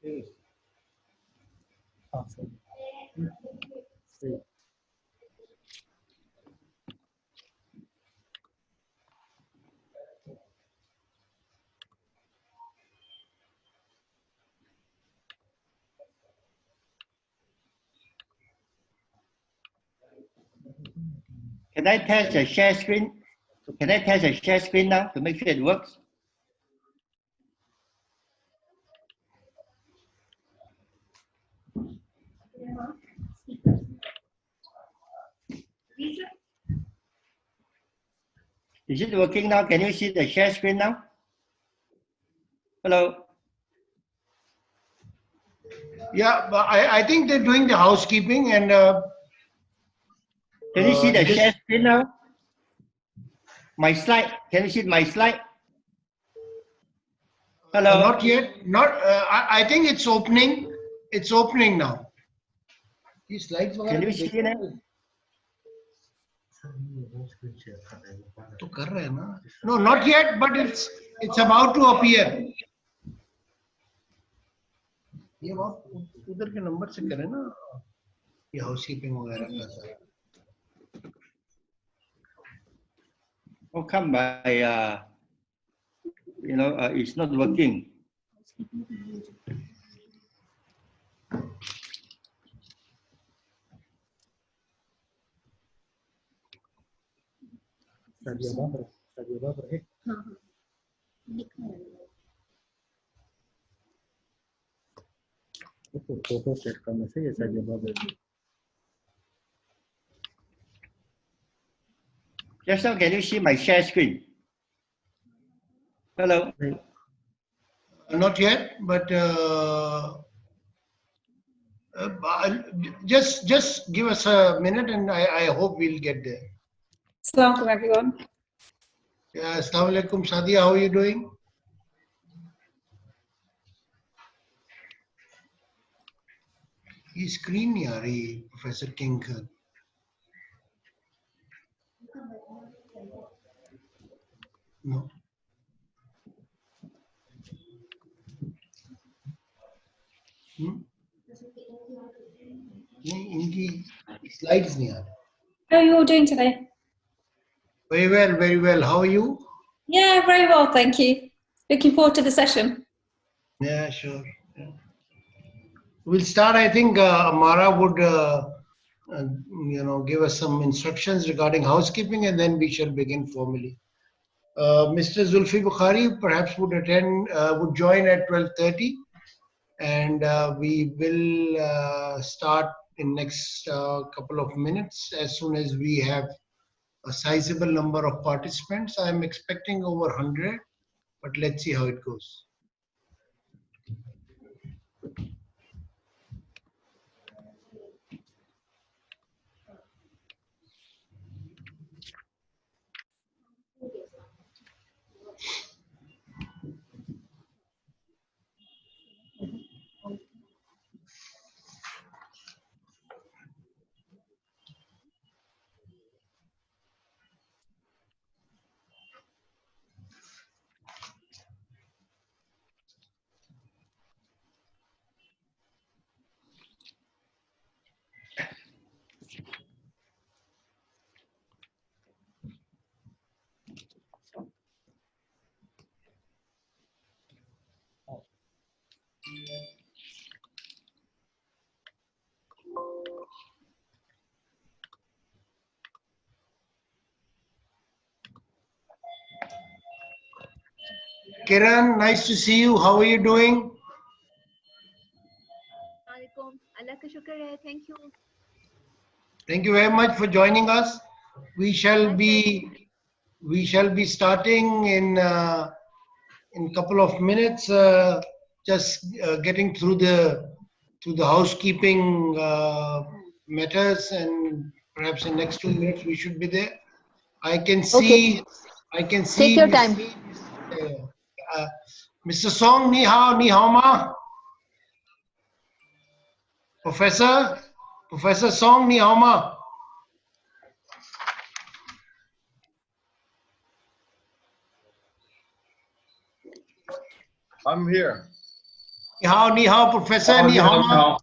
Yes. Awesome. Can I test the share screen? Can I test the share screen now to make sure it works? Is it working now? Can you see the share screen now? Hello? Yeah, but I think they're doing the housekeeping and Can you see the this- share screen now? My slide. Can you see my slide? Hello? not yet. Not. I think it's opening. It's opening now. These slides Can you see it? तो कर रहे हैं ना? No, not yet, but it's about to appear. ये बात उधर के number से करें ना, ये हाउसकीपिंग वगैरह का सारा. How come by, it's not working? Photo set करने से ऐसा जवाब है. Just now, can you see my share screen? Hello? Not yet, but just give us a minute, and I hope we'll get there. Assalamu alaikum, everyone. Yeah, Assalamu alaikum, Sadia. How are you doing? ये screen नहीं आ रही professor king का. No. नहीं, इनकी slides नहीं आ रही. How are you all doing today? Very well, very well. How are you? Yeah, very well, thank you. Looking forward to the session. Yeah, sure. Yeah. We'll start. I think Amara would, give us some instructions regarding housekeeping, and then we shall begin formally. Mr. Zulfi Bukhari perhaps would join at 12:30, and we will start in next couple of minutes as soon as we have a sizable number of participants. I'm expecting over 100, but let's see how it goes. Kiran, nice to see you. How are you doing? Allah ka shukr hai. Thank you. Thank you very much for joining us. We shall be starting in couple of minutes. Just getting through the housekeeping matters, and perhaps in next 2 minutes we should be there. I can see. Okay. I can see. Take your time. Mr. Song, ni hao ma. Professor Song, ni hao ma. I'm here. Ni hao, Professor. Ni hao, ma.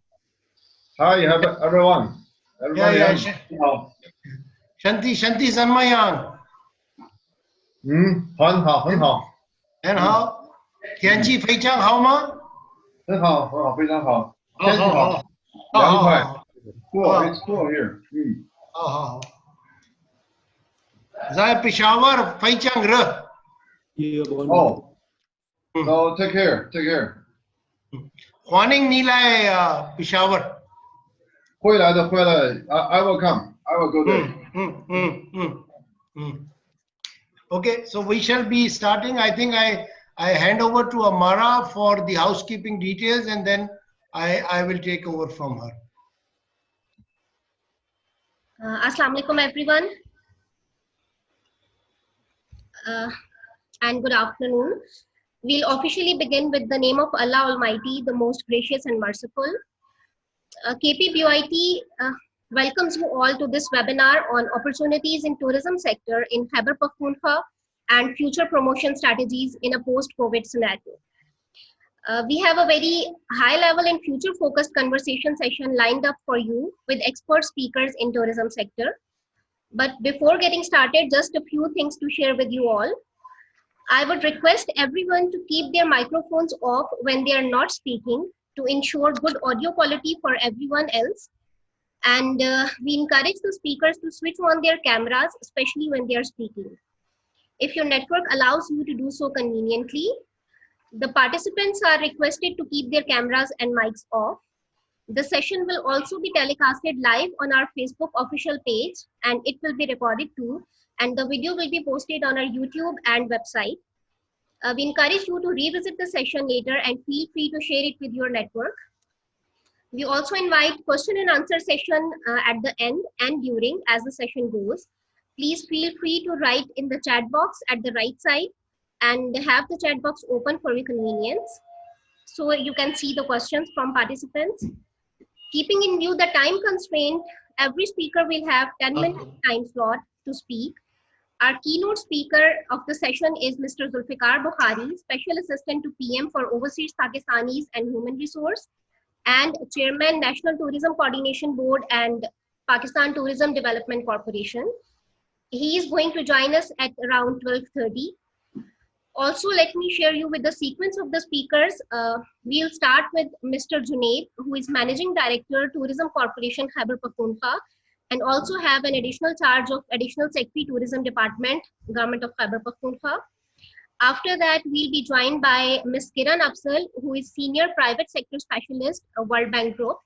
Hi, everyone. Yeah, yeah. Hello. Shanti Zanmayang. 很好，很好， And how? Tianchi Feichang, how ma? 很好，很好，非常好，天气 Oh, 好， oh, 凉快 oh. Cool, it's cool here. Oh. Zai Peshawar Feichang Re. Oh, so take care. Huaning Nilai Peshawar. 会来的，I will come. I will go there. Okay, so we shall be starting. I think I hand over to Amara for the housekeeping details, and then I will take over from her. Assalamu alaikum everyone and good afternoon. We'll officially begin with the name of Allah Almighty, the most gracious and merciful. KPBYT welcomes you all to this webinar on opportunities in tourism sector in Khyber Pakhtunkhwa and future promotion strategies in a post-COVID scenario. We have a very high level and future focused conversation session lined up for you with expert speakers in tourism sector. But before getting started, just a few things to share with you all. I would request everyone to keep their microphones off when they are not speaking to ensure good audio quality for everyone else. And we encourage the speakers to switch on their cameras, especially when they are speaking. If your network allows you to do so conveniently, the participants are requested to keep their cameras and mics off. The session will also be telecasted live on our Facebook official page, and it will be recorded too. And the video will be posted on our YouTube and website. We encourage you to revisit the session later and feel free to share it with your network. We also invite question and answer session at the end and during as the session goes. Please feel free to write in the chat box at the right side and have the chat box open for your convenience so you can see the questions from participants. Keeping in view the time constraint, every speaker will have 10-minute time slot to speak. Our keynote speaker of the session is Mr. Zulfikar Bukhari, Special Assistant to PM for Overseas Pakistanis and Human Resource, and Chairman, National Tourism Coordination Board and Pakistan Tourism Development Corporation. He is going to join us at around 12:30. Also, let me share you with the sequence of the speakers. We'll start with Mr. Junaid, who is Managing Director, Tourism Corporation, Khyber Pakhtunkhwa, and also have an additional charge of Additional Secretary, Tourism Department, Government of Khyber Pakhtunkhwa. After that, we'll be joined by Ms. Kiran Afzal, who is Senior Private Sector Specialist, World Bank Group.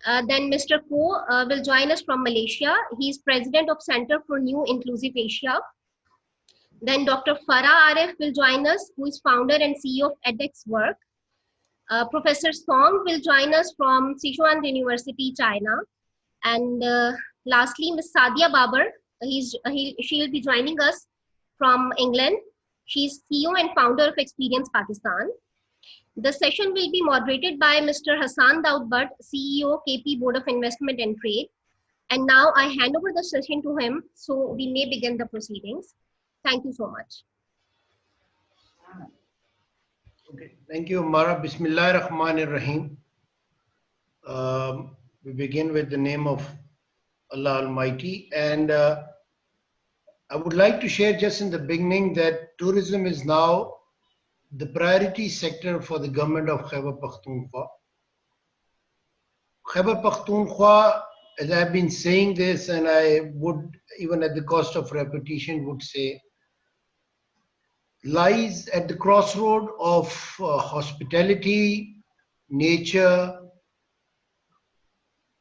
Then Mr. Ko will join us from Malaysia. He is President of Center for New Inclusive Asia. Then Dr. Farah Arif will join us, who is founder and CEO of edX Work. Professor Song will join us from Sichuan University, China. And lastly, Ms. Sadia Babar, she will be joining us from England. She's CEO and founder of Experience Pakistan. The session will be moderated by Mr. Hassan Daud Bhatt, CEO, KP Board of Investment and Trade. And now I hand over the session to him so we may begin the proceedings. Thank you so much. Okay, thank you, Amara. Bismillah ar-Rahman ar-Rahim. We begin with the name of Allah Almighty, and I would like to share just in the beginning that tourism is now the priority sector for the government of Khyber Pakhtunkhwa. Khyber Pakhtunkhwa, as I've been saying this, and I would, even at the cost of repetition, would say, lies at the crossroad of hospitality, nature,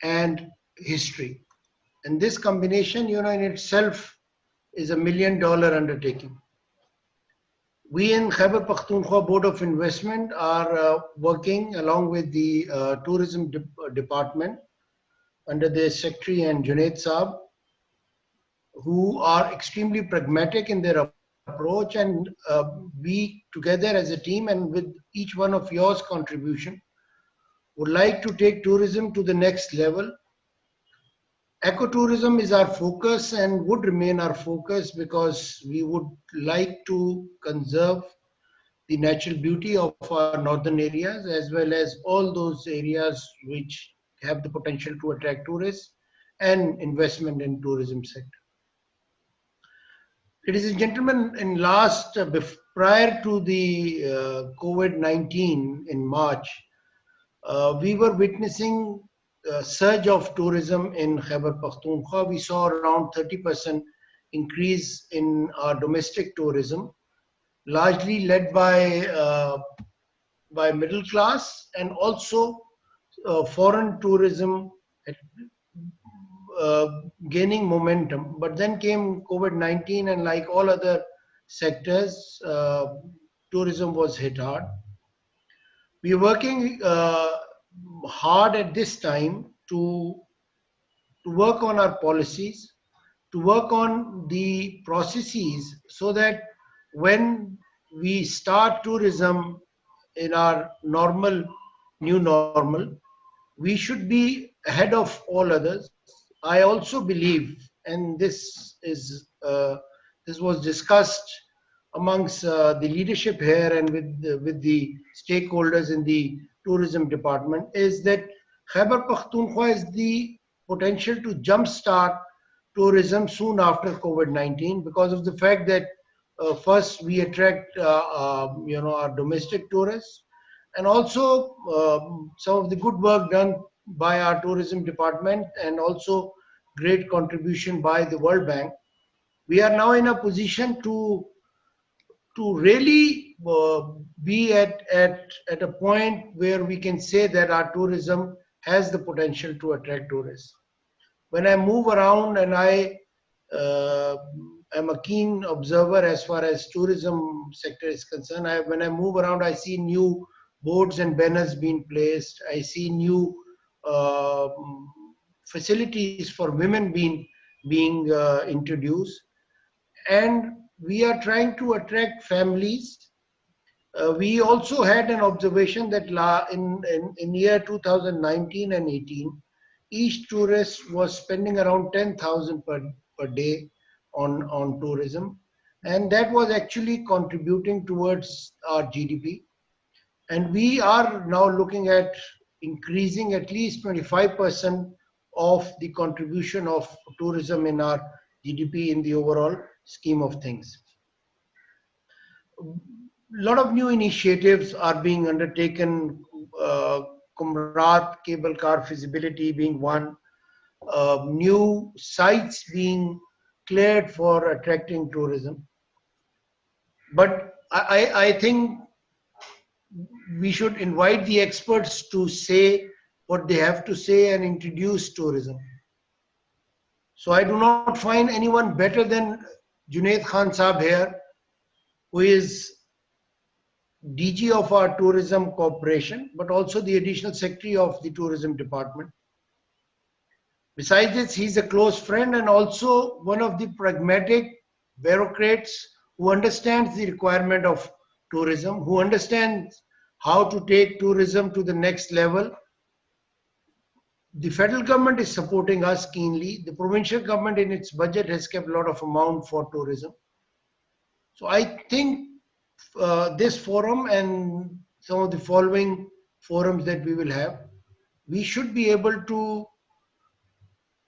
and history. And this combination, in itself is $1 million undertaking. We in Khyber Pakhtunkhwa Board of Investment are working along with the tourism department under their secretary and Junaid Saab, who are extremely pragmatic in their approach, and we together as a team and with each one of yours contribution would like to take tourism to the next level. Ecotourism is our focus and would remain our focus because we would like to conserve the natural beauty of our northern areas, as well as all those areas which have the potential to attract tourists and investment in tourism sector. Ladies and gentlemen, prior to the COVID-19 in March, we were witnessing a surge of tourism in Khyber Pakhtunkhwa. We saw around 30% increase in our domestic tourism, largely led by middle class, and also foreign tourism gaining momentum. But then came COVID-19, and like all other sectors, tourism was hit hard. We are working hard at this time to work on our policies, to work on the processes, so that when we start tourism in our new normal, we should be ahead of all others. I also believe, and this was discussed amongst the leadership here and with the stakeholders in the tourism department, is that Khyber Pakhtunkhwa has the potential to jumpstart tourism soon after COVID-19, because of the fact that first we attract our domestic tourists, and also some of the good work done by our tourism department, and also great contribution by the World Bank. We are now in a position to really be at a point where we can say that our tourism has the potential to attract tourists. When I move around, and I am a keen observer as far as tourism sector is concerned, when I move around, I see new boards and banners being placed. I see new facilities for women being introduced, and we are trying to attract families. We also had an observation that in year 2019 and 18, each tourist was spending around 10,000 per day on tourism, and that was actually contributing towards our GDP. And we are now looking at increasing at least 25% of the contribution of tourism in our GDP in the overall scheme of things. A lot of new initiatives are being undertaken, Kumrat cable car feasibility being one, new sites being cleared for attracting tourism. But I think we should invite the experts to say what they have to say and introduce tourism. So I do not find anyone better than Junaid Khan Saab here, who is DG of our tourism corporation, but also the additional secretary of the tourism department. Besides this, he's a close friend and also one of the pragmatic bureaucrats who understands the requirement of tourism, who understands how to take tourism to the next level. The federal government is supporting us keenly. The provincial government in its budget has kept a lot of amount for tourism. So I think this forum and some of the following forums that we will have, we should be able to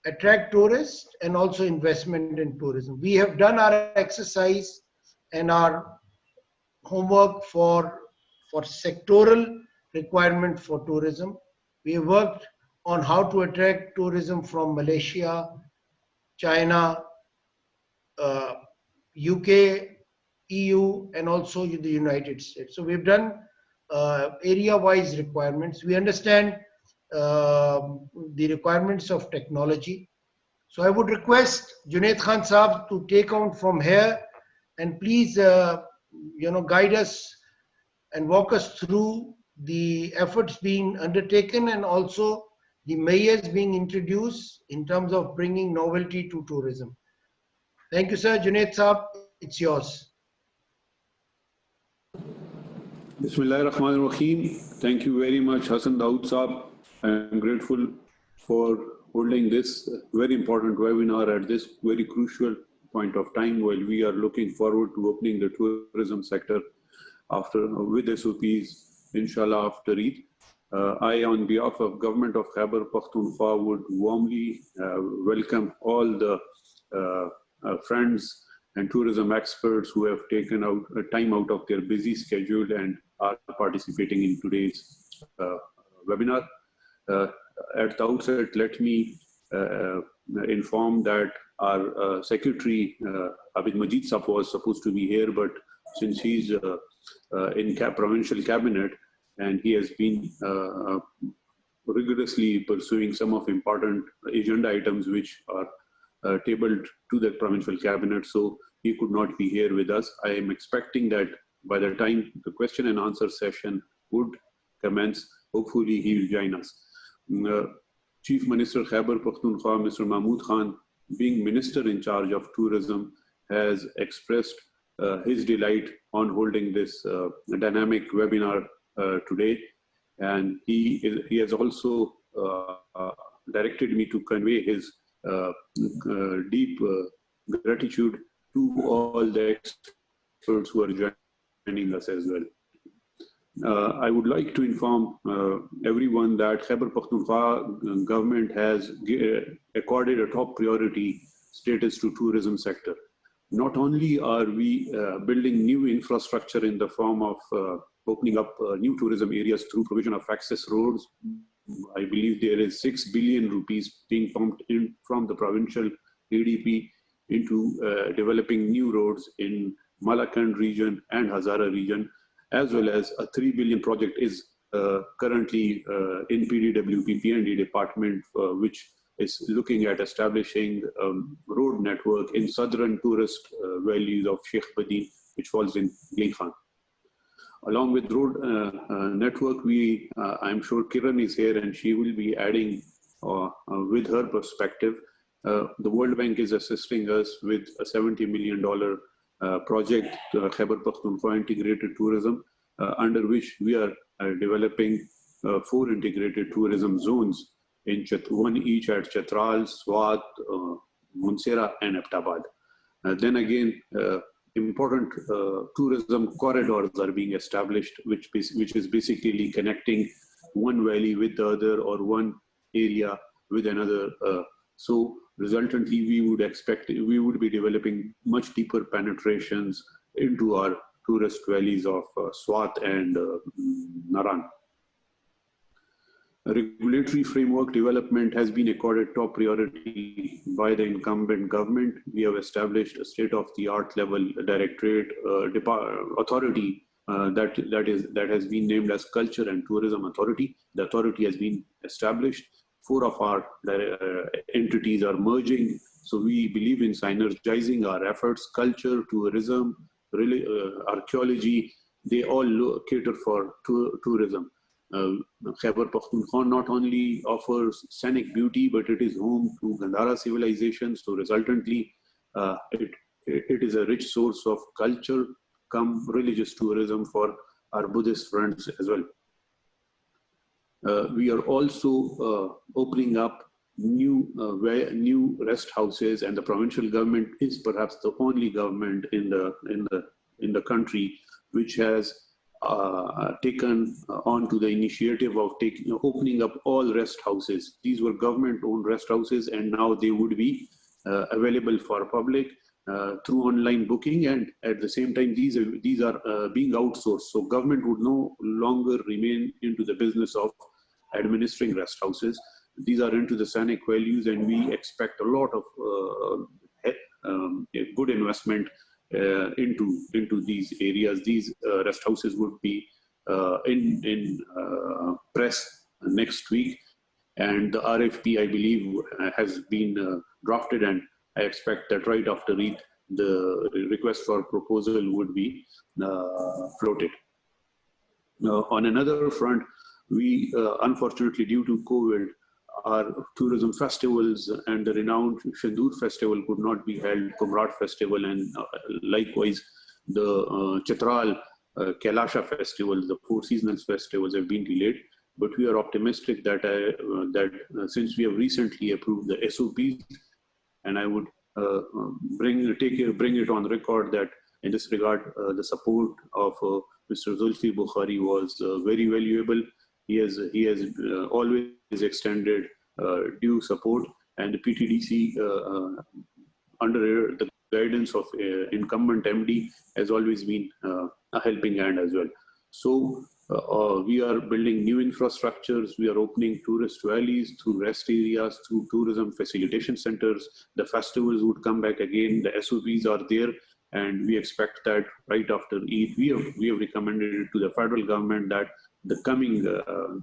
attract tourists and also investment in tourism. We have done our exercise and our homework for sectoral requirement for tourism. We have worked on how to attract tourism from Malaysia, China, UK, EU, and also the United States. So we've done area-wise requirements. We understand the requirements of technology. So I would request Junaid Khan Saab to take on from here and please guide us and walk us through the efforts being undertaken and also the measures being introduced in terms of bringing novelty to tourism. Thank you, sir. Junaid Saab, it's yours. Bismillahirrahmanirrahim. Thank you very much, Hassan Dawood Saab. I am grateful for holding this very important webinar at this very crucial point of time while we are looking forward to opening the tourism sector with SOPs, inshallah, after Eid. I, on behalf of Government of Khyber Pakhtunkhwa, would warmly welcome all the friends and tourism experts who have taken out time out of their busy schedule and are participating in today's webinar. At the outset, let me inform that our Secretary, Abid Majid Saf, was supposed to be here, but since he's in provincial cabinet and he has been rigorously pursuing some of important agenda items which are tabled to the provincial cabinet, so he could not be here with us. I am expecting that by the time the question and answer session would commence, hopefully he will join us. Chief Minister Khyber Pakhtunkhwa, Mr. Mahmood Khan, being Minister in charge of tourism, has expressed his delight on holding this dynamic webinar today. And he has also directed me to convey his deep gratitude to all the experts who are joining us as well. I would like to inform everyone that Khyber Pakhtunkhwa government has accorded a top priority status to tourism sector. Not only are we building new infrastructure in the form of opening up new tourism areas through provision of access roads. I believe there is 6 billion rupees being pumped in from the provincial ADP into developing new roads in Malakand region and Hazara region, as well as a 3 billion project is currently in PDWP P&D department, which is looking at establishing road network in southern tourist valleys of Sheikh Badin, which falls in Gail Khan. Along with road network, I'm sure Kiran is here and she will be adding with her perspective. The World Bank is assisting us with a $70 million project, Khyber Pakhtunkhwa Integrated Tourism, under which we are developing 4 integrated tourism zones, one each at Chatral, Swat, Munsera and Aptabad. Then again, important tourism corridors are being established, which is basically connecting one valley with the other or one area with another. So resultantly, we would be developing much deeper penetrations into our tourist valleys of Swat and Naran. Regulatory framework development has been accorded top priority by the incumbent government. We have established a state-of-the-art level directorate authority that has been named as Culture and Tourism Authority. The authority has been established. 4 of our entities are merging. So we believe in synergizing our efforts. Culture, tourism, archaeology, they all cater for tourism. Khyber Pakhtunkhwa not only offers scenic beauty, but it is home to Gandhara civilization. So resultantly, it is a rich source of culture, religious tourism for our Buddhist friends as well. We are also opening up new rest houses, and the provincial government is perhaps the only government in the country which has taken on to the initiative of opening up all rest houses. These were government-owned rest houses, and now they would be available for public through online booking, and at the same time these are being outsourced. So government would no longer remain into the business of administering rest houses. These are into the scenic values, and we expect a lot of good investment into these areas. These rest houses would be in press next week, and the RFP, I believe, has been drafted, and I expect that right after Eid, the request for proposal would be floated. On another front, we unfortunately, due to COVID, our tourism festivals and the renowned Shandur festival could not be held, Kumrat festival, and likewise the Chitral Kailasha festival, the 4 seasonal festivals have been delayed. But we are optimistic that since we have recently approved the SOPs, and I would bring it on record that in this regard, the support of Mr. Zulfi Bukhari was very valuable. He has always extended due support, and the PTDC under the guidance of incumbent MD has always been a helping hand as well. So we are building new infrastructures. We are opening tourist valleys through rest areas, through tourism facilitation centers. The festivals would come back again. The SOPs are there, and we expect that right after Eid. We have recommended it to the federal government that the coming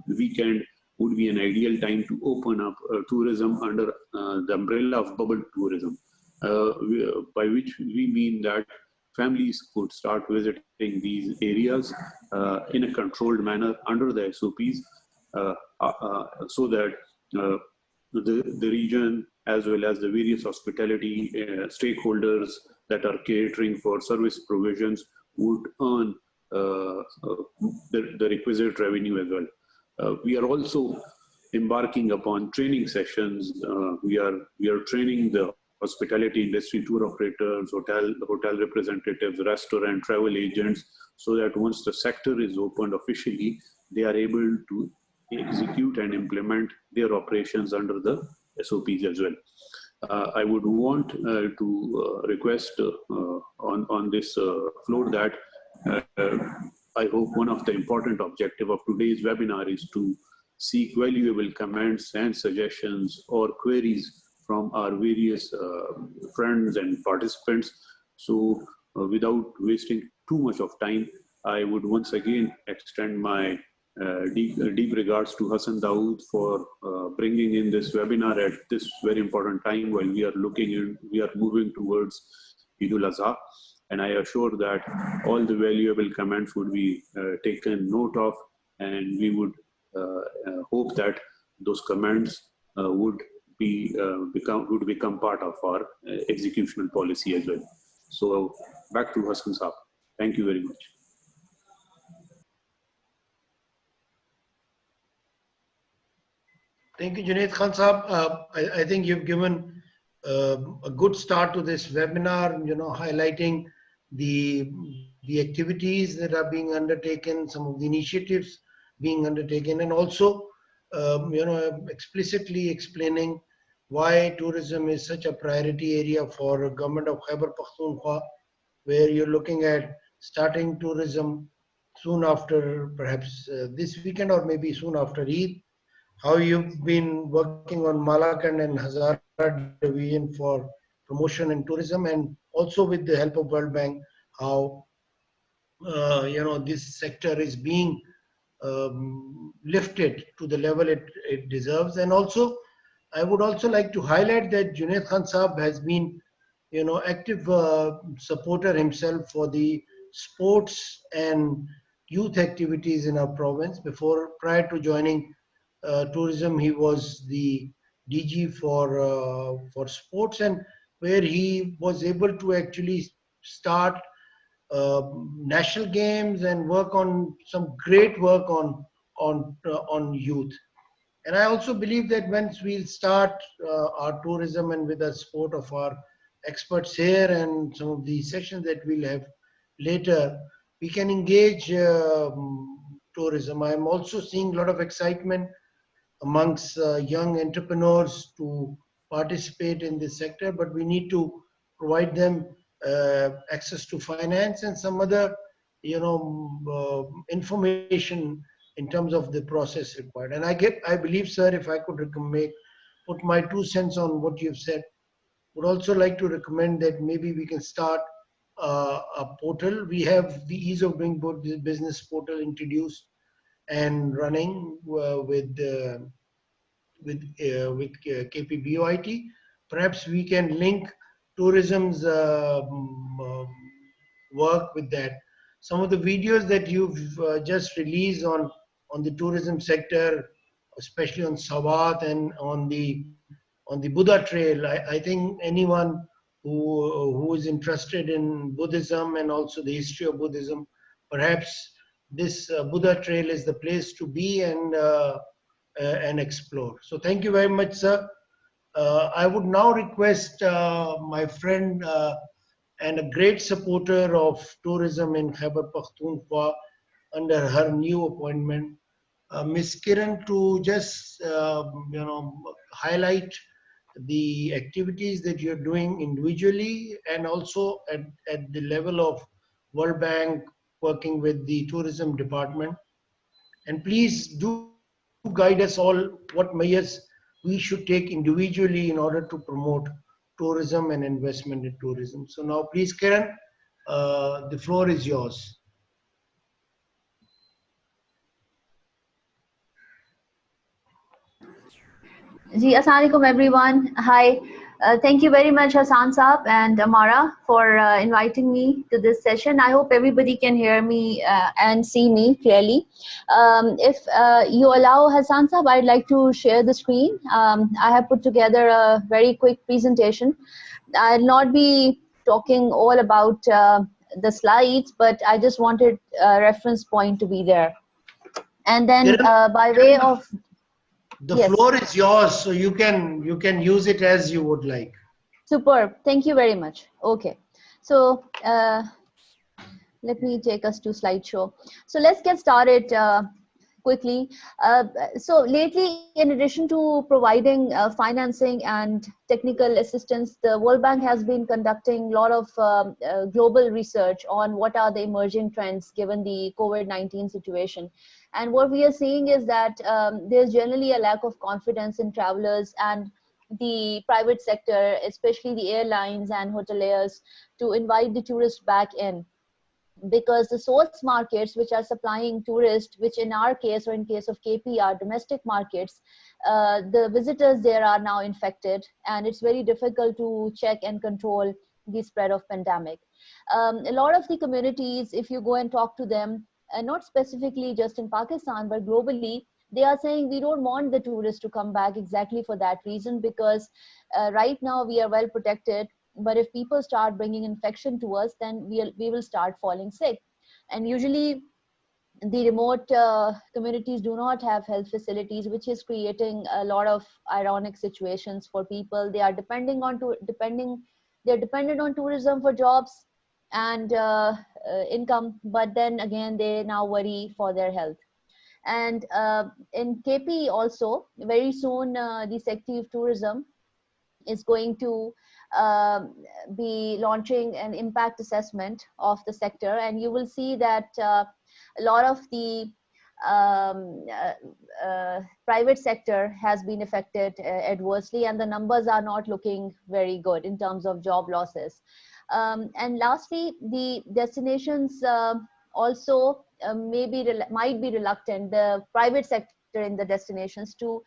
weekend would be an ideal time to open up tourism under the umbrella of bubble tourism, by which we mean that families could start visiting these areas in a controlled manner under the SOPs, so that the region as well as the various hospitality stakeholders that are catering for service provisions would earn the requisite revenue as well. We are also embarking upon training sessions. We are training the hospitality industry, tour operators, hotel representatives, restaurant, travel agents, so that once the sector is opened officially, they are able to execute and implement their operations under the SOPs as well. I would want to request on this floor that I hope one of the important objective of today's webinar is to seek valuable comments and suggestions or queries from our various friends and participants. So without wasting too much of time, I would once again extend my deep regards to Hassan Dawood for bringing in this webinar at this very important time while we are moving towards Eid al-Azha. And I assure that all the valuable comments would be taken note of, and we would hope that those comments would become part of our executional policy as well. So back to Hassan Saab. Thank you very much. Thank you, Junaid Khan Saab. I think you've given a good start to this webinar, highlighting the activities that are being undertaken, some of the initiatives being undertaken, and also, explicitly explaining why tourism is such a priority area for government of Khyber Pakhtunkhwa, where you're looking at starting tourism soon after, perhaps this weekend or maybe soon after Eid. How you've been working on Malakand and Hazara division for promotion and tourism, and also with the help of World Bank, how this sector is being lifted to the level it deserves. And also, I would also like to highlight that Junaid Khan Saab has been, active supporter himself for the sports and youth activities in our province. Prior to joining tourism, he was the DG for sports, and where he was able to actually start national games and work on some great work on youth. And I also believe that once we'll start our tourism and with the support of our experts here and some of the sessions that we'll have later, we can engage tourism. I'm also seeing a lot of excitement amongst young entrepreneurs to participate in this sector, but we need to provide them access to finance and some other, information in terms of the process required. And I believe, sir, if I could put my 2 cents on what you've said, would also like to recommend that maybe we can start a portal. We have the Ease of Doing Business portal introduced and running with KPBOIT. Perhaps we can link tourism's work with that. Some of the videos that you've just released on the tourism sector, especially on Sawat and on the Buddha Trail, I think anyone who is interested in Buddhism and also the history of Buddhism, perhaps this Buddha Trail is the place to be and explore. So thank you very much, sir. I would now request my friend and a great supporter of tourism in Khyber Pakhtunkhwa, under her new appointment. Ms. Kiran, to just highlight the activities that you're doing individually and also at the level of World Bank working with the tourism department. And please do guide us all what measures we should take individually in order to promote tourism and investment in tourism. So now please, Kiran, the floor is yours. Ji, Assalamualaikum everyone. Hi. Thank you very much Hassan Saab and Amara for inviting me to this session. I hope everybody can hear me and see me clearly. If you allow Hassan Saab, I'd like to share the screen. I have put together a very quick presentation. I'll not be talking all about the slides, but I just wanted a reference point to be there. And then Kiran, by way of the yes. floor is yours, so you can use it as you would like. Superb. Thank you very much. Okay. So let me take us to slideshow. So let's get started quickly. So lately, in addition to providing financing and technical assistance, the World Bank has been conducting a lot of global research on what are the emerging trends given the COVID-19 situation. And what we are seeing is that there's generally a lack of confidence in travelers and the private sector, especially the airlines and hoteliers, to invite the tourists back in, because the source markets which are supplying tourists, which in our case or in case of KP are domestic markets, the visitors there are now infected, and it's very difficult to check and control the spread of pandemic. A lot of the communities, if you go and talk to them, not specifically just in Pakistan but globally, they are saying we don't want the tourists to come back exactly for that reason, because right now we are well protected, but if people start bringing infection to us, then we will start falling sick. And usually the remote communities do not have health facilities, which is creating a lot of ironic situations for people. They are dependent on tourism for jobs and income, but then again they now worry for their health. And in KP also, very soon the Secretary of Tourism is going to be launching an impact assessment of the sector, and you will see that a lot of the private sector has been affected adversely, and the numbers are not looking very good in terms of job losses. And lastly, the destinations also might be reluctant, the private sector in the destinations, to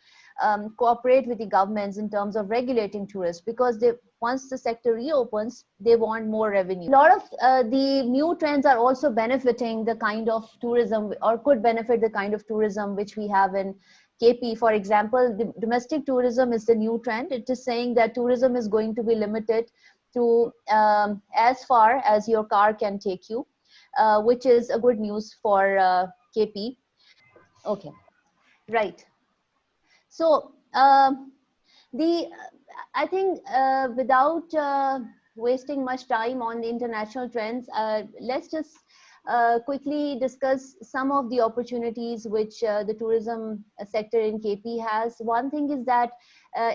cooperate with the governments in terms of regulating tourists, because once the sector reopens, they want more revenue. A lot of the new trends are also benefiting the kind of tourism, or could benefit the kind of tourism which we have in KP. For example, the domestic tourism is the new trend. It is saying that tourism is going to be limited to as far as your car can take you, which is a good news for KP. Okay, right. So I think without wasting much time on the international trends, let's just quickly discuss some of the opportunities which the tourism sector in KP has. One thing is that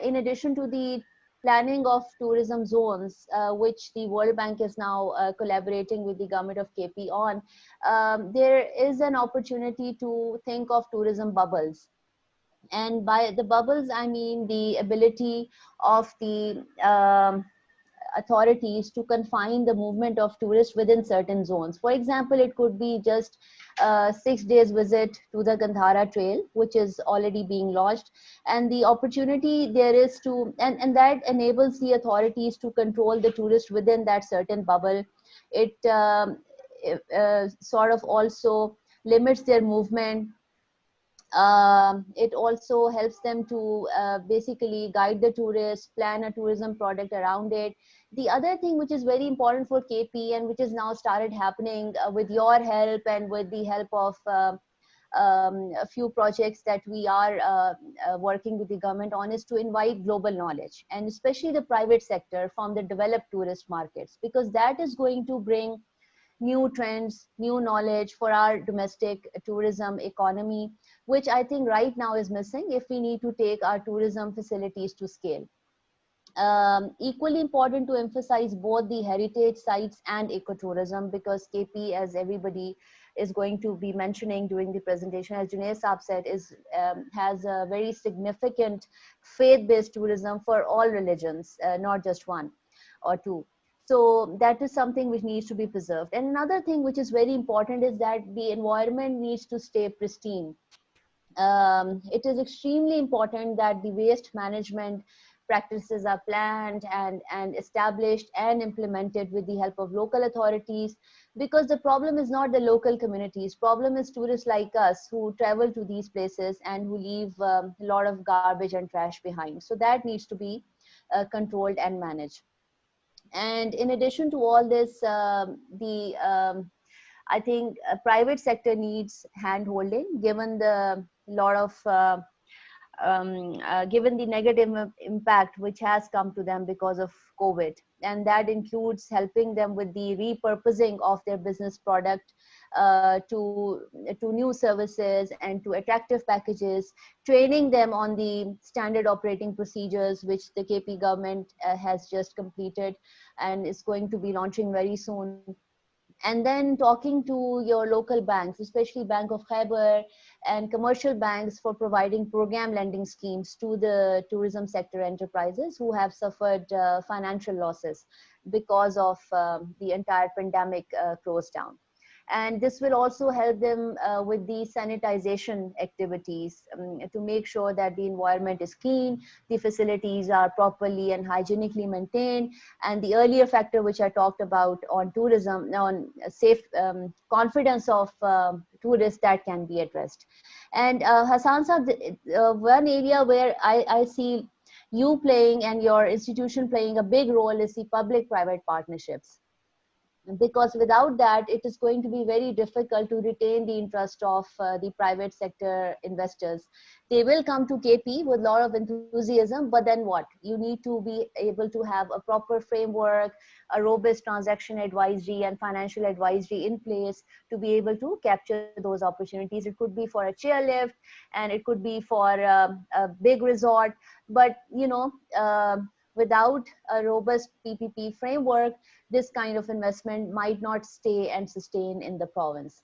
in addition to the planning of tourism zones, which the World Bank is now collaborating with the government of KP on, there is an opportunity to think of tourism bubbles. And by the bubbles, I mean the ability of the authorities to confine the movement of tourists within certain zones. For example, it could be just 6 days visit to the Gandhara Trail, which is already being launched. And the opportunity there is to, and that enables the authorities to control the tourist within that certain bubble. It sort of also limits their movement. It also helps them to basically guide the tourists, plan a tourism product around it. The other thing which is very important for KP, and which is now started happening with your help and with the help of a few projects that we are working with the government on, is to invite global knowledge, and especially the private sector from the developed tourist markets, because that is going to bring new trends, new knowledge for our domestic tourism economy, which I think right now is missing if we need to take our tourism facilities to scale. Equally important to emphasize both the heritage sites and ecotourism, because KP, as everybody is going to be mentioning during the presentation, as Junaid Saab said, has a very significant faith-based tourism for all religions, not just one or two. So that is something which needs to be preserved. And another thing which is very important is that the environment needs to stay pristine. It is extremely important that the waste management practices are planned and established and implemented with the help of local authorities, because the problem is not the local communities. Problem is tourists like us who travel to these places and who leave a lot of garbage and trash behind. So that needs to be controlled and managed. And in addition to all this, I think private sector needs hand holding, given the lot of given the negative impact which has come to them because of COVID. And that includes helping them with the repurposing of their business product to new services and to attractive packages, training them on the standard operating procedures, which the KP government has just completed and is going to be launching very soon. And then talking to your local banks, especially Bank of Khyber and commercial banks, for providing program lending schemes to the tourism sector enterprises who have suffered financial losses because of the entire pandemic close down. And this will also help them with the sanitization activities to make sure that the environment is clean, the facilities are properly and hygienically maintained, and the earlier factor which I talked about on tourism, on safe confidence of tourists, that can be addressed. And Hassan Saab, one area where I see you playing and your institution playing a big role is the public-private partnerships, because without that it is going to be very difficult to retain the interest of the private sector investors. They will come to KP with a lot of enthusiasm, but then what? You need to be able to have a proper framework, a robust transaction advisory and financial advisory in place to be able to capture those opportunities. It could be for a chairlift and it could be for a big resort, but without a robust PPP framework, this kind of investment might not stay and sustain in the province.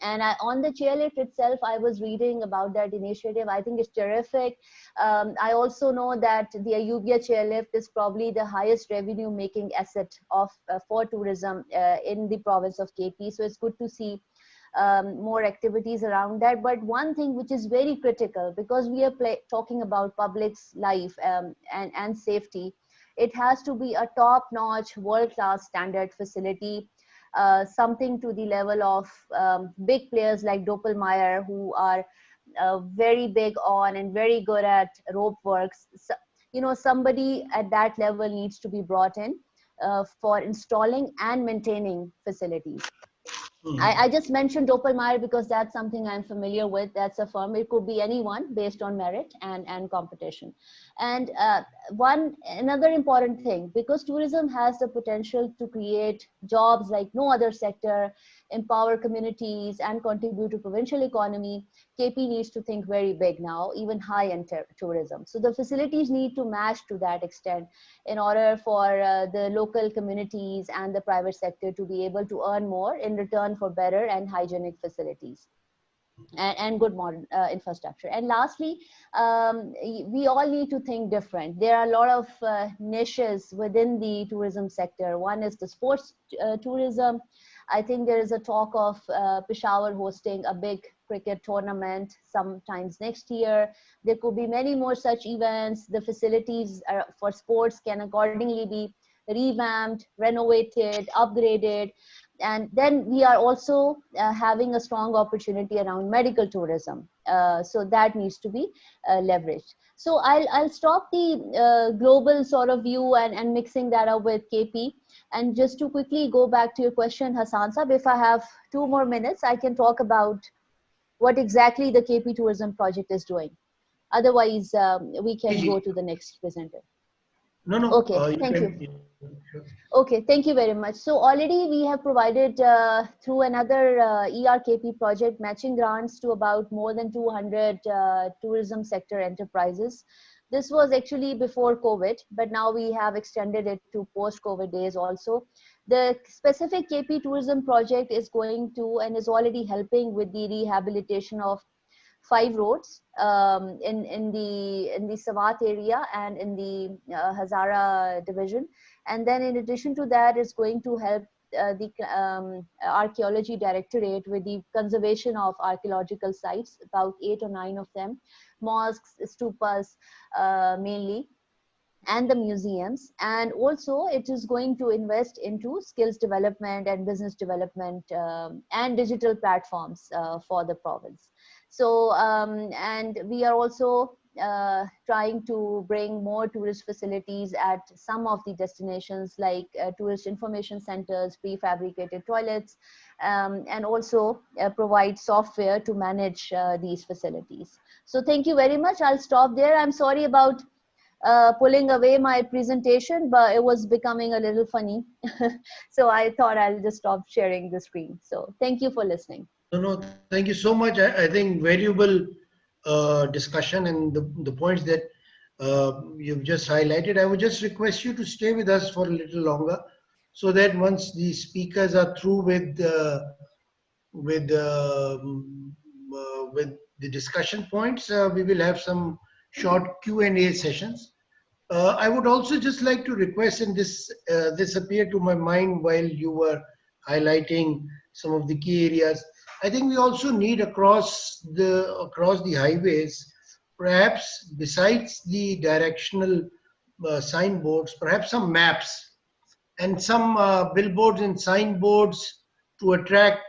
And on the chairlift itself, I was reading about that initiative. I think it's terrific. I also know that the Ayubia chairlift is probably the highest revenue making asset for tourism in the province of KP. So it's good to see more activities around that. But one thing which is very critical, because we are talking about public's life and safety, it has to be a top-notch, world-class standard facility, something to the level of big players like Doppelmayr, who are very big on and very good at rope works. So, somebody at that level needs to be brought in for installing and maintaining facilities. I just mentioned Doppelmayr because that's something I'm familiar with. That's a firm. It could be anyone based on merit and competition. And another important thing, because tourism has the potential to create jobs like no other sector, empower communities and contribute to provincial economy, KP needs to think very big now, even high-end tourism. So the facilities need to match to that extent in order for the local communities and the private sector to be able to earn more in return for better and hygienic facilities and good modern infrastructure. And lastly, we all need to think different. There are a lot of niches within the tourism sector. One is the sports tourism. I think there is a talk of Peshawar hosting a big cricket tournament sometimes next year. There could be many more such events. The facilities for sports can accordingly be revamped, renovated, upgraded. And then we are also having a strong opportunity around medical tourism. So that needs to be leveraged. So I'll stop the global sort of view and mixing that up with KP. And just to quickly go back to your question, Hassan Saab, if I have 2 more minutes, I can talk about what exactly the KP Tourism Project is doing. Otherwise, we can go to the next presenter. No, no. Okay, thank you. Sure. Okay, thank you very much. So already we have provided through another ERKP project matching grants to about more than 200 tourism sector enterprises. This was actually before COVID, but now we have extended it to post-COVID days also. The specific KP tourism project is going to and is already helping with the rehabilitation of 5 roads in the Sawat area and in the Hazara division, and then in addition to that, it's going to help the archaeology directorate with the conservation of archaeological sites, about 8 or 9 of them, mosques, stupas mainly, and the museums. And also it is going to invest into skills development and business development and digital platforms for the province. So and we are also trying to bring more tourist facilities at some of the destinations, like tourist information centers, prefabricated toilets, and also provide software to manage these facilities. So thank you very much. I'll stop there. I'm sorry about pulling away my presentation, but it was becoming a little funny. So I thought I'll just stop sharing the screen. So thank you for listening. No, no, thank you so much. I think valuable discussion, and the points that you've just highlighted. I would just request you to stay with us for a little longer, so that once the speakers are through with with the discussion points, we will have some short Q&A sessions. I would also just like to request, and this appeared to my mind while you were highlighting some of the key areas. I think we also need across the highways, perhaps besides the directional signboards, perhaps some maps and some billboards and signboards to attract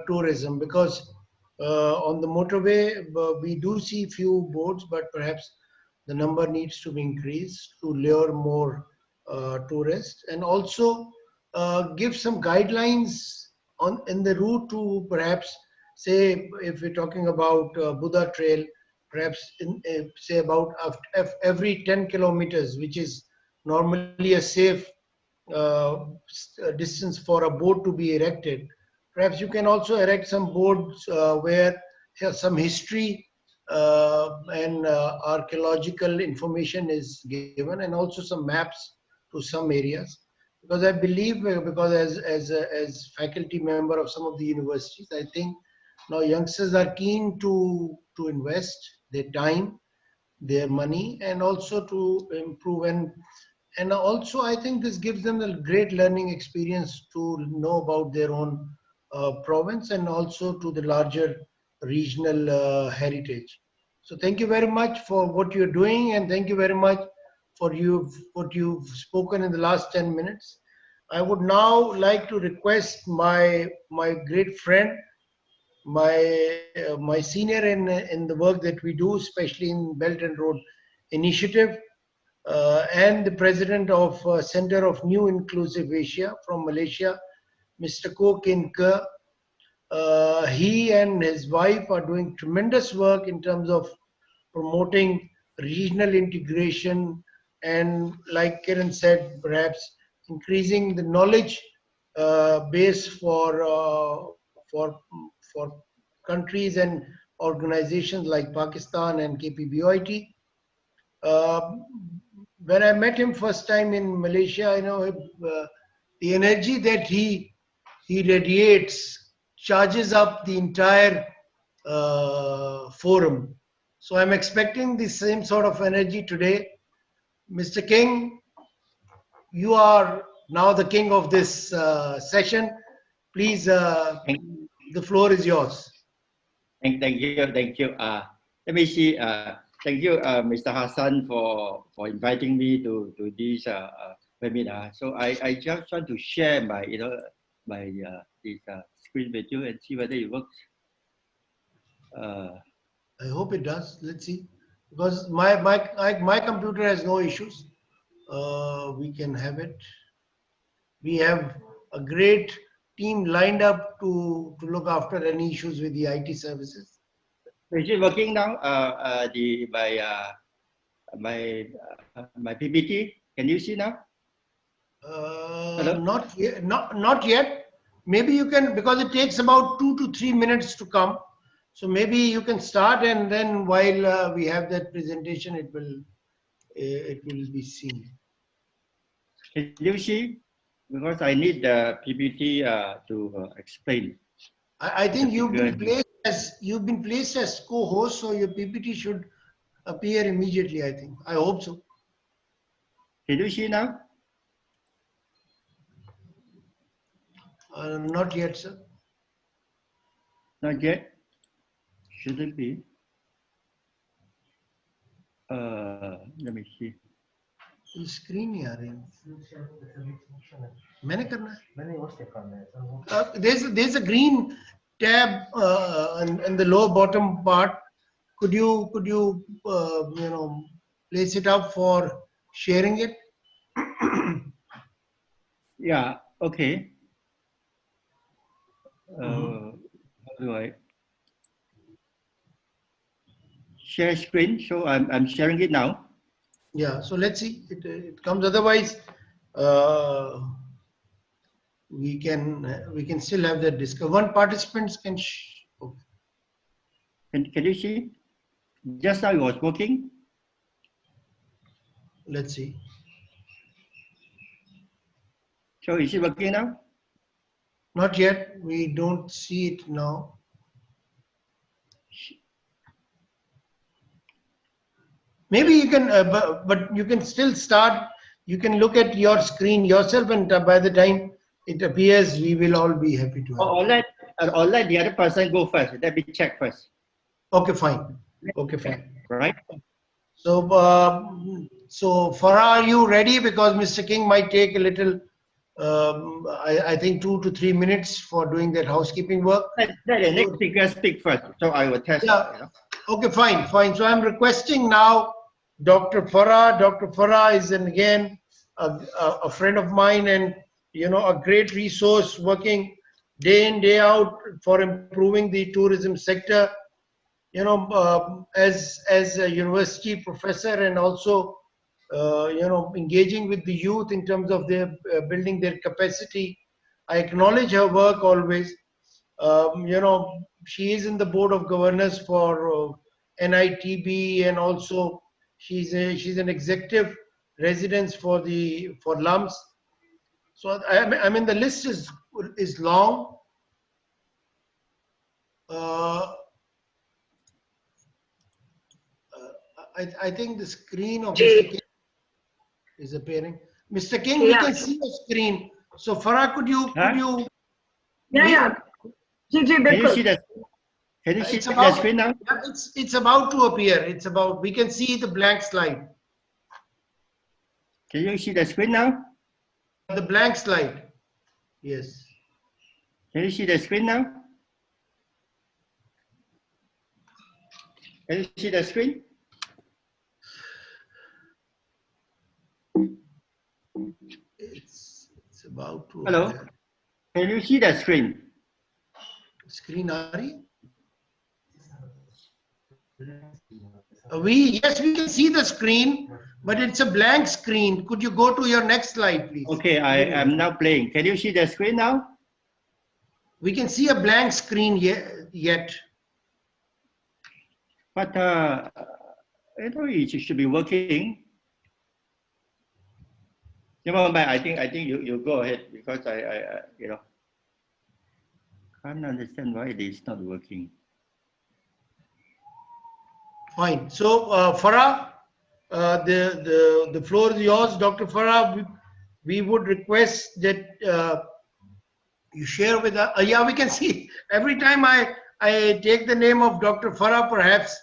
tourism, because on the motorway we do see few boards, but perhaps the number needs to be increased to lure more tourists, and also give some guidelines on in the route to, perhaps say, if we're talking about Buddha Trail, perhaps say about every 10 kilometers, which is normally a safe distance for a board to be erected. Perhaps you can also erect some boards where some history and archaeological information is given, and also some maps to some areas. Because I believe, because as faculty member of some of the universities, I think now youngsters are keen to invest their time, their money, and also to improve. And also I think this gives them a great learning experience to know about their own province, and also to the larger regional heritage. So thank you very much for what you're doing, and thank you very much for what you've spoken in the last 10 minutes. I would now like to request my great friend, my senior in the work that we do, especially in Belt and Road Initiative, and the president of Center of New Inclusive Asia from Malaysia, Mr. Ko Kin Ke. He and his wife are doing tremendous work in terms of promoting regional integration, and, like Kiran said, perhaps increasing the knowledge base for countries and organizations like Pakistan and KPBOIT. When I met him first time in Malaysia, the energy that he radiates charges up the entire forum. So I'm expecting the same sort of energy today. Mr. King, you are now the king of this session. Please, the floor is yours. Thank you. Let me see. Thank you, Mr. Hassan, for inviting me to this webinar. So I just want to share my this screen with you and see whether it works. I hope it does. Let's see, because my computer has no issues. We can have it. We have a great team lined up to look after any issues with the IT services. Is it working now? My PPT. Can you see now? Hello? Not yet. Not yet. Maybe you can, because it takes about 2 to 3 minutes to come. So maybe you can start, and then while we have that presentation, it will be seen. Can you see? Because I need the PPT to explain. I think The you've been figure. placed as co-host, so your PPT should appear immediately. I think. I hope so. Can you see now? Not yet, sir. Not yet. Shouldn't be. Let me see. ये screen नहीं आ रही मैंने करना है मैंने वो से करना है सर वो there's a green tab in the lower bottom part. Could you place it up for sharing it? Yeah, okay. How do I share screen? So I'm sharing it now. Yeah, so let's see it comes. Otherwise, we can still have that discuss. One participants can. Okay. Can you see? Just now it was working. Let's see. So is it working now? Not yet. We don't see it now. Maybe you can, but you can still start. You can look at your screen yourself, and by the time it appears, we will all be happy to have. Or let the other person go first. Let me check first. Okay, fine. Okay, fine. Right? So, so Farah, are you ready? Because Mr. King might take a little, I think 2 to 3 minutes for doing that housekeeping work. Let the next speaker speak first. So I will test. Yeah. You know? Okay, fine, fine. So I'm requesting now Dr. Farah. Dr. Farah is again a friend of mine, and a great resource working day in, day out for improving the tourism sector. As a university professor, and also engaging with the youth in terms of their building their capacity. I acknowledge her work always. She is in the board of governors for NITB, and also she's an executive residence for LUMS. So I mean the list is long. I think the screen of Mr. King is appearing. Mr. King, we can see the screen. So Farah, could you? Yeah. Can you see that? Can you see the screen now? It's about to appear. We can see the blank slide. Can you see the screen now? The blank slide. Yes. Can you see the screen now? Can you see the screen? It's about to Hello? appear. Can you see the screen? Screen Ari? Yes, we can see the screen, but it's a blank screen. Could you go to your next slide, please? Okay, I am now playing. Can you see the screen now? We can see a blank screen yet. But it should be working. Never mind. I think you go ahead, because I can't understand why it is not working. Fine. So Farah, the floor is yours, Dr. Farah. We would request that you share with us. Yeah, we can see every time I take the name of Dr. Farah, perhaps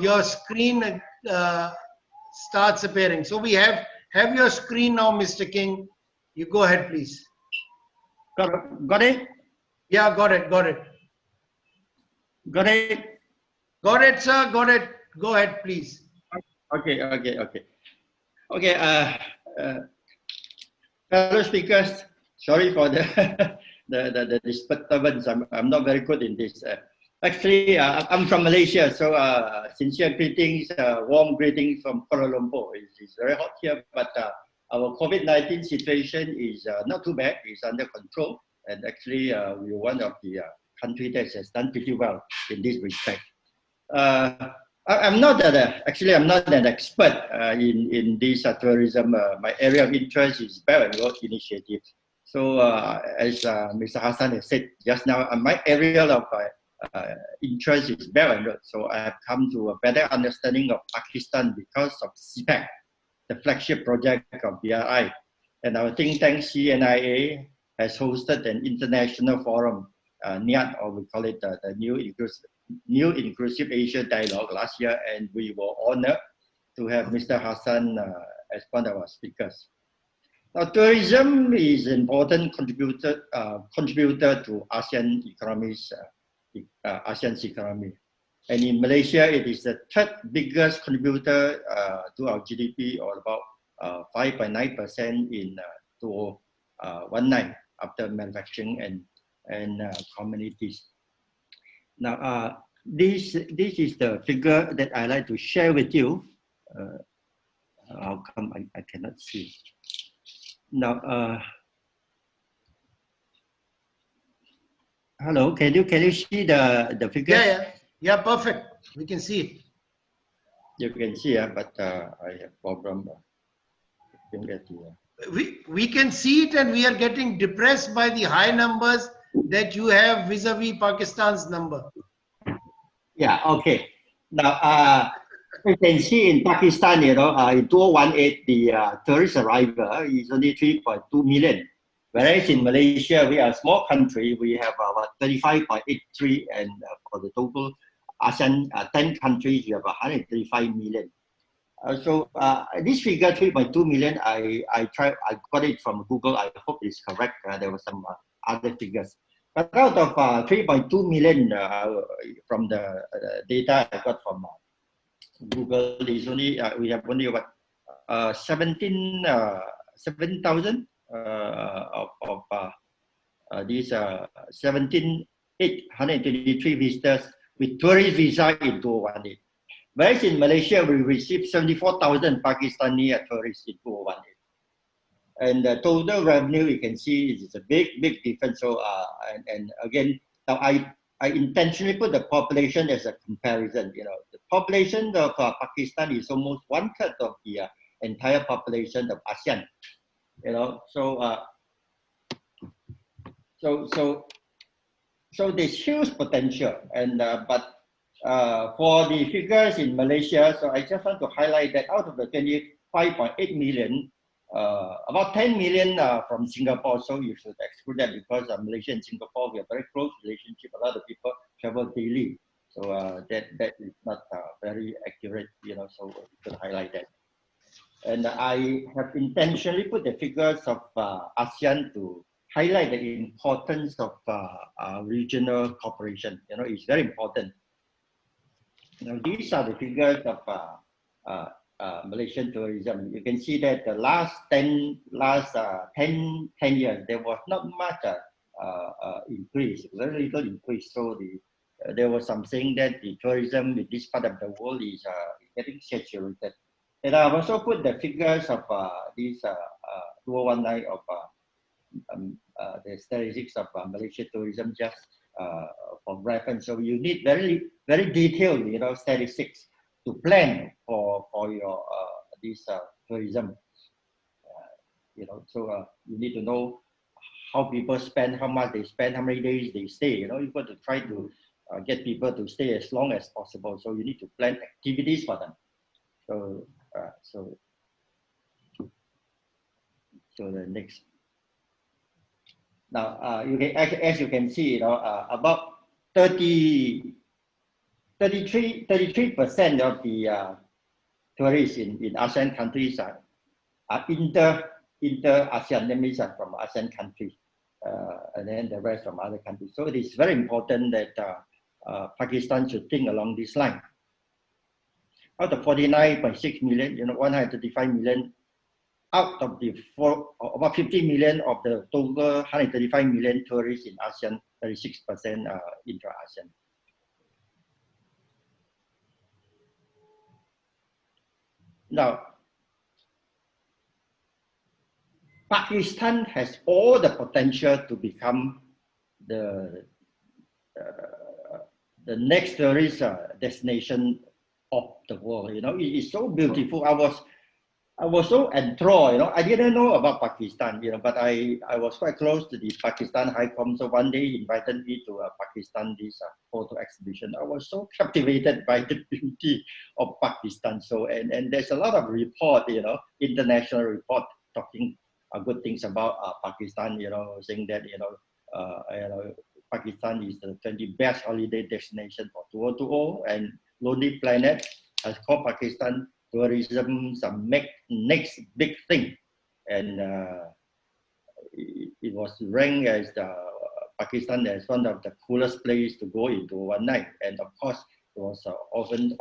your screen starts appearing. So we have your screen now, Mr. King. You go ahead, please. Got it? Yeah, got it. Got it? Got it, sir. Got it. Go ahead, please. Okay. Fellow speakers, sorry for the disturbance. I'm not very good in this. Actually, I'm from Malaysia, so sincere greetings, warm greetings from Kuala Lumpur. It's very hot here, but our COVID-19 situation is not too bad. It's under control, and actually, we're one of the countries that has done pretty well in this respect. I'm not actually I'm not an expert in this tourism. My area of interest is Belt and Road Initiative. So as Mr. Hassan has said just now, my area of interest is Belt and Road. So I have come to a better understanding of Pakistan because of CPEC, the flagship project of BRI. And our think tank CNIA has hosted an international forum, NIAD, or we call it the New Inclusive Asia Dialogue last year, and we were honored to have Mr. Hassan as one of our speakers. Now, tourism is an important contributor to ASEAN's economy. And in Malaysia, it is the third biggest contributor to our GDP, or about 5.9% in 2019, after manufacturing and communities. Now, this is the figure that I like to share with you. How come I cannot see? Now, hello, can you see the figures? Yeah, perfect. We can see it. You can see, but I have problem. We can see it, and we are getting depressed by the high numbers that you have vis-a-vis Pakistan's number. Yeah, okay. Now, you can see in Pakistan, in 2018, the tourist arrival is only 3.2 million. Whereas in Malaysia, we are a small country, we have about 35.83, and for the total ASEAN 10 countries, we have 135 million. So this figure, 3.2 million, I got it from Google. I hope it's correct. There were some other figures. But out of 3.2 million from the data I got from Google, is only we have only about 7,000 of these 17,823 visitors with tourist visa in 2018. Whereas in Malaysia, we received 74,000 Pakistani tourists in 2018. And the total revenue, you can see, is a big difference. So, and again, now I intentionally put the population as a comparison. The population of Pakistan is almost 1/3 of the entire population of ASEAN. So there's huge potential. And but for the figures in Malaysia, so I just want to highlight that out of the 25.8 million, about 10 million from Singapore. So you should exclude that, because Malaysia and Singapore, we have very close relationship. A lot of people travel daily. So that is not very accurate, so we should highlight that. And I have intentionally put the figures of ASEAN to highlight the importance of regional cooperation. It's very important. These are the figures of Malaysian tourism. You can see that the last 10 years, there was not much increase, very little increase. So there was some saying that the tourism in this part of the world is getting saturated. And I've also put the figures of these 2019 of the statistics of Malaysia tourism, just for reference. So you need very detailed, statistics to plan for your this tourism. So you need to know how people spend, how much they spend, how many days they stay. You've got to try to get people to stay as long as possible. So you need to plan activities for them. So the next. Now you can, as you can see, about 33% of the tourists in ASEAN countries are inter-ASEAN, that means from ASEAN countries, and then the rest from other countries. So it is very important that Pakistan should think along this line. Out of 49.6 million, 135 million, out of the about 50 million of the total 135 million tourists in ASEAN, 36% intra-ASEAN. Now, Pakistan has all the potential to become the next tourist destination of the world. You know, it is so beautiful. I was so enthralled. You know, I didn't know about Pakistan. You know, but I was quite close to the Pakistan High Com. So one day he invited me to Pakistan this photo exhibition. I was so captivated by the beauty of Pakistan. So and there's a lot of report. You know, international report talking good things about Pakistan. You know, saying that Pakistan is the 20 best holiday destination for 2020, and Lonely Planet has called Pakistan tourism some next big thing, and it was ranked as Pakistan as one of the coolest places to go into one night. And of course, it was often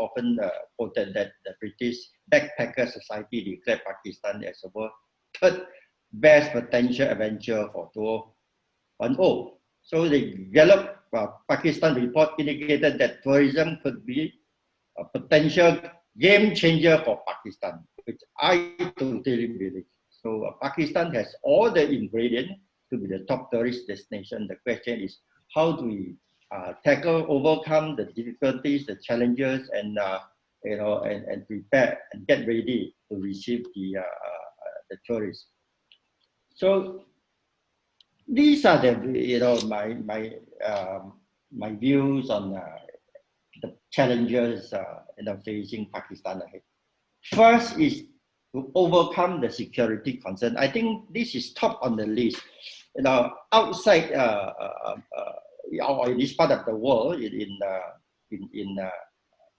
quoted that the British Backpacker Society declared Pakistan as the world's third best potential adventure for 2010. So the Gallup Pakistan report indicated that tourism could be a potential game changer for Pakistan, which I totally believe. So Pakistan has all the ingredients to be the top tourist destination. The question is, how do we overcome the difficulties, the challenges, and and prepare and get ready to receive the tourists. So these are the my views on the challenges facing Pakistan ahead. First is to overcome the security concern. I think this is top on the list. You know, outside or in this part of the world, in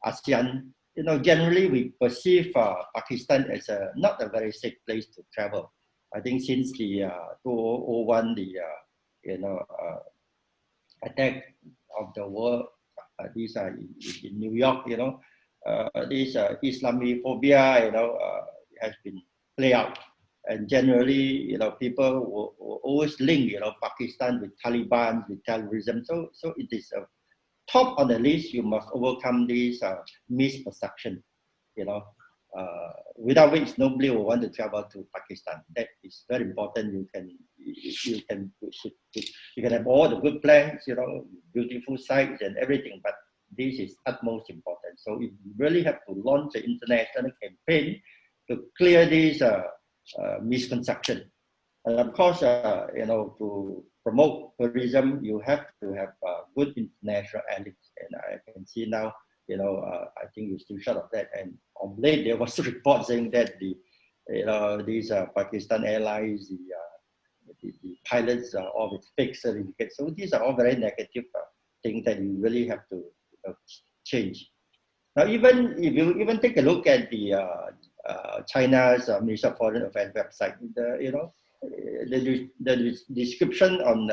ASEAN, you know, generally we perceive Pakistan as not a very safe place to travel. I think since the 2001, the attack of the world, these are in New York, you know, this Islamophobia, you know, has been played out. And generally, you know, people will always link, you know, Pakistan with Taliban, with terrorism. So it is top on the list. You must overcome this misperception, you know, without which nobody will want to travel to Pakistan. That is very important. You can have all the good plans, you know, beautiful sites and everything, but this is utmost important. So you really have to launch an international campaign to clear this misconception. And of course, you know, to promote tourism, you have to have good international allies. And I can see now, you know, I think you're still short of that. And of late, there was a report saying that these Pakistan Airlines, the pilots are all with fake certificates. So these are all very negative things that you really have to change. Now, even if you even take a look at the China's Ministry of Foreign Affairs website, the description on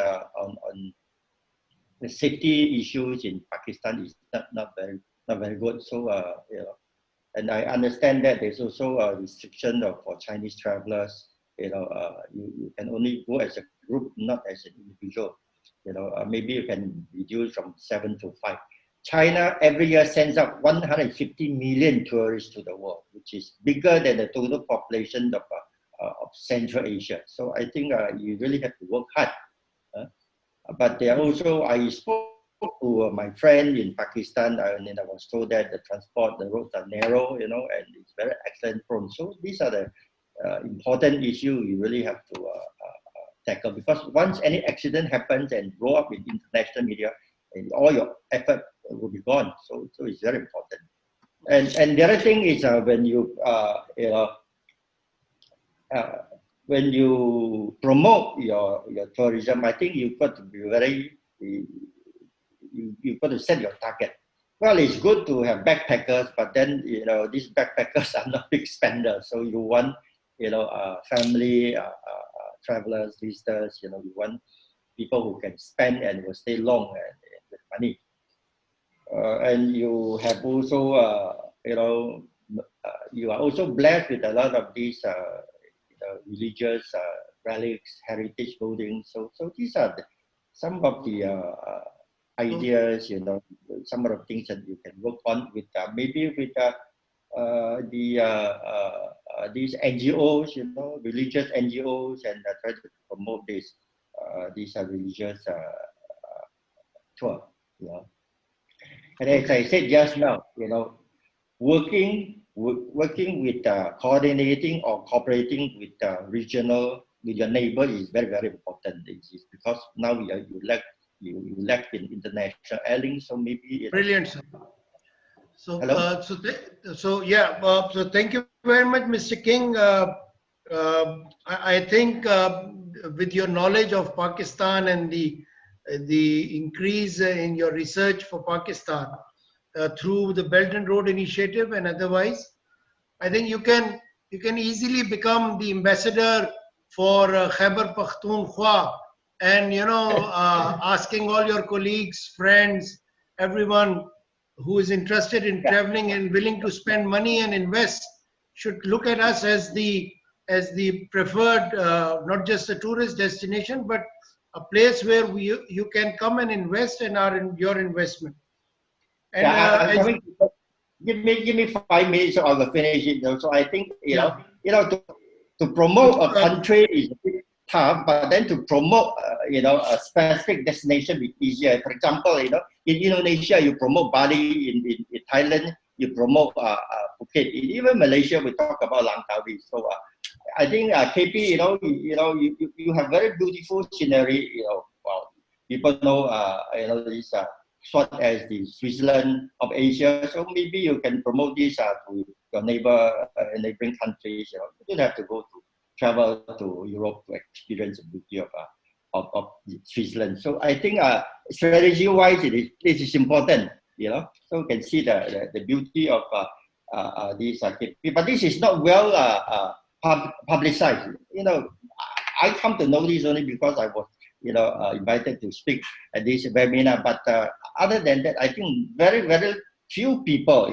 the safety issues in Pakistan is not very good. So you know, and I understand that there's also a restriction for Chinese travelers. You know, you can only go as a group, not as an individual. You know, maybe you can reduce from 7 to 5. China every year sends out 150 million tourists to the world, which is bigger than the total population of Central Asia. So I think you really have to work hard. But there are also, I spoke to my friend in Pakistan, and I was told that the roads are narrow, you know, and it's very accident prone. So these are the important issues you really have to tackle, because once any accident happens and blow up in international media, and all your effort will be gone. So it's very important. And the other thing is when you promote your tourism, I think you've got to be you've got to set your target. Well, it's good to have backpackers, but then, you know, these backpackers are not big spenders. So you want, you know, family travelers, visitors, you know, you want people who can spend and will stay long with money. And you have also, you know, you are also blessed with a lot of these religious relics, heritage buildings. So these are some of the ideas, you know, some of the things that you can work on with maybe with these NGOs, religious NGOs, and try to promote these religious tour. And as I said just now, working with coordinating or cooperating with your neighbor is very, very important. It's because now you lack in international airlink, so maybe brilliant, sir. So, hello? so thank you very much, Mr. King. I think with your knowledge of Pakistan and the increase in your research for Pakistan through the Belt and Road Initiative and otherwise, I think you can easily become the ambassador for Khyber Pakhtunkhwa, and asking all your colleagues, friends, everyone who is interested in traveling and willing to spend money and invest should look at us as the preferred, not just a tourist destination, but a place where you can come and invest and are in your investment. And give me 5 minutes, so I will finish it. So I think to promote a country is a bit tough, but then to promote a specific destination is easier. For example, in Indonesia you promote Bali, in Thailand you promote Phuket, even Malaysia we talk about Langkawi. So I think KP, you have very beautiful scenery. Well, people know this sort as the Switzerland of Asia. So maybe you can promote this to your neighboring countries. You don't have to travel to Europe to experience the beauty of Switzerland. So I think strategy-wise, it is important. So you can see the beauty of these KP. But this is not well publicized. I come to know this only because I was invited to speak at this webinar. But other than that, I think very, very few people,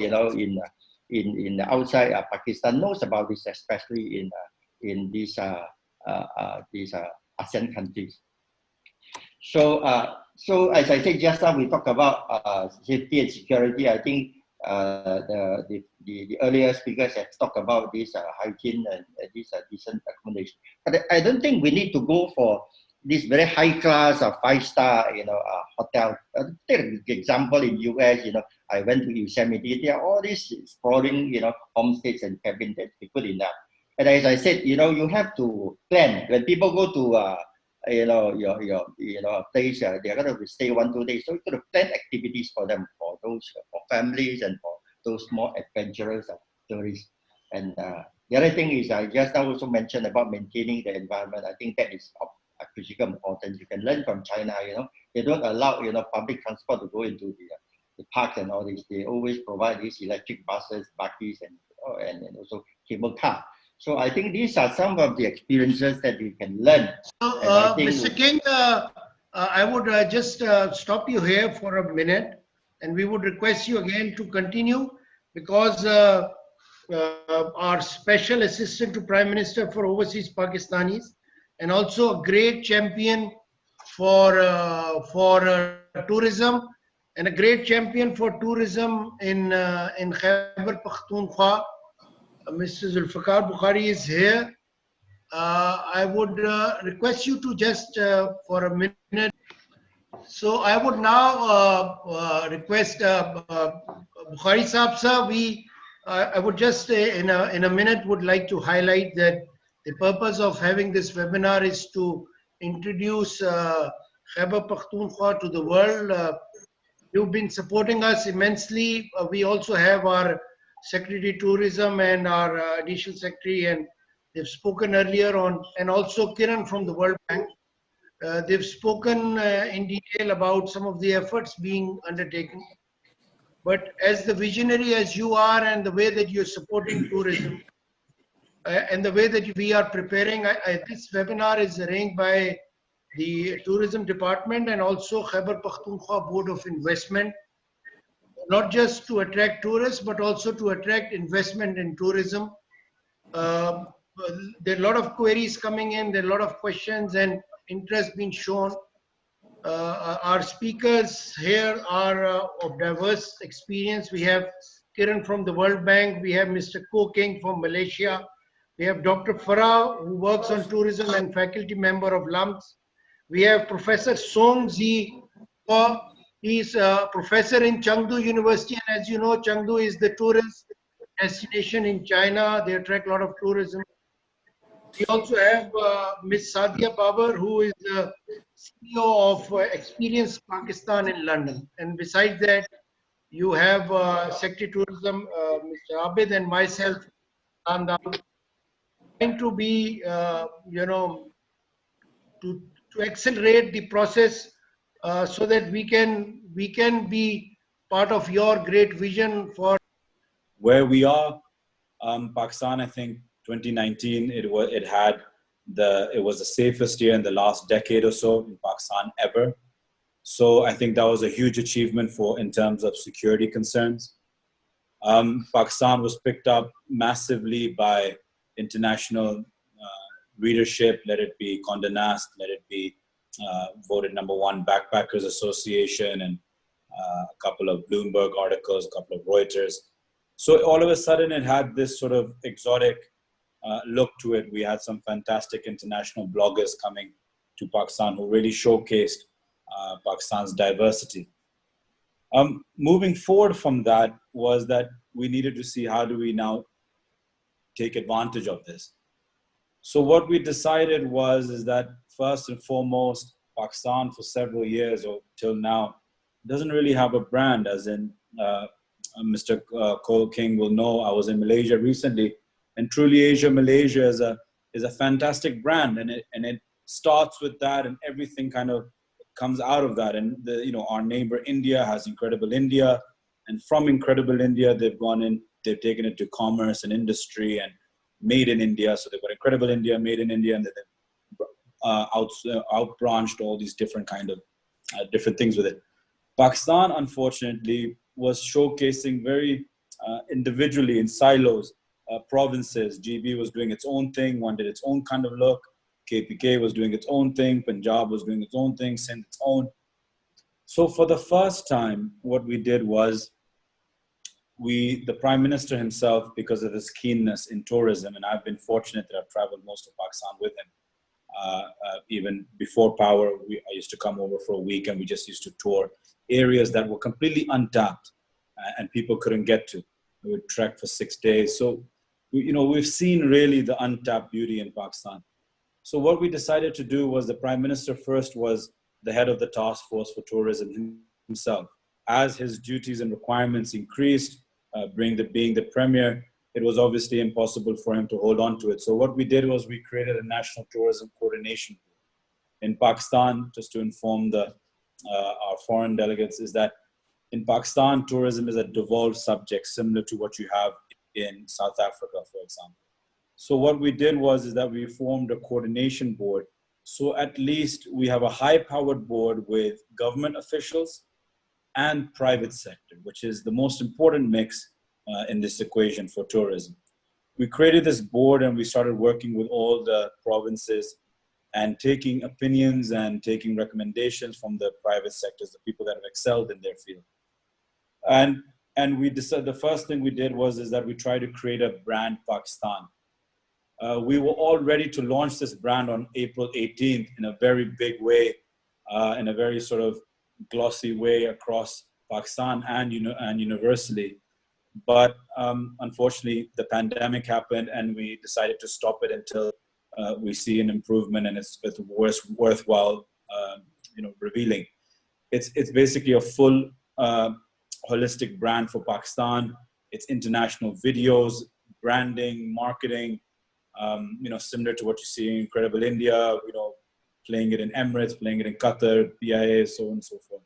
in outside Pakistan knows about this, especially in these ASEAN countries. So as I said just now, we talk about safety and security. I think the earlier speakers have talked about this hygiene and this decent accommodation. But I don't think we need to go for this very high class 5-star hotel. Take an example in US. I went to Yosemite. There are all these sprawling homestays and cabins. That's good enough. And as I said, you have to plan. When people go to your place, they're going to stay 1-2 days. So you got to plan activities for them, for families and for those more adventurous tourists. And the other thing is, I just also mentioned about maintaining the environment. I think that is of critical importance. You can learn from China. They don't allow public transport to go into the parks and all this. They always provide these electric buses, buggies, and also cable car. So I think these are some of the experiences that we can learn. So, Mr. King, I would just stop you here for a minute, and we would request you again to continue, because our special assistant to Prime Minister for Overseas Pakistanis, and also a great champion for tourism, and a great champion for tourism in Khyber Pakhtunkhwa, Mr. Zulfikar Bukhari is here. I would request you to just for a minute. So I would now request Bukhari Saab sir. I would just in a minute would like to highlight that the purpose of having this webinar is to introduce Khyber Pakhtunkhwa to the world. You've been supporting us immensely. We also have our Secretary Tourism and our Additional Secretary, and they've spoken earlier on, and also Kiran from the World Bank. They've spoken in detail about some of the efforts being undertaken. But as the visionary as you are, and the way that you're supporting tourism, and the way that we are preparing, this webinar is arranged by the Tourism Department and also Khyber Pakhtunkhwa Board of Investment, not just to attract tourists, but also to attract investment in tourism. There are a lot of queries coming in, there are a lot of questions and interest being shown. Our speakers here are of diverse experience. We have Kiran from the World Bank. We have Mr. Ko King from Malaysia. We have Dr. Farah, who works on tourism and faculty member of LUMS. We have Professor Song Zi. He's a professor in Chengdu University. And as you know, Chengdu is the tourist destination in China. They attract a lot of tourism. We also have Ms. Sadia Babar, who is the CEO of Experience Pakistan in London. And besides that, you have Secretary Tourism, Mr. Abid, and myself, trying to be, to accelerate the process so that we can be part of your great vision for where we are. Pakistan, I think 2019, it was the safest year in the last decade or so in Pakistan ever. So I think that was a huge achievement in terms of security concerns. Pakistan was picked up massively by international readership, let it be Condé Nast, let it be voted #1 Backpackers Association, and a couple of Bloomberg articles, a couple of Reuters. So all of a sudden it had this sort of exotic look to it. We had some fantastic international bloggers coming to Pakistan who really showcased Pakistan's diversity. Moving forward from that was that we needed to see how do we now take advantage of this. So what we decided is that first and foremost, Pakistan for several years or till now doesn't really have a brand, as in Mr. Cole King will know. I was in Malaysia recently, and Truly Asia Malaysia is a fantastic brand, and it starts with that, and everything kind of comes out of that. And our neighbor India has Incredible India, and from Incredible India they've taken it to commerce and industry and Made in India. So they've got Incredible India, Made in India, and they've out-branched all these different kind of different things with it. Pakistan, unfortunately, was showcasing very individually in silos, provinces. GB was doing its own thing, one did its own kind of look, KPK was doing its own thing, Punjab was doing its own thing, Sindh its own. So for the first time, what we did was the Prime Minister himself, because of his keenness in tourism, and I've been fortunate that I've traveled most of Pakistan with him. Even before power, I used to come over for a week and we just used to tour areas that were completely untapped and people couldn't get to. We would trek for 6 days. So, we've seen really the untapped beauty in Pakistan. So what we decided to do was the Prime Minister first was the head of the task force for tourism himself. As his duties and requirements increased, being the Premier, it was obviously impossible for him to hold on to it. So what we did was we created a National Tourism Coordination Board in Pakistan, just to inform our foreign delegates, is that in Pakistan, tourism is a devolved subject similar to what you have in South Africa, for example. So what we did is that we formed a coordination board. So at least we have a high-powered board with government officials and private sector, which is the most important mix in this equation for tourism. We created this board and we started working with all the provinces and taking opinions and taking recommendations from the private sectors, the people that have excelled in their field. And we decided the first thing we did is that we tried to create a brand Pakistan. We were all ready to launch this brand on April 18th in a very big way, in a very sort of glossy way across Pakistan and universally. But unfortunately, the pandemic happened and we decided to stop it until we see an improvement and it's worthwhile revealing. It's basically a full holistic brand for Pakistan. It's international videos, branding, marketing, similar to what you see in Incredible India, playing it in Emirates, playing it in Qatar, PIA, so on and so forth.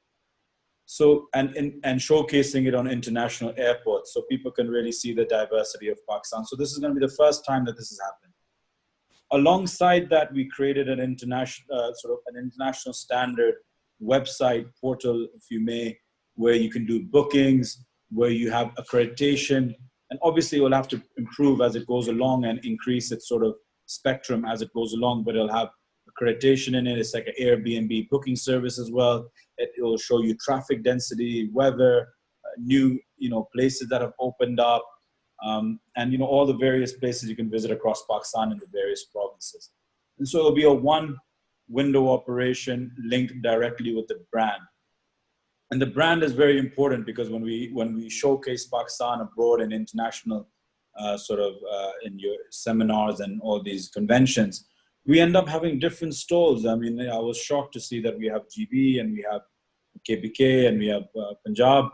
So, and showcasing it on international airports so people can really see the diversity of Pakistan. So this is going to be the first time that this has happened. Alongside that, we created an international, international standard website portal, if you may, where you can do bookings, where you have accreditation, and obviously it will have to improve as it goes along and increase its sort of spectrum as it goes along, but it'll have accreditation in it. It's like an Airbnb booking service as well. It will show you traffic density, weather, new places that have opened up, and all the various places you can visit across Pakistan in the various provinces. And so it'll be a one window operation linked directly with the brand. And the brand is very important because when we showcase Pakistan abroad in international in your seminars and all these conventions, we end up having different stalls. I mean, I was shocked to see that we have GB and we have KPK and we have Punjab,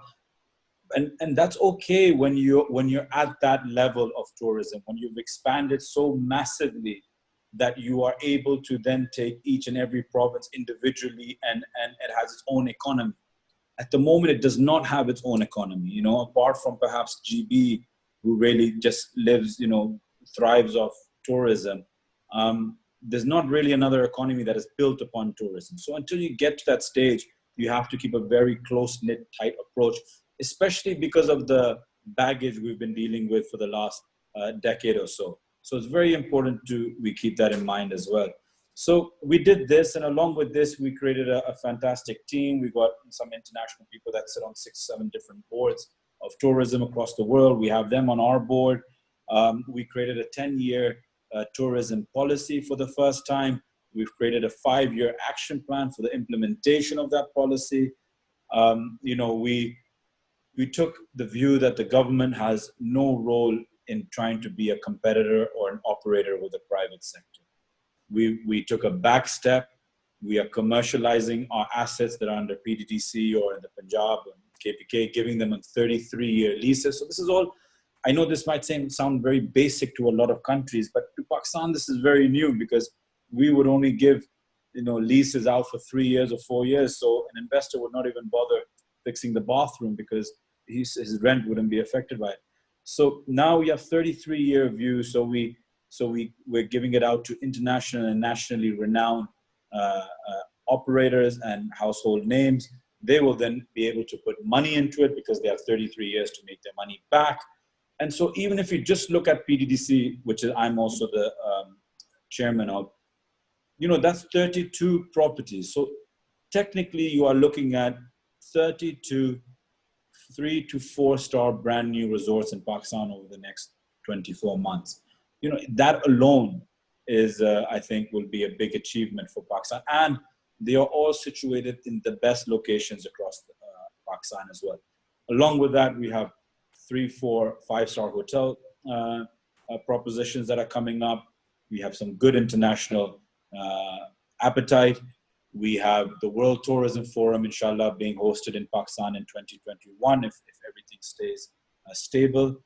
and that's okay when you're at that level of tourism, when you've expanded so massively that you are able to then take each and every province individually and it has its own economy. At the moment, it does not have its own economy, apart from perhaps GB, who really just lives, thrives off tourism. There's not really another economy that is built upon tourism. So until you get to that stage, you have to keep a very close-knit, tight approach, especially because of the baggage we've been dealing with for the last decade or so. So it's very important we keep that in mind as well. So we did this, and along with this, we created a fantastic team. We got some international people that sit on 6-7 different boards of tourism across the world. We have them on our board. We created a 10-year tourism policy for the first time. We've created a 5-year action plan for the implementation of that policy. We took the view that the government has no role in trying to be a competitor or an operator with the private sector. We took a back step. We are commercializing our assets that are under PDDC or in the Punjab and KPK, giving them a 33-year leases. So this is all, I know this might sound very basic to a lot of countries, but to Pakistan, this is very new because we would only give leases out for 3 years or 4 years. So an investor would not even bother fixing the bathroom because his rent wouldn't be affected by it. So now we have 33-year view. So we're giving it out to international and nationally renowned operators and household names. They will then be able to put money into it because they have 33 years to make their money back. And so even if you just look at PDDC, which I'm also the chairman of, that's 32 properties. So technically you are looking at 32 3 to 4 star brand new resorts in Pakistan over the next 24 months. That alone is, I think, will be a big achievement for Pakistan. And they are all situated in the best locations across Pakistan as well. Along with that, we have 3, 4, 5-star hotel propositions that are coming up. We have some good international appetite. We have the World Tourism Forum, inshallah, being hosted in Pakistan in 2021 if everything stays stable.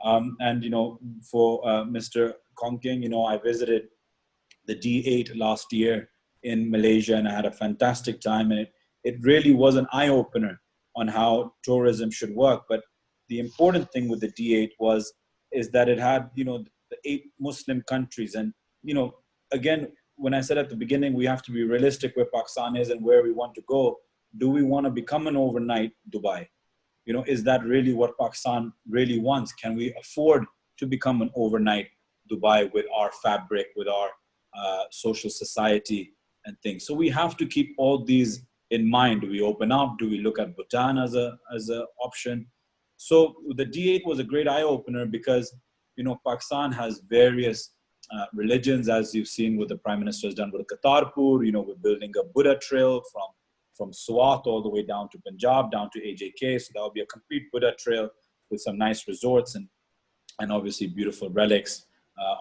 For Mr. Kongking, I visited the D8 last year in Malaysia and I had a fantastic time. And it really was an eye-opener on how tourism should work. But the important thing with the D8 is that it had, the 8 Muslim countries. And, again, when I said at the beginning, we have to be realistic where Pakistan is and where we want to go. Do we want to become an overnight Dubai? Is that really what Pakistan really wants? Can we afford to become an overnight Dubai with our fabric, with our social society and things? So we have to keep all these in mind. Do we open up? Do we look at Bhutan as a option? So the D8 was a great eye opener because, Pakistan has various religions, as you've seen what the Prime Minister has done with Kartarpur. We're building a Buddha trail from Swat all the way down to Punjab, down to AJK. So that will be a complete Buddha trail with some nice resorts and obviously beautiful relics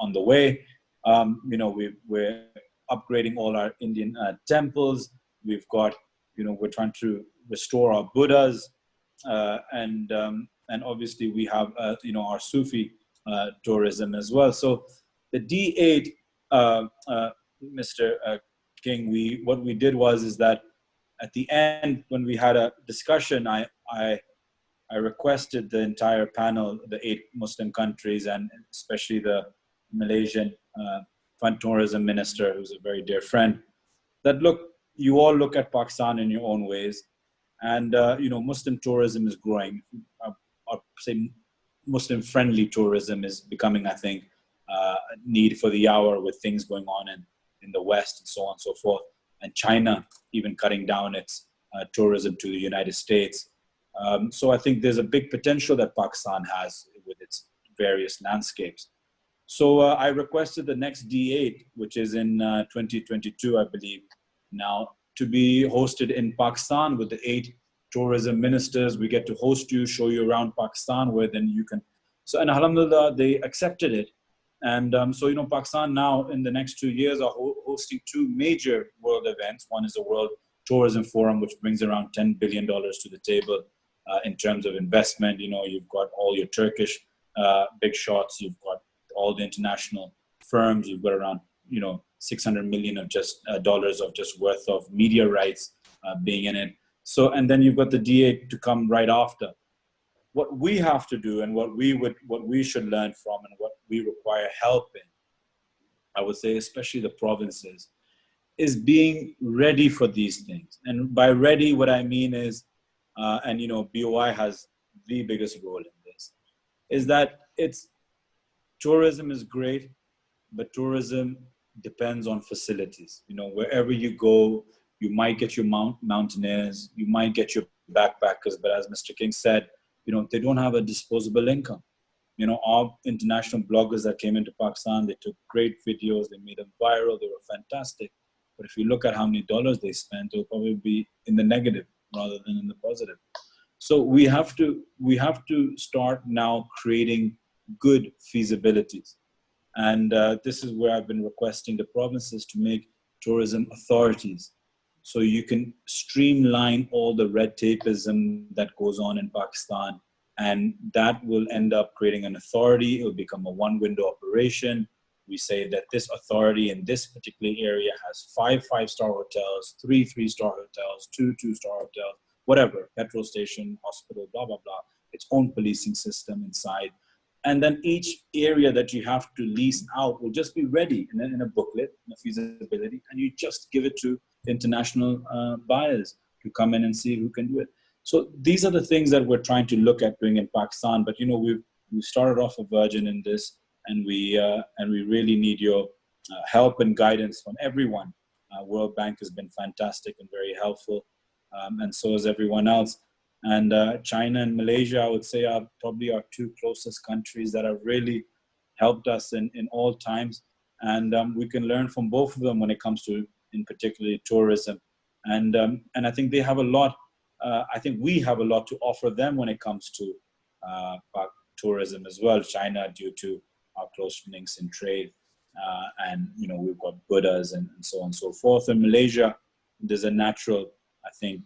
on the way. We're upgrading all our Indian temples. We've got, we're trying to restore our Buddhas. And obviously we have, our Sufi tourism as well. So the D8, Mr. King, what we did is that at the end, when we had a discussion, I requested the entire panel, the 8 Muslim countries, and especially the Malaysian Fund Tourism Minister, who's a very dear friend, that look, you all look at Pakistan in your own ways. And, Muslim tourism is growing. Or say Muslim-friendly tourism is becoming, I think, a need for the hour with things going on in the West and so on and so forth. And China even cutting down its tourism to the United States. So I think there's a big potential that Pakistan has with its various landscapes. So I requested the next D8, which is in 2022, I believe, now, to be hosted in Pakistan with the 8 tourism ministers. We get to host you, show you around Pakistan, where then you can. So, and alhamdulillah, they accepted it. And so, you know, Pakistan now in the next 2 years are hosting 2 major world events. One is the World Tourism Forum, which brings around $10 billion to the table in terms of investment. You know, you've got all your Turkish big shots, you've got all the international firms, you've got around, you know, 600 million of just dollars of just worth of media rights being in it. So, and then you've got the D8 to come right after. What we have to do and what we should learn from and what we require help in, I would say, especially the provinces, is being ready for these things. And by ready, what I mean is, and you know, BOI has the biggest role in this, is that tourism is great, but tourism depends on facilities. You know, wherever you go, you might get your mountaineers, you might get your backpackers, but as Mr. King said, you know, they don't have a disposable income. You know, our international bloggers that came into Pakistan, they took great videos, they made them viral, they were fantastic. But if you look at how many dollars they spent, it'll probably be in the negative rather than in the positive. So we have to start now creating good feasibilities. And this is where I've been requesting the provinces to make tourism authorities. So you can streamline all the red tapeism that goes on in Pakistan. And that will end up creating an authority. It will become a one-window operation. We say that this authority in this particular area has 5 5-star hotels, 3 3-star hotels, 2 2-star hotels, whatever, petrol station, hospital, blah, blah, blah, its own policing system inside. And then each area that you have to lease out will just be ready in a booklet, in a feasibility, and you just give it to international buyers to come in and see who can do it. So these are the things that we're trying to look at doing in Pakistan. But you know, we started off a virgin in this, and we really need your help and guidance from everyone. World Bank has been fantastic and very helpful, and so is everyone else. And China and Malaysia, I would say, are probably our 2 closest countries that have really helped us in all times. And we can learn from both of them when it comes to, in particularly, tourism. And I think they have a lot. I think we have a lot to offer them when it comes to tourism as well. China, due to our close links in trade, and you know, we've got Buddhas and so on and so forth. In Malaysia, there's a natural, I think,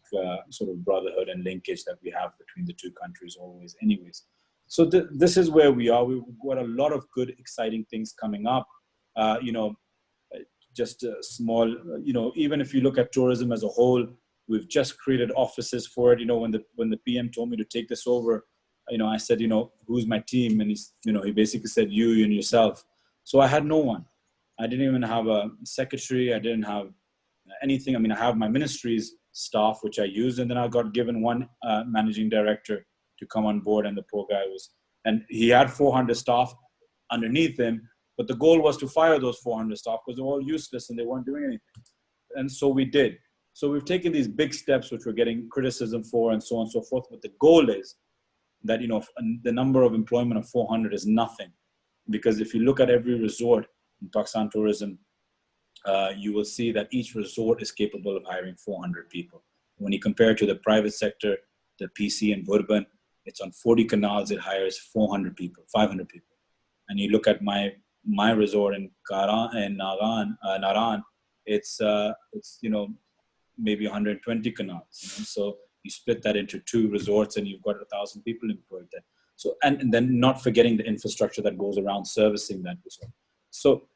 sort of brotherhood and linkage that we have between the 2 countries always anyways. So this is where we are. We've got a lot of good, exciting things coming up. You know, just a small, you know, even if you look at tourism as a whole, we've just created offices for it. You know, when the PM told me to take this over, you know, I said, you know, who's my team? And he's, you know, he basically said, you and yourself. So I had no one. I didn't even have a secretary. I didn't have anything. I mean, I have my ministry's staff, which I used, and then I got given one managing director to come on board, and the poor guy and he had 400 staff underneath him, but the goal was to fire those 400 staff because they were all useless and they weren't doing anything. And so we did. So we've taken these big steps, which we're getting criticism for and so on and so forth, but the goal is that, you know, the number of employment of 400 is nothing, because if you look at every resort in Pakistan tourism, you will see that each resort is capable of hiring 400 people. When you compare it to the private sector, the PC in Bourbon, it's on 40 canals, it hires 400 people, 500 people. And you look at my resort in Naran, it's you know, maybe 120 canals. You know? So you split that into 2 resorts and you've got 1,000 people employed there. So, and then not forgetting the infrastructure that goes around servicing that resort. So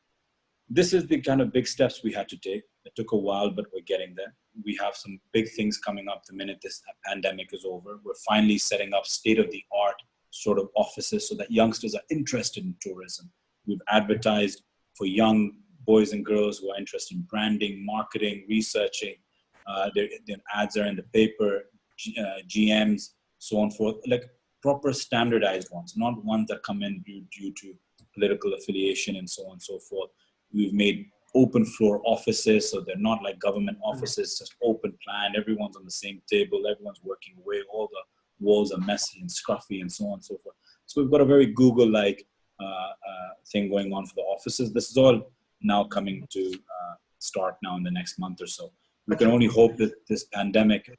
this is the kind of big steps we had to take. It took a while, but we're getting there. We have some big things coming up the minute this pandemic is over. We're finally setting up state-of-the-art sort of offices so that youngsters are interested in tourism. We've advertised for young boys and girls who are interested in branding, marketing, researching. Their ads are in the paper, GMs, so on and forth, like proper standardized ones, not ones that come in due to political affiliation and so on and so forth. We've made open floor offices, so they're not like government offices, just open plan. Everyone's on the same table. Everyone's working away. All the walls are messy and scruffy and so on and so forth. So we've got a very Google-like thing going on for the offices. This is all now coming to start now in the next month or so. We can only hope that this pandemic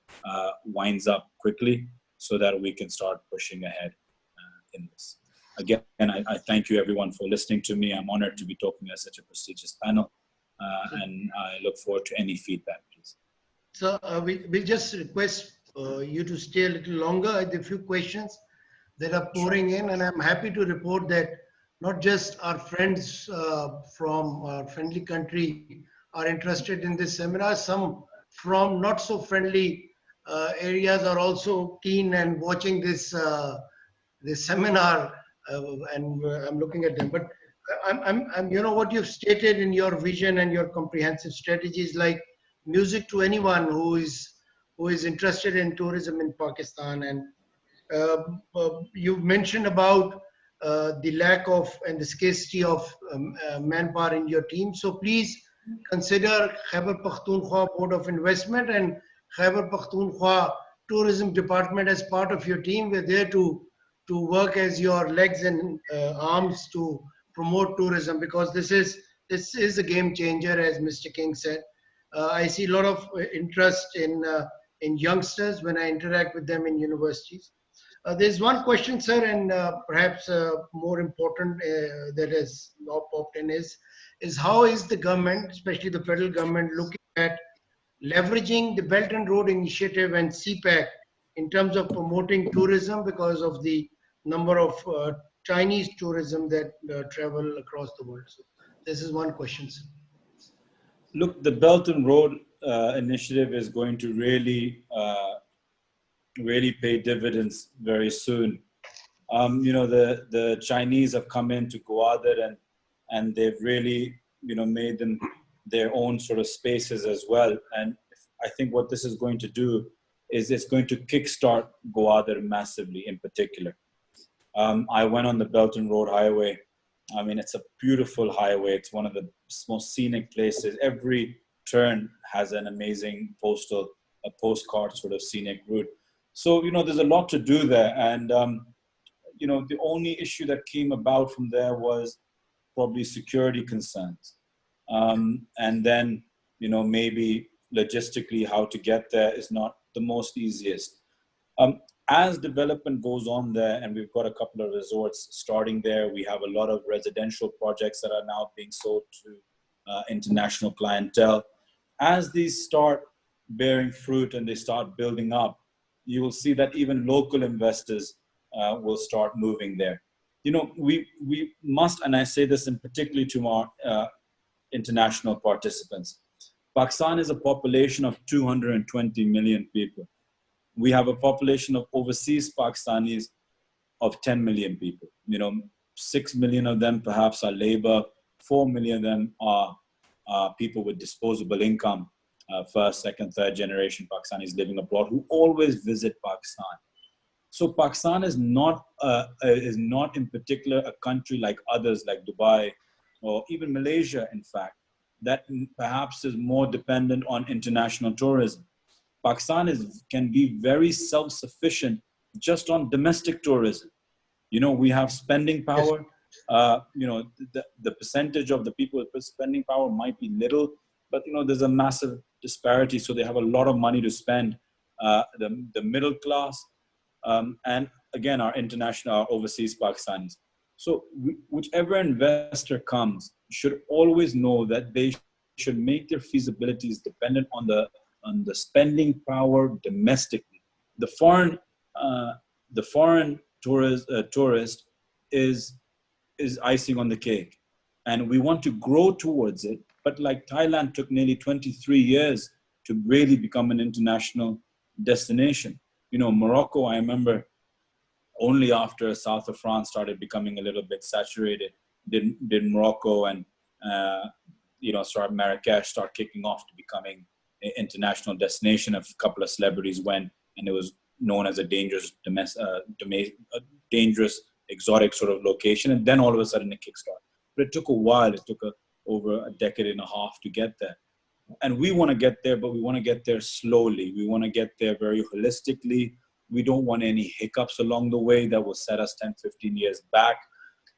winds up quickly so that we can start pushing ahead in this. Again, I thank you everyone for listening to me. I'm honored to be talking at such a prestigious panel, and I look forward to any feedback, please. So we just request you to stay a little longer. There are a few questions that are pouring in, and I'm happy to report that not just our friends from our friendly country are interested in this seminar. Some from not so friendly areas are also keen and watching this this seminar, and I'm looking at them. But I'm you know what you've stated in your vision and your comprehensive strategies, like music to anyone who is interested in tourism in Pakistan. And you've mentioned about the lack of and the scarcity of manpower in your team. So please consider Khyber Pakhtunkhwa Board of Investment and Khyber Pakhtunkhwa Tourism Department as part of your team. We're there to work as your legs and arms to promote tourism, because this is a game changer, as Mr. King said. I see a lot of interest in youngsters when I interact with them in universities. There's one question, sir, and perhaps more important that has now popped in is how is the government, especially the federal government, looking at leveraging the Belt and Road Initiative and CPAC in terms of promoting tourism, because of the number of Chinese tourism that travel across the world. So this is one question, sir. Look, the Belt and Road Initiative is going to really pay dividends very soon. You know, the Chinese have come into Gwadar and they've really, you know, made them their own sort of spaces as well. And I think what this is going to do is it's going to kickstart Gwadar massively in particular. I went on the Belt and Road Highway. I mean, it's a beautiful highway. It's one of the most scenic places. Every turn has an amazing postcard sort of scenic route. So, you know, there's a lot to do there. And, you know, the only issue that came about from there was probably security concerns. And then, you know, maybe logistically how to get there is not the most easiest. As development goes on there, and we've got a couple of resorts starting there, we have a lot of residential projects that are now being sold to international clientele. As these start bearing fruit and they start building up, you will see that even local investors will start moving there. You know, we must, and I say this in particularly to our international participants, Pakistan is a population of 220 million people. We have a population of overseas Pakistanis of 10 million people. You know, 6 million of them perhaps are labor, 4 million of them are people with disposable income, first, second, third generation Pakistanis living abroad who always visit Pakistan. So Pakistan is not in particular a country like others, like Dubai or even Malaysia, in fact, that perhaps is more dependent on international tourism. Pakistan can be very self-sufficient just on domestic tourism. You know, we have spending power. You know, the percentage of the people with spending power might be little, but, you know, there's a massive disparity. So they have a lot of money to spend, the middle class, and again, our overseas Pakistanis. So whichever investor comes should always know that they should make their feasibilities dependent on the spending power domestically. The foreign tourist is icing on the cake, and we want to grow towards it. But like Thailand took nearly 23 years to really become an international destination. You know, Morocco, I remember only after south of France started becoming a little bit saturated, did Morocco and you know, Marrakesh start kicking off to becoming an international destination. A couple of celebrities went, and it was known as a dangerous, dangerous exotic sort of location. And then all of a sudden it kickstarted. But it took a while. It took over a decade and a half to get there. And we want to get there, but we want to get there slowly. We want to get there very holistically. We don't want any hiccups along the way that will set us 10, 15 years back.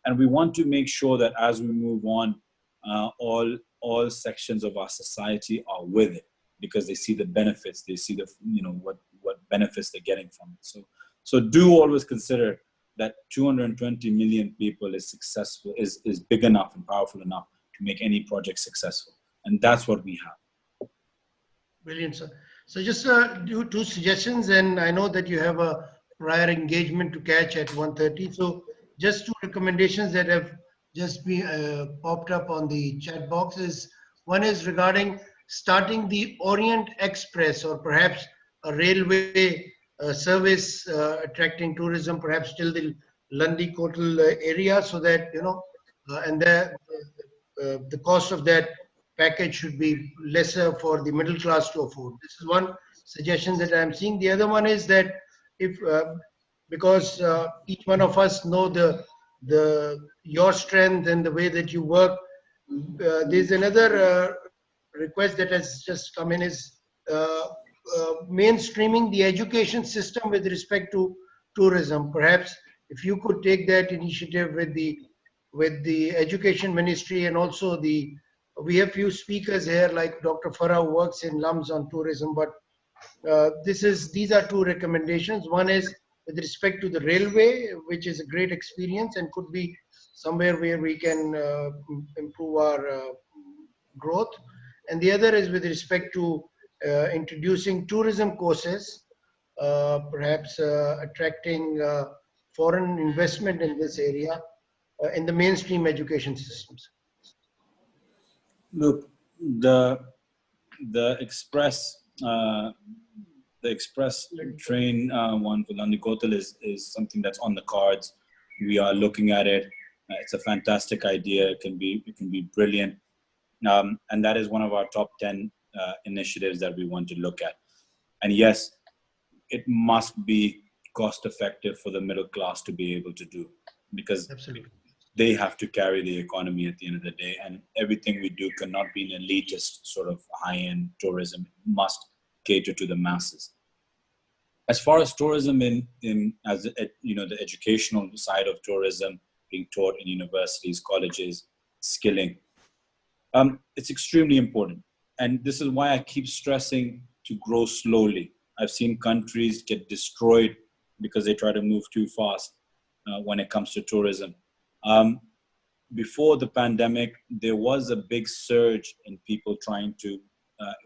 And we want to make sure that as we move on, all sections of our society are with it, because they see the benefits, they see the, what benefits they're getting from it. So do always consider that 220 million people is successful, is big enough and powerful enough to make any project successful. And that's what we have. Brilliant, sir. So just do two suggestions, and I know that you have a prior engagement to catch at 1:30. So just two recommendations that have just been popped up on the chat box is, one is regarding starting the Orient Express, or perhaps a railway service attracting tourism, perhaps till the Lundi Kotal area, so that, and the cost of that package should be lesser for the middle class to afford. This is one suggestion that I'm seeing. The other one is that if, because each one of us know your strength and the way that you work, there's another request that has just come in, is mainstreaming the education system with respect to tourism. Perhaps if you could take that initiative with the education ministry, and also we have few speakers here like Dr. Farah, who works in LUMS on tourism, but these are two recommendations. One is with respect to the railway, which is a great experience and could be somewhere where we can improve our growth. And the other is with respect to introducing tourism courses, perhaps attracting foreign investment in this area in the mainstream education systems. Look, the express train one for Lundi Kotal is something that's on the cards. We are looking at it. It's a fantastic idea. It can be brilliant, and that is one of our top 10 initiatives that we want to look at. And yes, it must be cost effective for the middle class to be able to do, because Absolutely. They have to carry the economy at the end of the day, and everything we do cannot be an elitist sort of high-end tourism. It must cater to the masses. As far as tourism the educational side of tourism being taught in universities, colleges, skilling, it's extremely important. And this is why I keep stressing to grow slowly. I've seen countries get destroyed because they try to move too fast when it comes to tourism. Before the pandemic, there was a big surge in people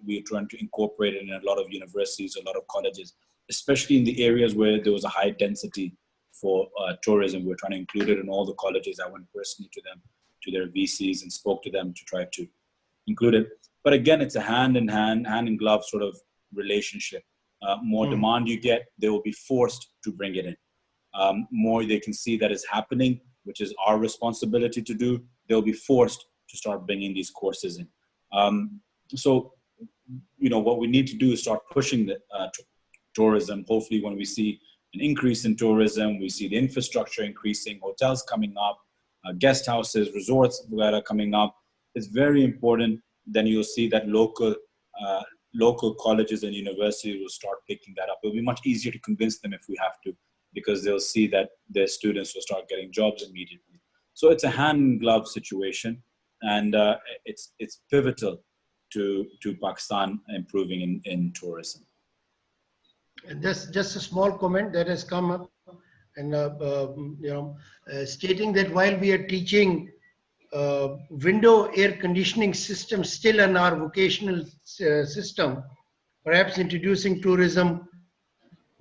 we were trying to incorporate it in a lot of universities, a lot of colleges, especially in the areas where there was a high density for tourism. We're trying to include it in all the colleges. I went personally to them, to their VCs, and spoke to them to try to include it. But again, it's a hand in glove sort of relationship. More demand you get, they will be forced to bring it in. More they can see that is happening, which is our responsibility to do, they'll be forced to start bringing these courses in. So, what we need to do is start pushing the tourism. Hopefully when we see an increase in tourism, we see the infrastructure increasing, hotels coming up, guest houses, resorts that are coming up, it's very important. Then you'll see that local colleges and universities will start picking that up. It'll be much easier to convince them if we have to, because they'll see that their students will start getting jobs immediately. So it's a hand-in-glove situation, and it's pivotal to Pakistan improving in tourism. And just a small comment that has come up, and stating that while we are teaching window air conditioning system still in our vocational system, perhaps introducing tourism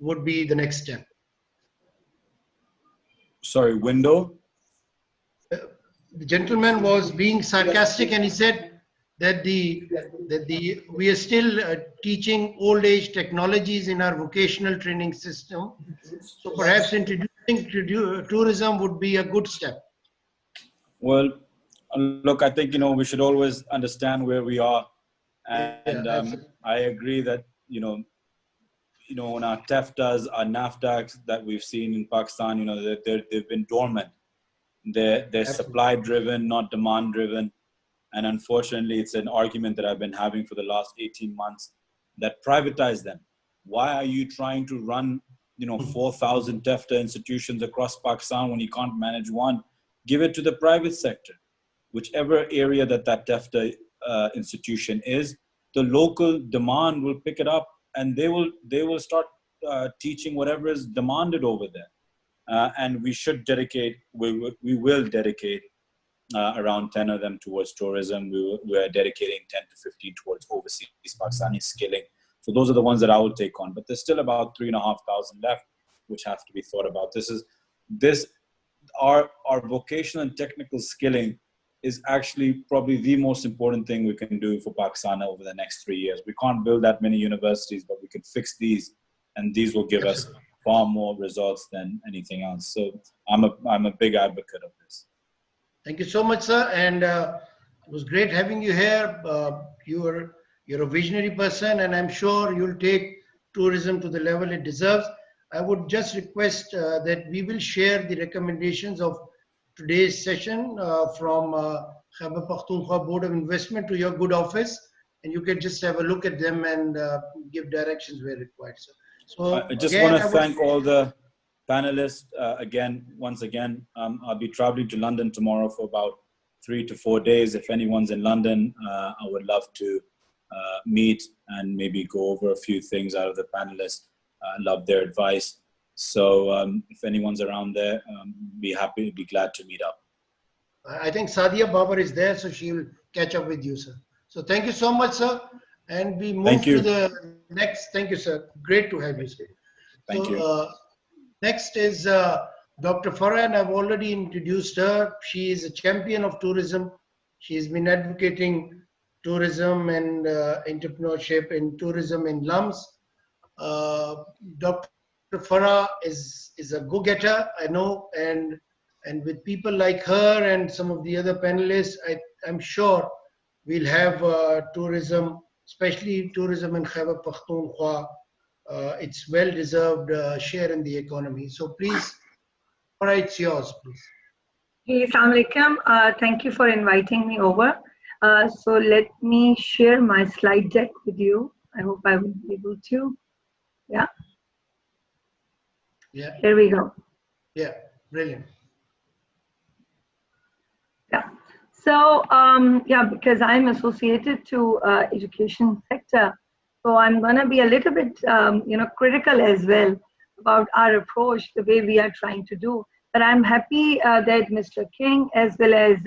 would be the next step. Sorry, window? The gentleman was being sarcastic, and he said that we are still teaching old age technologies in our vocational training system. So perhaps introducing tourism would be a good step. Well, look, I think, we should always understand where we are. And I agree that, on our TEFTAs, our NAFTAs that we've seen in Pakistan, they've been dormant. They're supply driven, not demand driven. And unfortunately, it's an argument that I've been having for the last 18 months, that privatize them. Why are you trying to run 4,000 TEFTA institutions across Pakistan. When you can't manage one, give it to the private sector. Whichever area that TEFTA institution is, the local demand will pick it up, and they will start teaching whatever is demanded over there. And we should dedicate, we will dedicate around 10 of them towards tourism. We are dedicating 10 to 15 towards overseas Pakistani skilling. So those are the ones that I will take on. But there's still about 3,500 left, which have to be thought about. Our vocational and technical skilling is actually probably the most important thing we can do for Pakistan over the next 3 years. We can't build that many universities, but we can fix these, and these will give us far more results than anything else. So I'm a big advocate of this. Thank you so much, sir. And it was great having you here. You're a visionary person, and I'm sure you'll take tourism to the level it deserves. I would just request that we will share the recommendations of today's session from Khyber Pakhtunkhwa Board of Investment to your good office, and you can just have a look at them and give directions where required. So I just want to thank all the panelists once again. I'll be traveling to London tomorrow for about 3 to 4 days. If anyone's in London, I would love to meet and maybe go over a few things out of the panelists. I love their advice. So if anyone's around there, be glad to meet up. I think Sadia Babar is there, so she'll catch up with you, sir. So thank you so much, sir. And we move to the next. Thank you, sir. Great to have you, sir. Thank you. Next is Dr. Farah, and I've already introduced her. She is a champion of tourism. She has been advocating tourism and entrepreneurship in tourism in LUMS. Dr. Farah is a go-getter, I know, and with people like her and some of the other panelists, I'm sure we'll have tourism, especially tourism in Khyber Pakhtunkhwa. It's well-deserved share in the economy. So please, Farah, it's yours, please. Hey, Assalamu alaikum. Thank you for inviting me over. So let me share my slide deck with you. I hope I will be able to. Yeah. Yeah. Here we go. Yeah, brilliant. Yeah. So because I'm associated to education sector, so I'm going to be a little bit critical as well about our approach, the way we are trying to do. But I'm happy that Mr. King as well as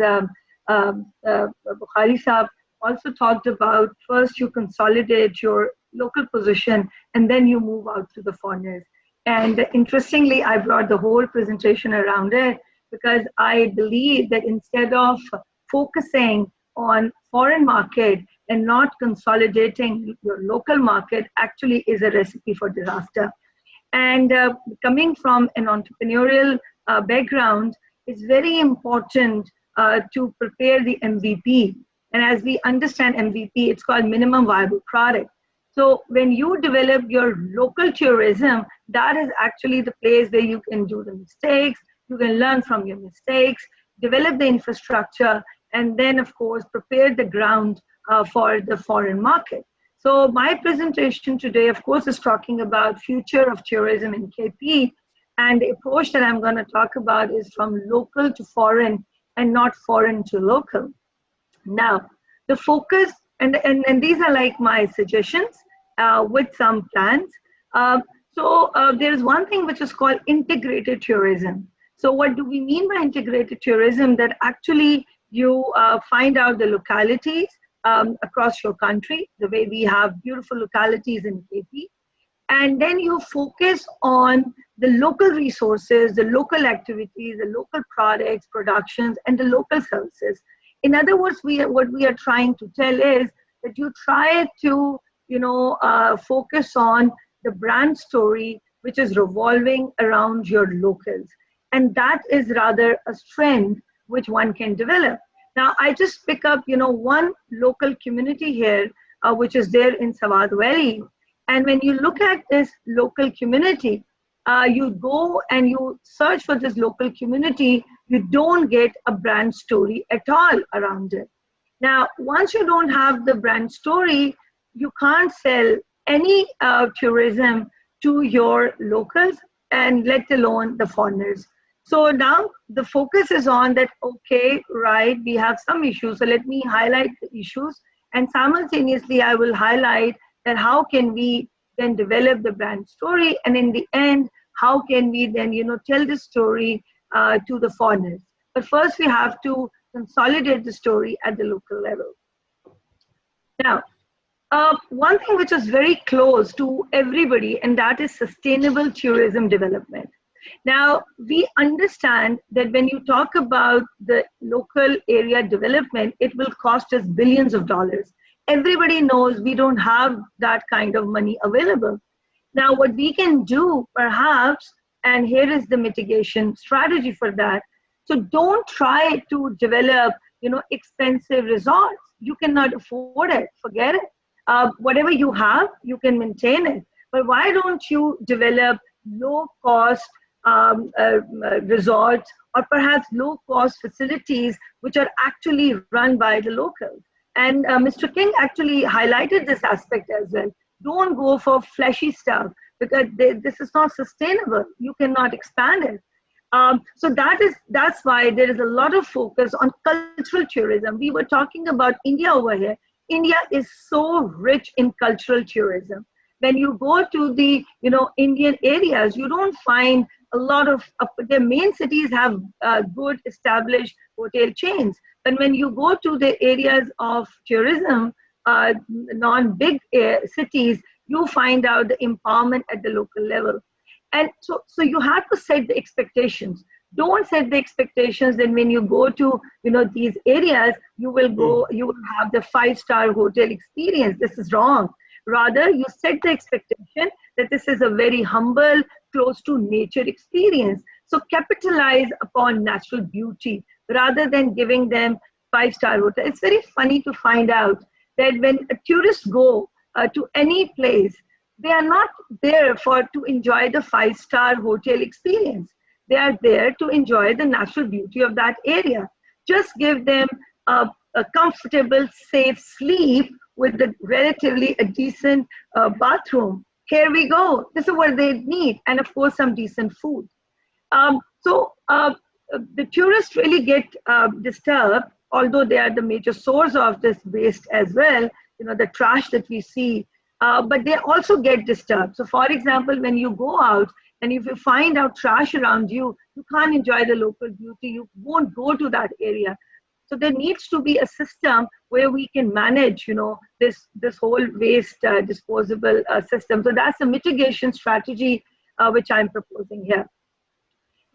Bukhari Saab also talked about first you consolidate your local position and then you move out to the foreigners. And interestingly, I brought the whole presentation around it because I believe that instead of focusing on foreign market and not consolidating your local market actually is a recipe for disaster. And coming from an entrepreneurial background, it's very important to prepare the MVP. And as we understand MVP, it's called minimum viable product. So when you develop your local tourism, that is actually the place where you can do the mistakes, you can learn from your mistakes, develop the infrastructure, and then of course prepare the ground for the foreign market. So my presentation today, of course, is talking about future of tourism in KP, and the approach that I'm going to talk about is from local to foreign and not foreign to local. Now, the focus, and these are like my suggestions with some plans. So there's one thing which is called integrated tourism. So what do we mean by integrated tourism? That actually you find out the localities across your country, the way we have beautiful localities in KP. And then you focus on the local resources, the local activities, the local products, productions, and the local services. In other words, what we are trying to tell is that you try to, focus on the brand story, which is revolving around your locals. And that is rather a strength which one can develop. Now, I just pick up, one local community here, which is there in Sawad Valley. And when you look at this local community, you go and you search for this local community, you don't get a brand story at all around it. Now, once you don't have the brand story, you can't sell any tourism to your locals and let alone the foreigners. So now the focus is on that, okay, right, we have some issues. So let me highlight the issues, and simultaneously I will highlight that how can we then develop the brand story, and in the end, how can we then, tell the story to the foreigners. But first we have to consolidate the story at the local level. Now, one thing which is very close to everybody, and that is sustainable tourism development. Now, we understand that when you talk about the local area development, it will cost us billions of dollars. Everybody knows we don't have that kind of money available. Now, what we can do perhaps, and here is the mitigation strategy for that. So don't try to develop, expensive resorts. You cannot afford it, forget it. Whatever you have, you can maintain it. But why don't you develop low cost resorts, or perhaps low cost facilities which are actually run by the locals? And Mr. King actually highlighted this aspect as well. Don't go for flashy stuff, because this is not sustainable. You cannot expand it. So that's why there is a lot of focus on cultural tourism. We were talking about India over here. India is so rich in cultural tourism. When you go to the Indian areas, you don't find a lot of the main cities have good established hotel chains. But when you go to the areas of tourism, non-big cities, you find out the empowerment at the local level. And so you have to set the expectations. Don't set the expectations that when you go to these areas, you will have the 5-star hotel experience. This is wrong. Rather, you set the expectation that this is a very humble, close to nature experience. So capitalize upon natural beauty rather than giving them 5-star hotel. It's very funny to find out that when tourists go to any place, they are not there to enjoy the 5-star hotel experience. They are there to enjoy the natural beauty of that area. Just give them a comfortable, safe sleep with a decent bathroom. Here we go. This is what they need. And of course, some decent food. So the tourists really get disturbed, although they are the major source of this waste as well, the trash that we see. But they also get disturbed. So for example, when you go out and if you find out trash around you, you can't enjoy the local beauty. You won't go to that area. So there needs to be a system where we can manage, this whole waste disposable system. So that's a mitigation strategy which I'm proposing here.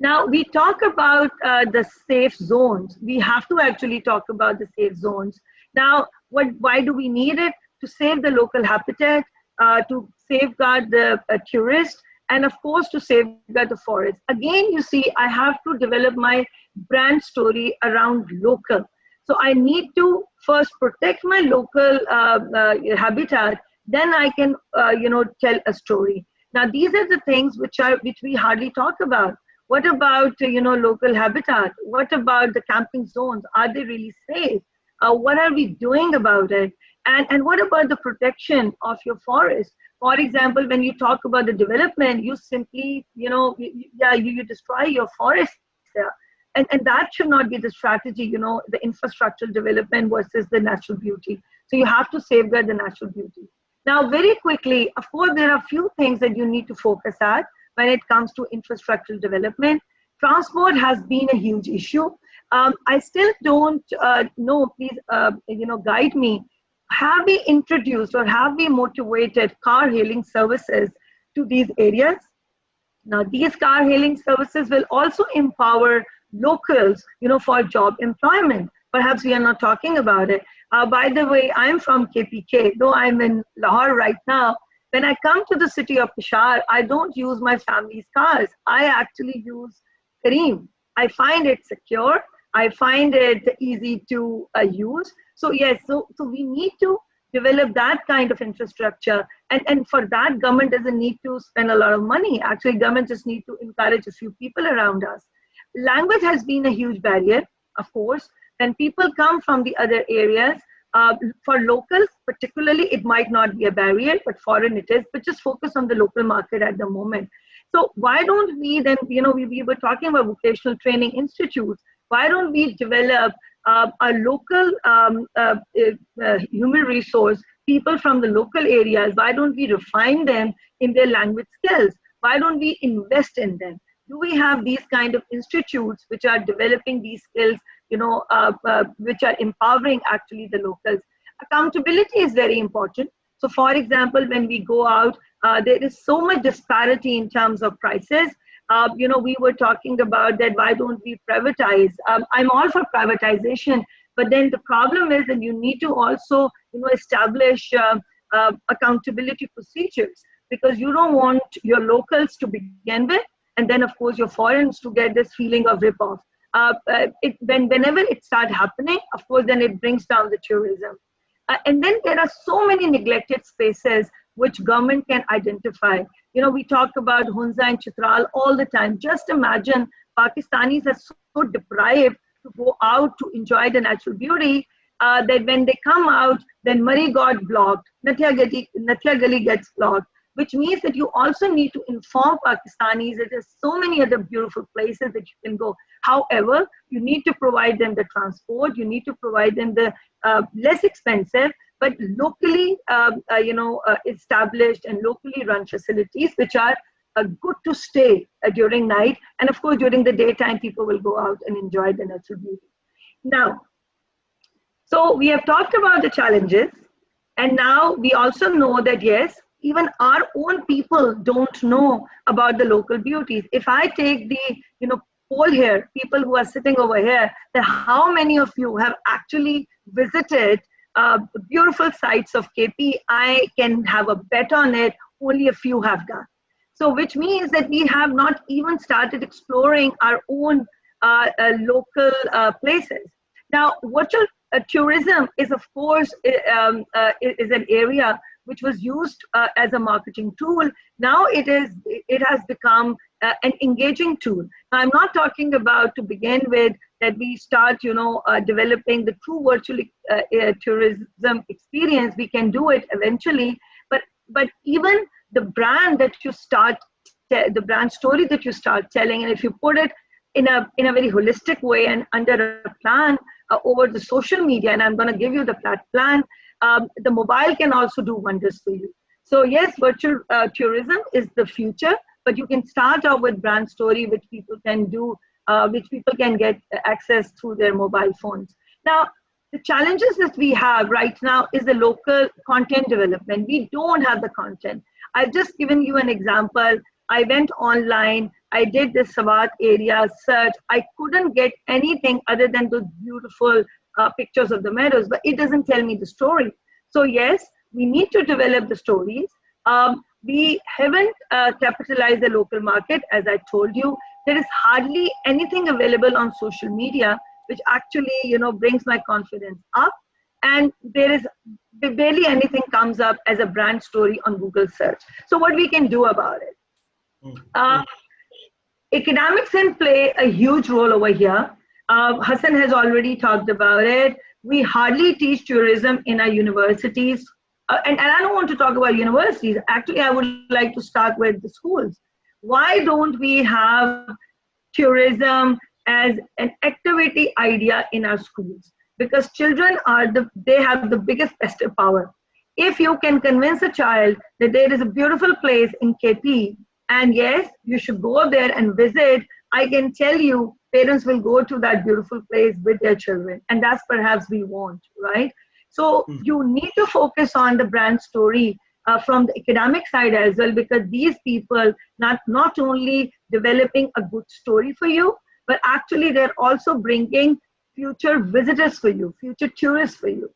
Now we talk about the safe zones. We have to actually talk about the safe zones. Now, why do we need it? To save the local habitat, to safeguard the tourists, and of course to safeguard the forest. Again, you see, I have to develop my brand story around local. So I need to first protect my local habitat, then I can, tell a story. Now, these are the things which we hardly talk about. What about, local habitat? What about the camping zones? Are they really safe? What are we doing about it? And what about the protection of your forest? For example, when you talk about the development, you simply, you destroy your forest there. And that should not be the strategy, the infrastructural development versus the natural beauty. So you have to safeguard the natural beauty. Now, very quickly, of course, there are a few things that you need to focus at when it comes to infrastructural development. Transport has been a huge issue. I still don't know, please, guide me. Have we introduced or have we motivated car hailing services to these areas? Now, these car hailing services will also empower locals, for job employment. Perhaps we are not talking about it. By the way, I'm from KPK, though I'm in Lahore right now. When I come to the city of Peshawar, I don't use my family's cars. I actually use Careem. I find it secure. I find it easy to use. So yes, so we need to develop that kind of infrastructure. And for that, government doesn't need to spend a lot of money. Actually, government just need to encourage a few people around us. Language has been a huge barrier, of course. When people come from the other areas, For locals, particularly, it might not be a barrier, but foreign it is. But just focus on the local market at the moment. So why don't we then, we were talking about vocational training institutes. Why don't we develop a local human resource, people from the local areas? Why don't we refine them in their language skills? Why don't we invest in them? Do we have these kind of institutes which are developing these skills, which are empowering actually the locals? Accountability is very important. So for example, when we go out, there is so much disparity in terms of prices. We were talking about that, why don't we privatize? I'm all for privatization, but then the problem is that you need to also, establish accountability procedures, because you don't want your locals to begin with, and then of course your foreigners to get this feeling of rip-off. Whenever it starts happening, of course, then it brings down the tourism. And then there are so many neglected spaces which government can identify. We talk about Hunza and Chitral all the time. Just imagine Pakistanis are so deprived to go out to enjoy the natural beauty that when they come out, then Murray got blocked, Nathia Gali gets blocked, which means that you also need to inform Pakistanis that there's so many other beautiful places that you can go. However, you need to provide them the transport, you need to provide them the less expensive, but locally established and locally run facilities which are good to stay during night. And of course, during the daytime, people will go out and enjoy the natural beauty. Now, so we have talked about the challenges, and now we also know that, yes, even our own people don't know about the local beauties. If I take the poll here, people who are sitting over here, that how many of you have actually visited beautiful sites of KP, I can have a bet on it, only a few have done. So which means that we have not even started exploring our own local places. Now, virtual tourism is, of course, is an area which was used as a marketing tool. Now it has become an engaging tool. Now, I'm not talking about, to begin with, that we start, developing the true virtual tourism experience. We can do it eventually, but even the brand that you start, the brand story that you start telling, and if you put it in a very holistic way and under a plan over the social media, and I'm going to give you the plan. The mobile can also do wonders for you. So yes, virtual tourism is the future, but you can start out with brand story, which people can do, which people can get access through their mobile phones. Now, the challenges that we have right now is the local content development. We don't have the content. I've just given you an example. I went online, I did the Swat area search. I couldn't get anything other than those beautiful pictures of the meadows, but it doesn't tell me the story. So yes, we need to develop the stories. We haven't capitalized the local market, as I told you. There is hardly anything available on social media which actually, brings my confidence up. And barely anything comes up as a brand story on Google search. So what we can do about it? Academics can play a huge role over here. Hassan has already talked about it. We hardly teach tourism in our universities. And I don't want to talk about universities. Actually, I would like to start with the schools. Why don't we have tourism as an activity idea in our schools? Because children they have the biggest festive power. If you can convince a child that there is a beautiful place in KP, and yes, you should go there and visit, I can tell you, parents will go to that beautiful place with their children. And that's perhaps we want, right? So you need to focus on the brand story from the academic side as well, because these people not only developing a good story for you, but actually they're also bringing future visitors for you, future tourists for you.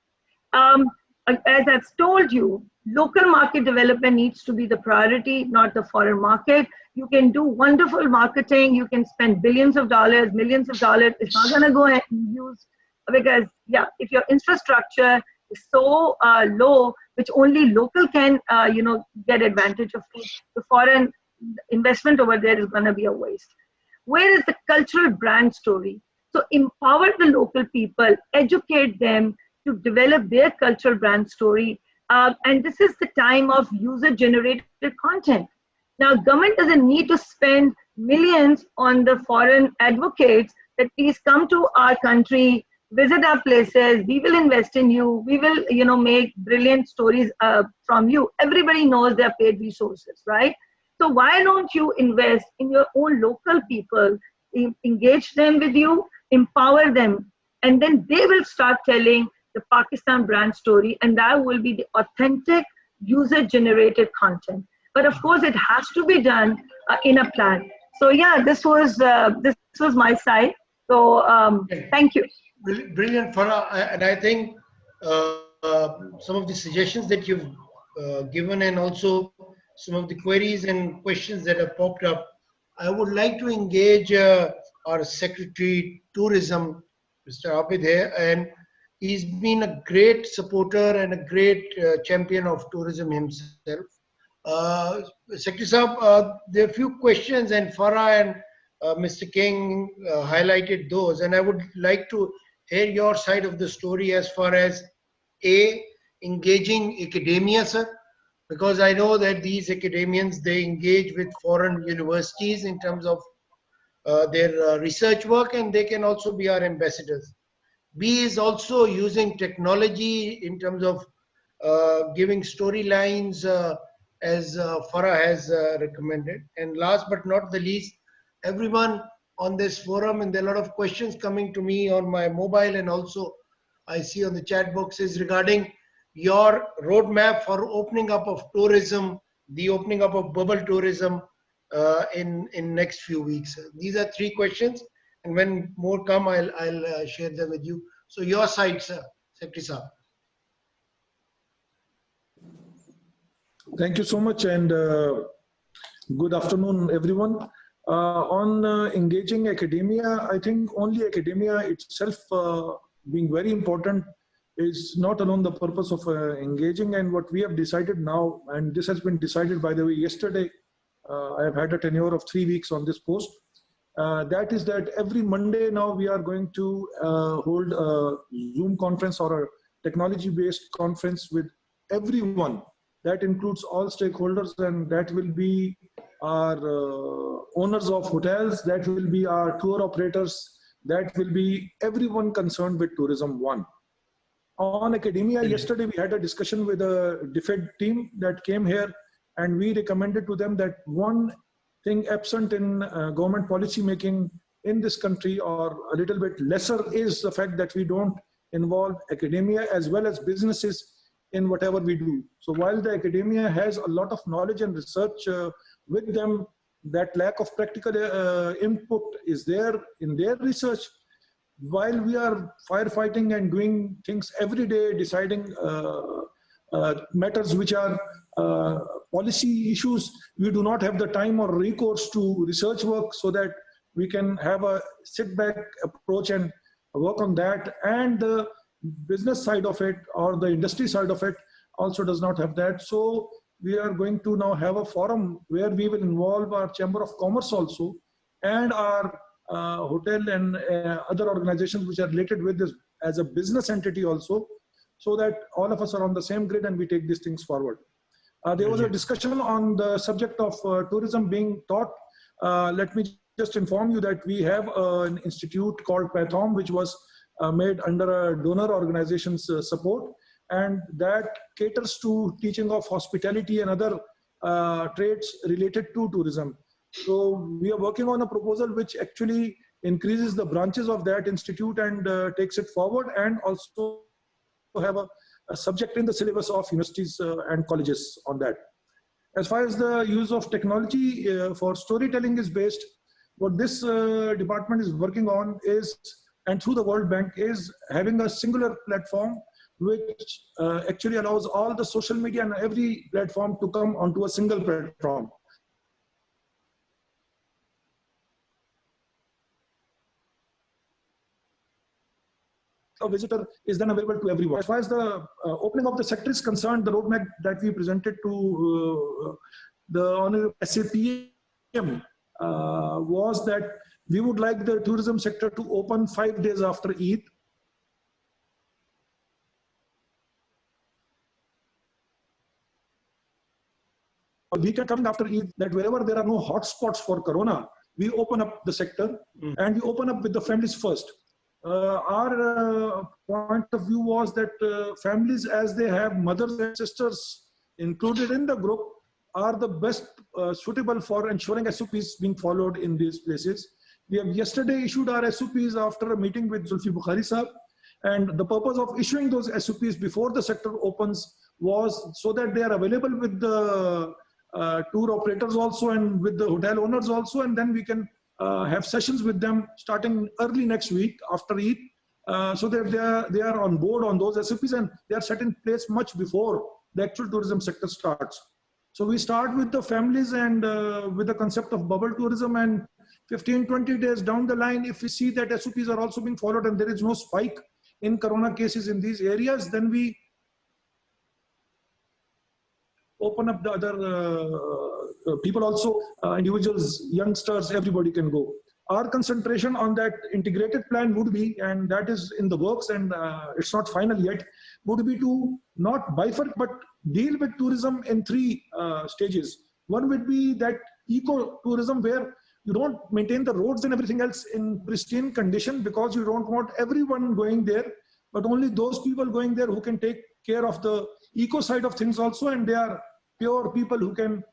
As I've told you, local market development needs to be the priority, not the foreign market. You can do wonderful marketing. You can spend billions of dollars, millions of dollars. It's not going to go and use, because if your infrastructure is so low, which only local can, get advantage of, the foreign investment over there is going to be a waste. Where is the cultural brand story? So empower the local people, educate them, to develop their cultural brand story. And this is the time of user-generated content. Now, government doesn't need to spend millions on the foreign advocates that please come to our country, visit our places, we will invest in you, we will, make brilliant stories from you. Everybody knows they're paid resources, right? So why don't you invest in your own local people, engage them with you, empower them, and then they will start telling the Pakistan brand story, and that will be the authentic user-generated content. But of course, it has to be done in a plan. So yeah, this was my side. So thank you. Brilliant, Farah. And I think some of the suggestions that you've given, and also some of the queries and questions that have popped up, I would like to engage our Secretary Tourism, Mr. Abid here, and he's been a great supporter and a great champion of tourism himself. Secretary Saab, there are a few questions, and Farah and Mr. King highlighted those, and I would like to hear your side of the story as far as engaging academia, sir, because I know that these academians, they engage with foreign universities in terms of their research work, and they can also be our ambassadors. B is also using technology in terms of giving storylines as Farah has recommended. And last but not the least, everyone on this forum, and there are a lot of questions coming to me on my mobile, and also I see on the chat boxes regarding your roadmap for opening up of tourism, the opening up of bubble tourism in next few weeks. These are 3 questions, and when more come, I'll share them with you. So your side, sir, Secretary Saab. Thank you so much, and good afternoon, everyone. On engaging academia, I think only academia itself being very important is not alone the purpose of engaging. And what we have decided now, and this has been decided, by the way, yesterday, I have had a tenure of 3 weeks on this post. That is that every Monday now we are going to hold a Zoom conference or a technology-based conference with everyone. That includes all stakeholders, and that will be our owners of hotels, that will be our tour operators, that will be everyone concerned with tourism. One. On academia, yesterday we had a discussion with a DFED team that came here, and we recommended to them that one thing absent in government policy making in this country, or a little bit lesser, is the fact that we don't involve academia as well as businesses in whatever we do. So while the academia has a lot of knowledge and research with them, that lack of practical input is there in their research. While we are firefighting and doing things every day, deciding matters which are policy issues, we do not have the time or recourse to research work so that we can have a sit back approach and work on that. And the business side of it, or the industry side of it, also does not have that. So we are going to now have a forum where we will involve our Chamber of Commerce also, and our hotel and other organizations which are related with this as a business entity also, so that all of us are on the same grid and we take these things forward. There was a discussion on the subject of tourism being taught. Let me just inform you that we have an institute called PATHOM, which was made under a donor organization's support, and that caters to teaching of hospitality and other trades related to tourism. So we are working on a proposal which actually increases the branches of that institute and takes it forward, and also have a subject in the syllabus of universities and colleges on that. As far as the use of technology for storytelling is based, what this department is working on is, and through the World Bank, is having a singular platform which actually allows all the social media and every platform to come onto a single platform. A visitor is then available to everyone. As far as the opening of the sector is concerned, the roadmap that we presented to the Honorable SAPM was that we would like the tourism sector to open 5 days after Eid. weekend coming after Eid, that wherever there are no hotspots for corona, we open up the sector and we open up with the families first. Our point of view was that families, as they have mothers and sisters included in the group, are the best suitable for ensuring SOPs being followed in these places. We have yesterday issued our SOPs after a meeting with Zulfi Bukhari Sahab, and the purpose of issuing those SOPs before the sector opens was so that they are available with the tour operators also and with the hotel owners also, and then we can have sessions with them starting early next week after Eid, so that they are on board on those SOPs and they are set in place much before the actual tourism sector starts. So we start with the families and with the concept of bubble tourism, and 15-20 days down the line, if we see that SOPs are also being followed and there is no spike in corona cases in these areas, then we open up the other people also, individuals, youngsters, everybody can go. Our concentration on that integrated plan would be, and that is in the works and it's not final yet, would be to not bifurcate but deal with tourism in three stages. One would be that eco-tourism, where you don't maintain the roads and everything else in pristine condition because you don't want everyone going there, but only those people going there who can take care of the eco side of things also, and they are pure people who can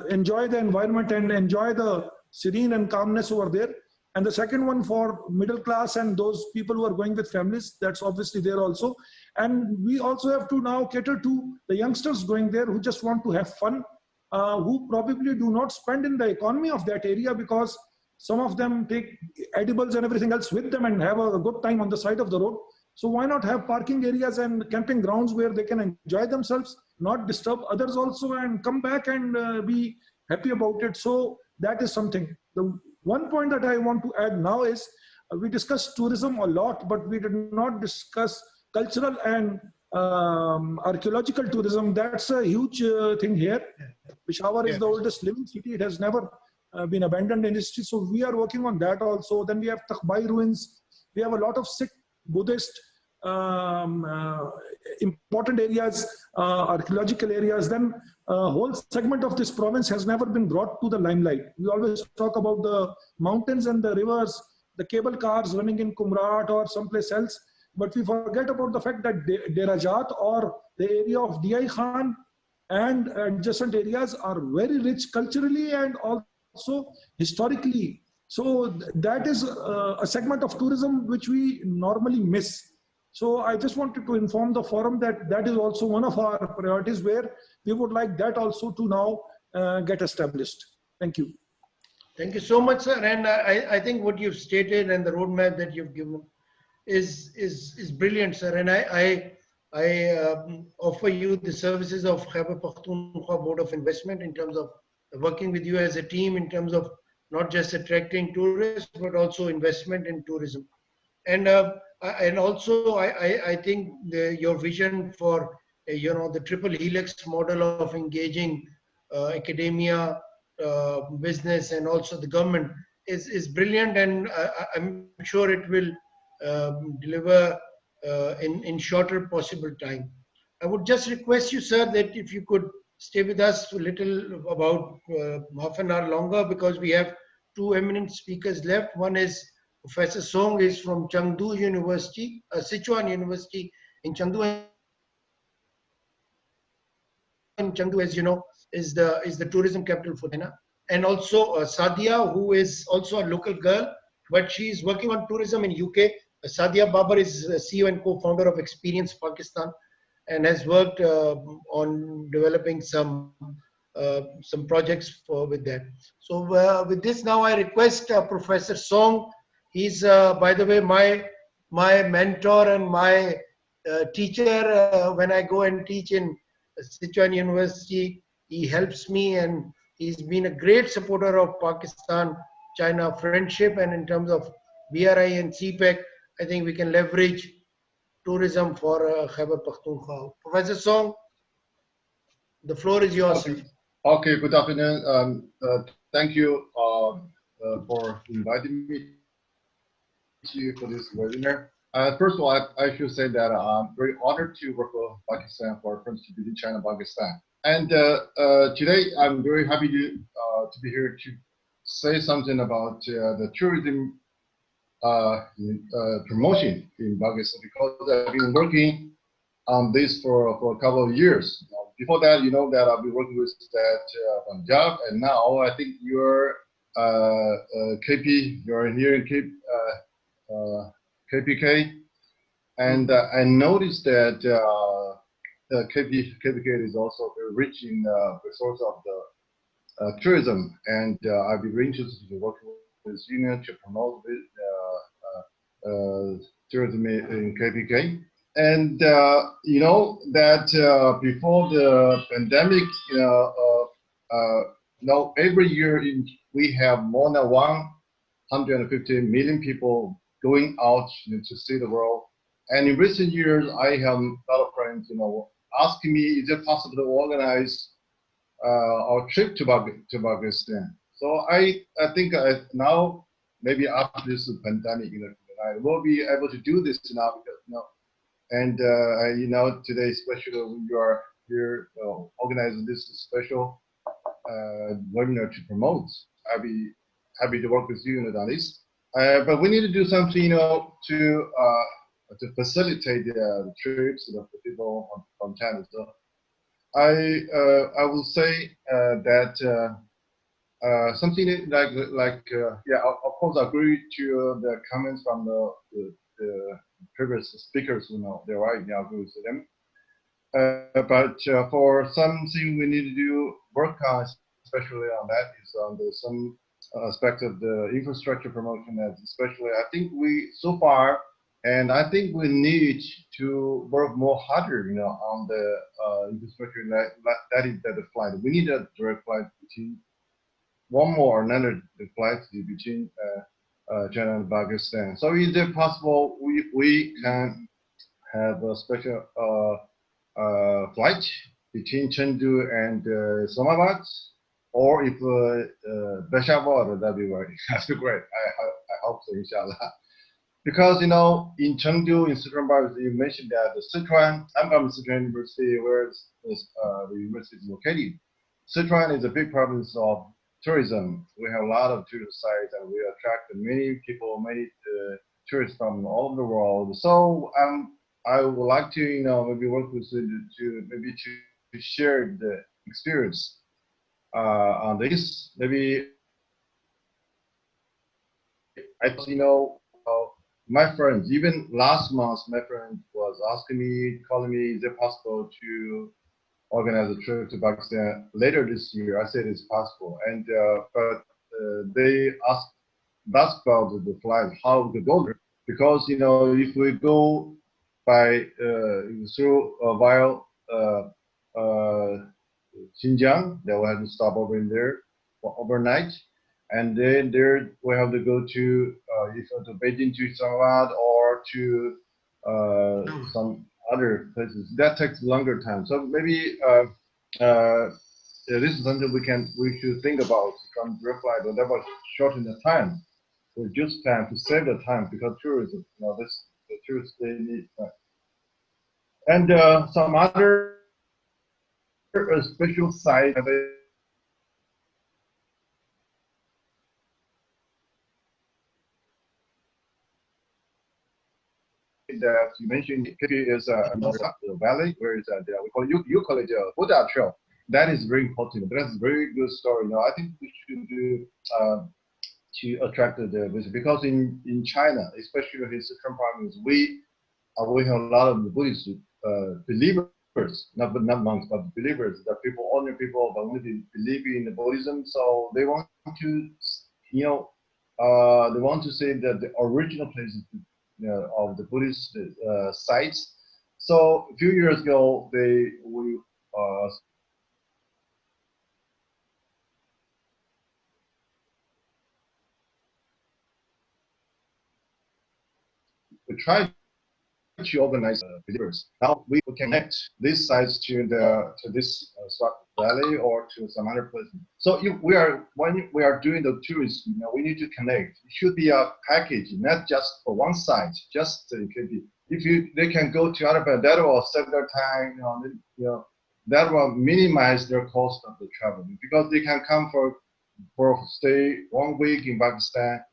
enjoy the environment and enjoy the serene and calmness over there. And the second one for middle class and those people who are going with families, that's obviously there also. And we also have to now cater to the youngsters going there who just want to have fun, who probably do not spend in the economy of that area because some of them take edibles and everything else with them and have a good time on the side of the road. So why not have parking areas and camping grounds where they can enjoy themselves, not disturb others also, and come back and be happy about it. So that is something. The one point that I want to add now is we discussed tourism a lot, but we did not discuss cultural and archaeological tourism. That's a huge thing here. Peshawar is the oldest living city. It has never been abandoned in history. So we are working on that also. Then we have Takhbai ruins. We have a lot of Sikh, Buddhist, important areas, archaeological areas. Then a whole segment of this province has never been brought to the limelight. We always talk about the mountains and the rivers, the cable cars running in Kumrat or someplace else, but we forget about the fact that Derajat or the area of Diyai Khan and adjacent areas are very rich culturally and also historically. So that is a segment of tourism which we normally miss. So I just wanted to inform the forum that that is also one of our priorities where we would like that also to now get established. Thank you. Thank you so much, sir. And I think what you've stated and the roadmap that you've given is brilliant, sir. And I offer you the services of Khyber Pakhtunkhwa Board of Investment in terms of working with you as a team in terms of not just attracting tourists, but also investment in tourism. And also I think your vision for the triple helix model of engaging academia, business, and also the government is brilliant, and I'm sure it will deliver in shorter possible time. I would just request you, sir, that if you could stay with us a little about half an hour longer, because we have two eminent speakers left. One is Professor Song is from Chengdu University, Sichuan University in Chengdu. And Chengdu, as you know, is the tourism capital for China. And also Sadia, who is also a local girl, but she is working on tourism in UK. Sadia Babar is CEO and co-founder of Experience Pakistan and has worked on developing some projects with that. So with this, now I request Professor Song. He's, by the way, my mentor and my teacher when I go and teach in Sichuan University. He helps me, and he's been a great supporter of Pakistan-China friendship. And in terms of BRI and CPEC, I think we can leverage tourism for Khyber Pakhtunkhwa. Professor Song, the floor is yours. Okay, good afternoon. Thank you for inviting me for this webinar. First of all, I should say that I'm very honored to work for Pakistan for Friends to China Pakistan. And today I'm very happy to be here to say something about the tourism promotion in Pakistan, because I've been working on this for a couple of years. Before that, you know that I've been working with that Punjab, and now I think you're KP, you're here in KPK, and I noticed that KPK is also very rich in the source of the tourism, and I'd be very interested to work with union to promote tourism in KPK. And you know that before the pandemic, every year we have more than 150 million people going out to see the world. And in recent years, I have a lot of friends, asking me, is it possible to organize our trip to Pakistan? So I think now, maybe after this pandemic, I will be able to do this now, because and today, especially when you are here organizing this special webinar to promote, I'll be happy to work with you on this. But we need to do something, to facilitate the trips of the people from China. So I will say that something of course I agree to the comments from the previous speakers. They're right. Yeah, I agree with them. But for something we need to do work on, especially on that, is on some aspect of the infrastructure promotion. Especially, I think so far, and I think we need to work more harder, on the infrastructure that is the flight. We need a direct flight between one more or another flight between China and Pakistan. So is it possible we can have a special flight between Chengdu and Islamabad, or if Peshawar, that'd be great. I hope so, inshallah. Because in Chengdu, in Sichuan, you mentioned that the Sichuan. I'm from Sichuan University, where the university is located. Sichuan is a big province of tourism. We have a lot of tourist sites, and we attract many people, many tourists from all over the world. So I would like to, maybe work with you to share the experience on this. Maybe my friends, even last month, my friend was asking me, calling me, is it possible to organize a trip to Pakistan later this year? I said it's possible, and but they asked about the flight, how we could go there, because if we go by through via Xinjiang, then we have to stop over in there for overnight, and then there we have to go to either to Beijing, to Islamabad, or to some other places. That takes longer time. So maybe this is something we should think about, from direct flight, whatever, shorten the time, reduce time to save the time, because tourism, the tourists, they need time. And some other special site that you mentioned is the valley, where is that? We call you call it Buddha Trail. That is very important. That's a very good story. I think we should do to attract the visit, because in China, especially in Sichuan province, we have a lot of Buddhist believers, not monks, but believers. That people, ordinary people, that only believe in Buddhism, so they want to, they want to say that the original places of the Buddhist sites. So a few years ago, we tried to organize believers. Now we connect these sites to this Swat Valley or to some other place. So when we are doing the tourism, we need to connect. It should be a package, not just for one site. Just it could be, if they can go to other place, that will save their time. that will minimize their cost of the travel because they can come for stay 1 week in Pakistan.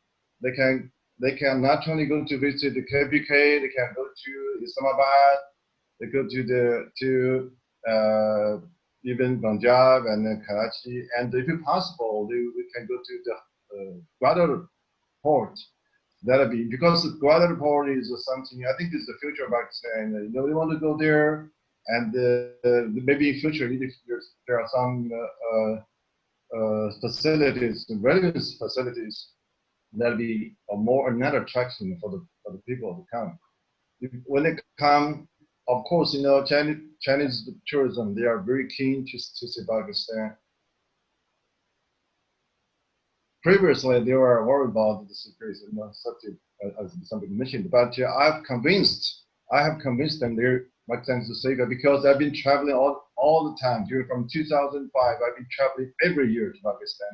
They can not only go to visit the KPK, they can go to Islamabad, they go to even Punjab and then Karachi, and if possible, we can go to the Gwadar port. That'll be because Gwadar port is something I think is the future of Pakistan. You know, they want to go there, and maybe in future if there are some facilities, relevant facilities, that'll be another attraction for the people to come. When they come, of course, you know, Chinese tourism, they are very keen to see Pakistan. Previously, they were worried about the security, you know, as something mentioned, but I have convinced them they're Pakistan is safe because I've been traveling all the time. From 2005, I've been traveling every year to Pakistan.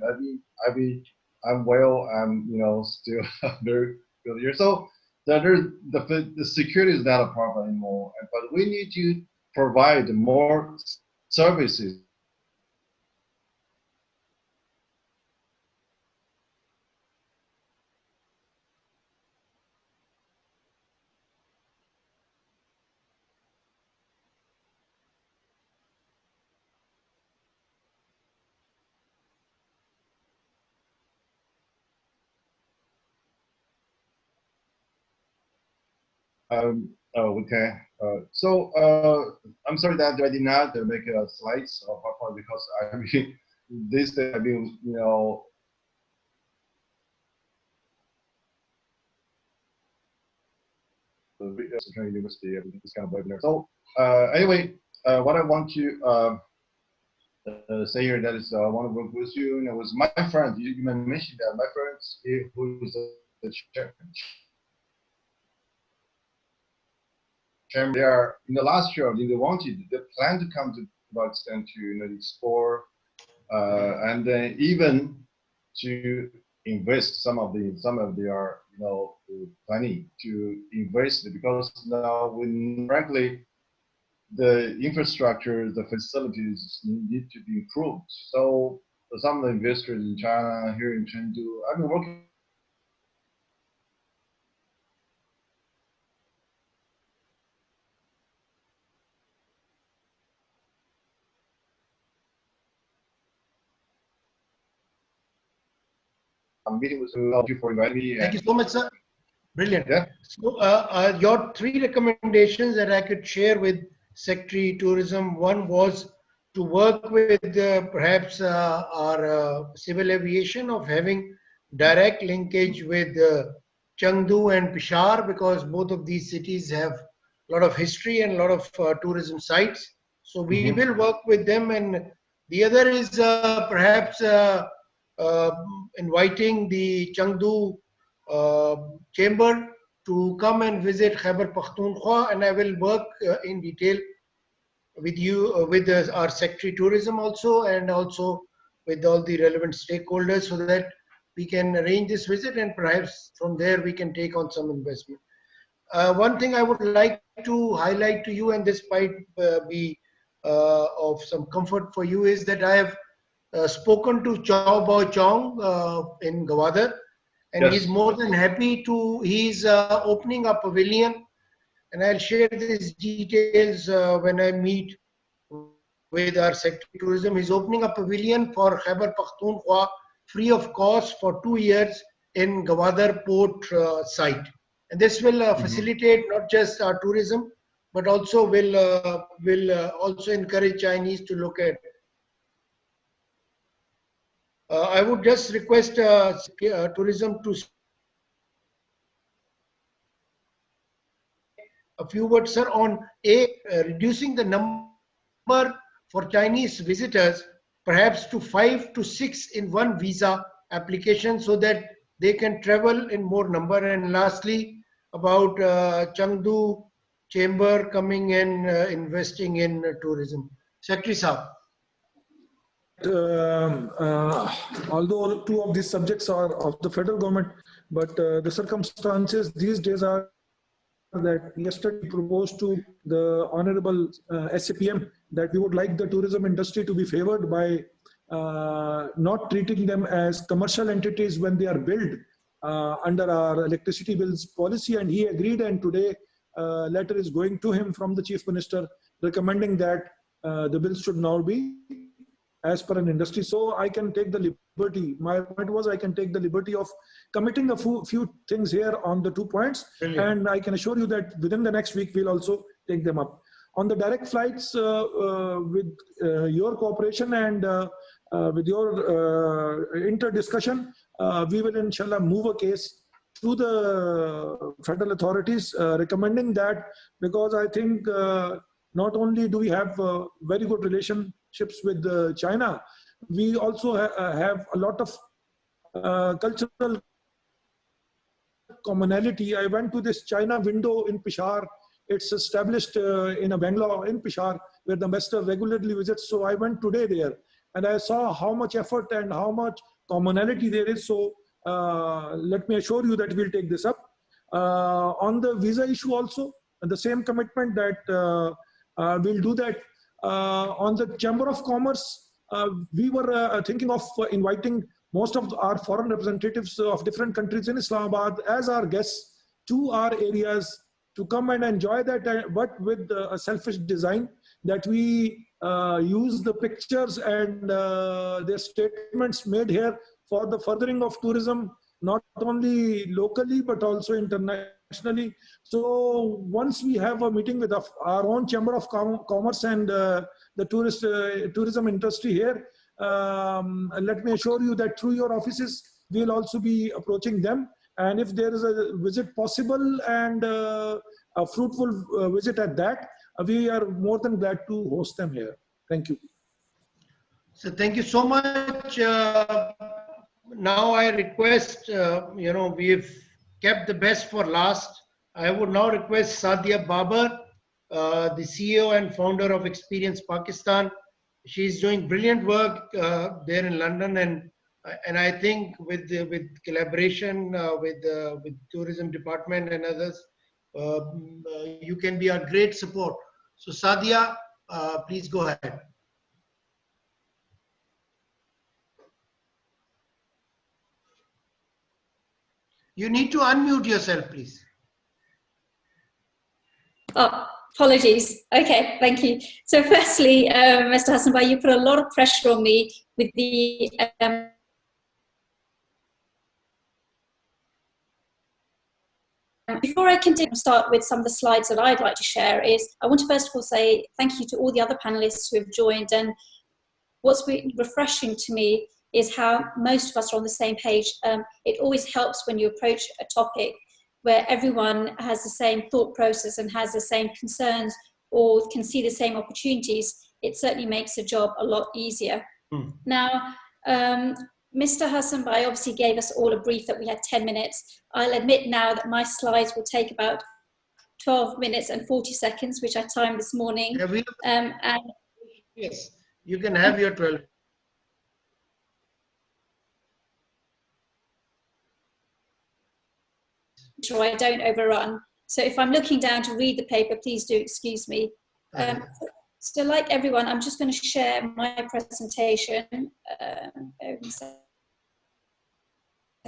I'm well. I'm still very good here. So the security is not a problem anymore. But we need to provide more services. Okay. I'm sorry that I did not make slides of PowerPoint because this day I've been university this kind of webinar. So anyway, what I want to say here that is I want to work with you. And it was my friend. You mentioned that my friends who is the chairman. They are in the last year. They plan to come to Pakistan to explore and then even to invest some of their planning to invest because now frankly the infrastructure, the facilities need to be improved. So some of the investors in China here in Chengdu, I've been working. I'm meeting with you. Thank you for inviting me. Thank you so much, sir. Brilliant. Yeah. So your 3 recommendations that I could share with Secretary Tourism, one was to work with perhaps our civil aviation of having direct linkage with Chengdu and Peshawar because both of these cities have a lot of history and a lot of tourism sites. So we will work with them. And the other is perhaps inviting the Chengdu chamber to come and visit Khyber Pakhtunkhwa, and I will work in detail with you, with our Secretary Tourism also, and also with all the relevant stakeholders so that we can arrange this visit and perhaps from there we can take on some investment. One thing I would like to highlight to you, and this might be of some comfort for you, is that I have spoken to Chow Bao Chong in Gwadar, and Yes. he's more than happy to, he's opening a pavilion, and I'll share these details when I meet with our Secretary Tourism. He's opening a pavilion for Khyber Pakhtunkhwa free of cost for 2 years in Gwadar port site. And this will facilitate not just our tourism, but also will also encourage Chinese to look at. I would just request tourism to a few words, sir, on reducing the number for Chinese visitors, perhaps to 5 to 6 in one visa application, so that they can travel in more number. And lastly, about Chengdu Chamber coming in, investing in tourism. Secretary Saab. Although 2 of these subjects are of the federal government, but the circumstances these days are that yesterday proposed to the Honorable SAPM that we would like the tourism industry to be favored by not treating them as commercial entities when they are billed under our electricity bills policy, and he agreed, and today letter is going to him from the Chief Minister recommending that the bills should now be as per an industry. So I can take the liberty, my point was I can take the liberty of committing a few things here on the 2 points. Brilliant. And I can assure you that within the next week we'll also take them up. On the direct flights, with your cooperation and with your inter-discussion, we will inshallah move a case to the federal authorities recommending that, because I think not only do we have very good relationships with China, we also have a lot of cultural commonality. I went to this China window in Peshawar. It's established in a Bangalore in Peshawar, where the ambassador regularly visits. So I went today there and I saw how much effort and how much commonality there is. So let me assure you that we'll take this up. On the visa issue also, the same commitment that we'll do that. On the Chamber of Commerce, we were thinking of inviting most of our foreign representatives of different countries in Islamabad as our guests to our areas to come and enjoy that, but with a selfish design that we use the pictures and their statements made here for the furthering of tourism, not only locally but also internationally. So once we have a meeting with our own Chamber of Commerce and the tourism industry here, let me assure you that through your offices, we'll also be approaching them. And if there is a visit possible and a fruitful visit at that, we are more than glad to host them here. Thank you. So thank you so much. Now I request, we've kept the best for last. I would now request Sadia Babar, the CEO and founder of Experience Pakistan. She's doing brilliant work there in London, and I think with collaboration with tourism department and others, you can be our great support. So Sadia, please go ahead. You need to unmute yourself, please. Oh, apologies. Okay, thank you. So firstly, Mr. Hassan Bhai, you put a lot of pressure on me with the before I continue, start with some of the slides that I'd like to share is, I want to first of all say thank you to all the other panelists who have joined, and what's been refreshing to me is how most of us are on the same page. It always helps when you approach a topic where everyone has the same thought process and has the same concerns or can see the same opportunities. It certainly makes the job a lot easier. Now, Mr. Hassan Bhai obviously gave us all a brief that we had 10 minutes. I'll admit now that my slides will take about 12 minutes and 40 seconds, which I timed this morning. And yes, you can have your 12. Sure I don't overrun. So if I'm looking down to read the paper, please do excuse me. So like everyone, I'm just going to share my presentation. Bear with me a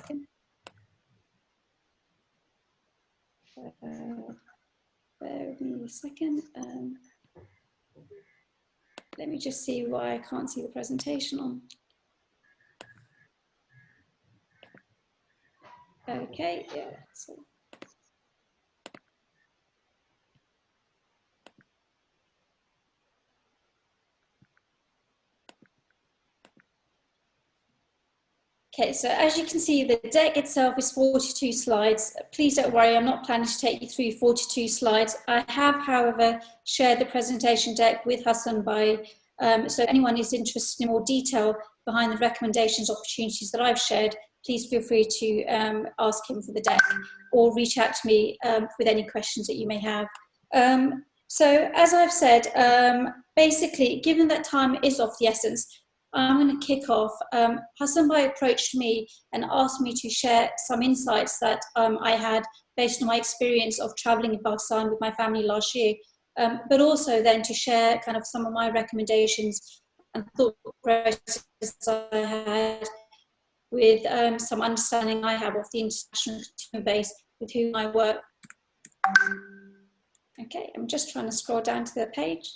second. Bear with me a second. Let me just see why I can't see the presentation on. Okay, yeah. So. Okay, so as you can see, the deck itself is 42 slides. Please don't worry, I'm not planning to take you through 42 slides. I have, however, shared the presentation deck with Hassan Bhai. So anyone who's interested in more detail behind the recommendations, opportunities that I've shared, please feel free to ask him for the deck or reach out to me with any questions that you may have. So as I've said, basically, given that time is of the essence, I'm going to kick off. Hassan Bhai approached me and asked me to share some insights that I had based on my experience of traveling in Pakistan with my family last year but also then to share kind of some of my recommendations and thought processes I had with some understanding I have of the international consumer base with whom I work. Okay, I'm just trying to scroll down to the page.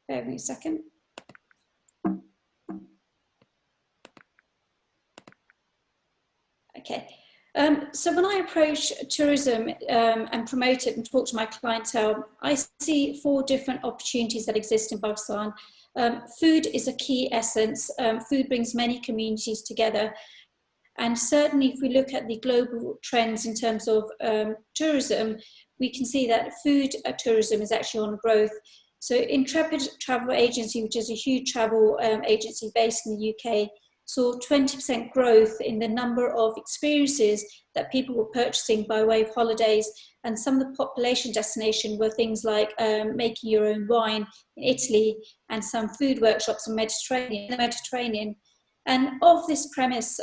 Bear with me a second. Okay, so when I approach tourism and promote it and talk to my clientele, I see 4 different opportunities that exist in Pakistan. Food is a key essence. Food brings many communities together. And certainly if we look at the global trends in terms of tourism, we can see that food tourism is actually on growth. So Intrepid Travel Agency, which is a huge travel agency based in the UK, saw 20% growth in the number of experiences that people were purchasing by way of holidays. And some of the population destinations were things like making your own wine in Italy and some food workshops in the Mediterranean. And of this premise,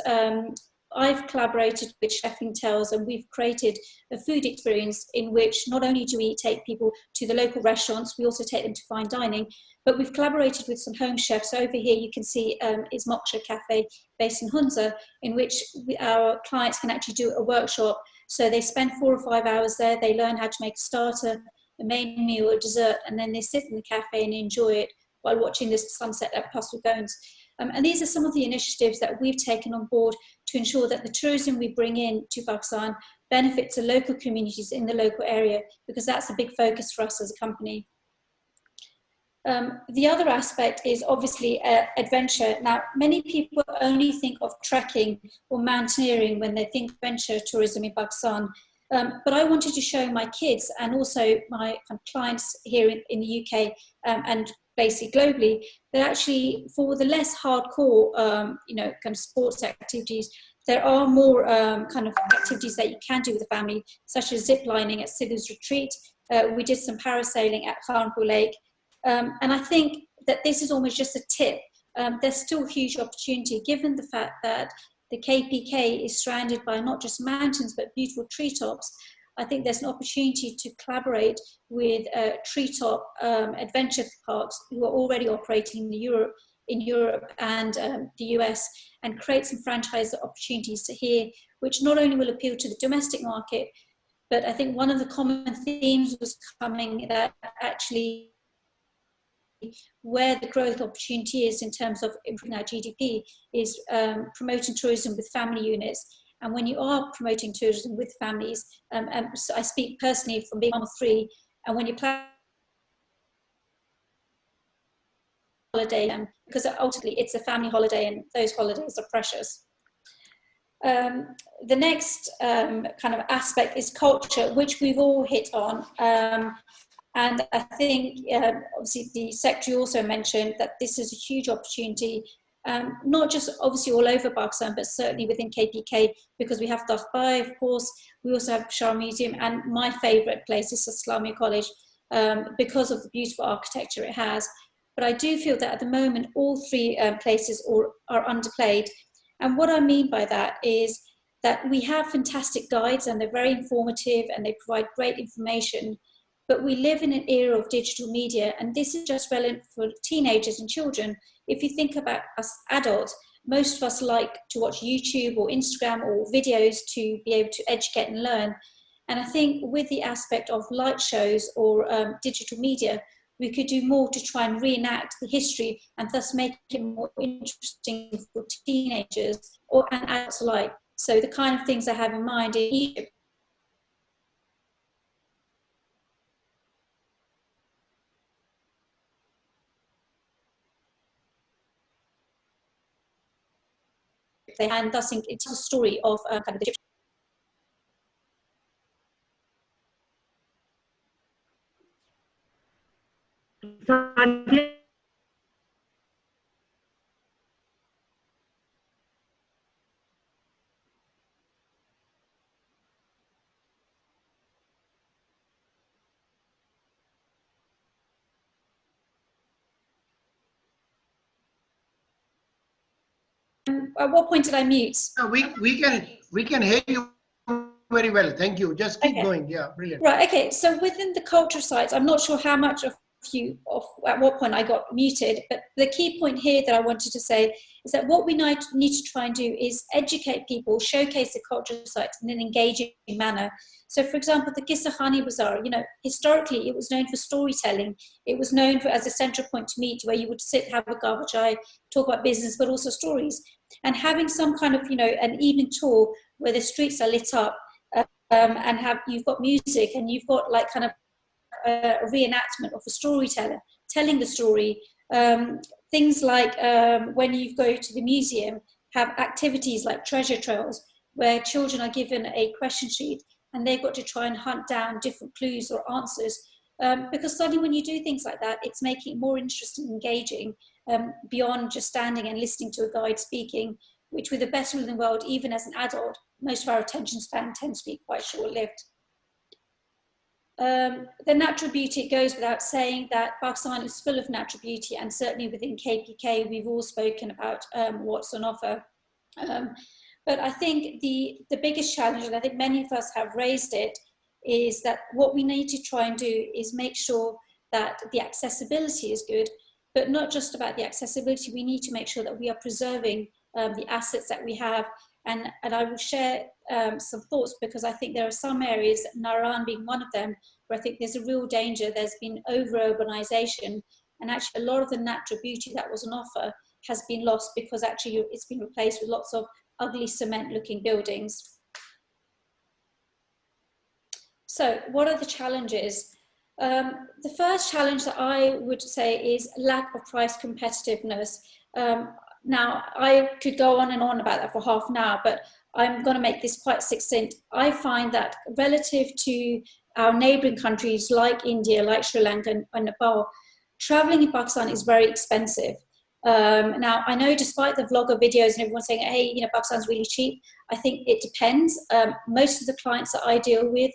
I've collaborated with Chef Intels, and we've created a food experience in which not only do we take people to the local restaurants, we also take them to fine dining, but we've collaborated with some home chefs. Over here you can see is Moksha Cafe based in Hunza, in which our clients can actually do a workshop. So they spend 4 or 5 hours there, they learn how to make a starter, a main meal, a dessert, and then they sit in the cafe and enjoy it while watching this sunset at Pasul Goans. And these are some of the initiatives that we've taken on board to ensure that the tourism we bring in to Pakistan benefits the local communities in the local area, because that's a big focus for us as a company. The other aspect is obviously adventure. Now, many people only think of trekking or mountaineering when they think adventure tourism in Pakistan. But I wanted to show my kids and also my clients here in the UK and basically globally, that actually for the less hardcore, kind of sports activities, there are more kind of activities that you can do with the family, such as zip lining at Sidhu's Retreat. We did some parasailing at Khanpur Lake. And I think that this is almost just a tip. There's still huge opportunity given the fact that the KPK is surrounded by not just mountains, but beautiful treetops. I think there's an opportunity to collaborate with treetop adventure parks who are already operating in Europe and the US, and create some franchise opportunities to here, which not only will appeal to the domestic market, but I think one of the common themes was coming that actually where the growth opportunity is in terms of improving our GDP is promoting tourism with family units. And when you are promoting tourism with families, so I speak personally from being mom of 3, and when you plan holiday, because ultimately it's a family holiday and those holidays are precious. The next kind of aspect is culture, which we've all hit on. And I think, obviously, the Secretary also mentioned that this is a huge opportunity, not just obviously all over Pakistan, but certainly within KPK, because we have Takhbai, of course. We also have Shah Museum, and my favourite place is Islamia College, because of the beautiful architecture it has. But I do feel that at the moment, all 3 places are underplayed. And what I mean by that is that we have fantastic guides, and they're very informative, and they provide great information. But we live in an era of digital media, and this is just relevant for teenagers and children. If you think about us adults, most of us like to watch YouTube or Instagram or videos to be able to educate and learn. And I think with the aspect of light shows or digital media, we could do more to try and reenact the history and thus make it more interesting for teenagers and adults alike. So the kind of things I have in mind in Egypt, and thus it's a story of kind of the at what point did I mute? No, we can hear you very well. Thank you. Just keep going. Yeah, brilliant. Right. Okay. So within the culture sites, I'm not sure how much of you off at what point I got muted, but the key point here that I wanted to say is that what we need to try and do is educate people, showcase the cultural sites in an engaging manner. So, for example, the Kisahani Bazaar, you know, historically it was known for storytelling. It was known for as a central point to meet, where you would sit, have a gava chai, talk about business, but also stories. And having some kind of, you know, an evening tour where the streets are lit up, and you've got music and you've got like kind of a reenactment of a storyteller telling the story. Things like when you go to the museum, have activities like treasure trails where children are given a question sheet and they've got to try and hunt down different clues or answers. Because suddenly when you do things like that, it's making it more interesting and engaging, beyond just standing and listening to a guide speaking, which with the best will in the world, even as an adult, most of our attention span tends to be quite short-lived. The natural beauty, it goes without saying that Pakistan is full of natural beauty, and certainly within KPK, we've all spoken about what's on offer. But I think the biggest challenge, and I think many of us have raised it, is that what we need to try and do is make sure that the accessibility is good, but not just about the accessibility. We need to make sure that we are preserving the assets that we have. And I will share some thoughts, because I think there are some areas, Naran being one of them, where I think there's a real danger. There's been over-urbanization, and actually a lot of the natural beauty that was on offer has been lost because actually it's been replaced with lots of ugly cement-looking buildings. So what are the challenges? The first challenge that I would say is lack of price competitiveness. Now, I could go on and on about that for half an hour, but I'm going to make this quite succinct. I find that relative to our neighboring countries like India, like Sri Lanka and Nepal, traveling in Pakistan is very expensive. Now, I know despite the vlogger videos and everyone saying, hey, you know, Pakistan's really cheap, I think it depends. Most of the clients that I deal with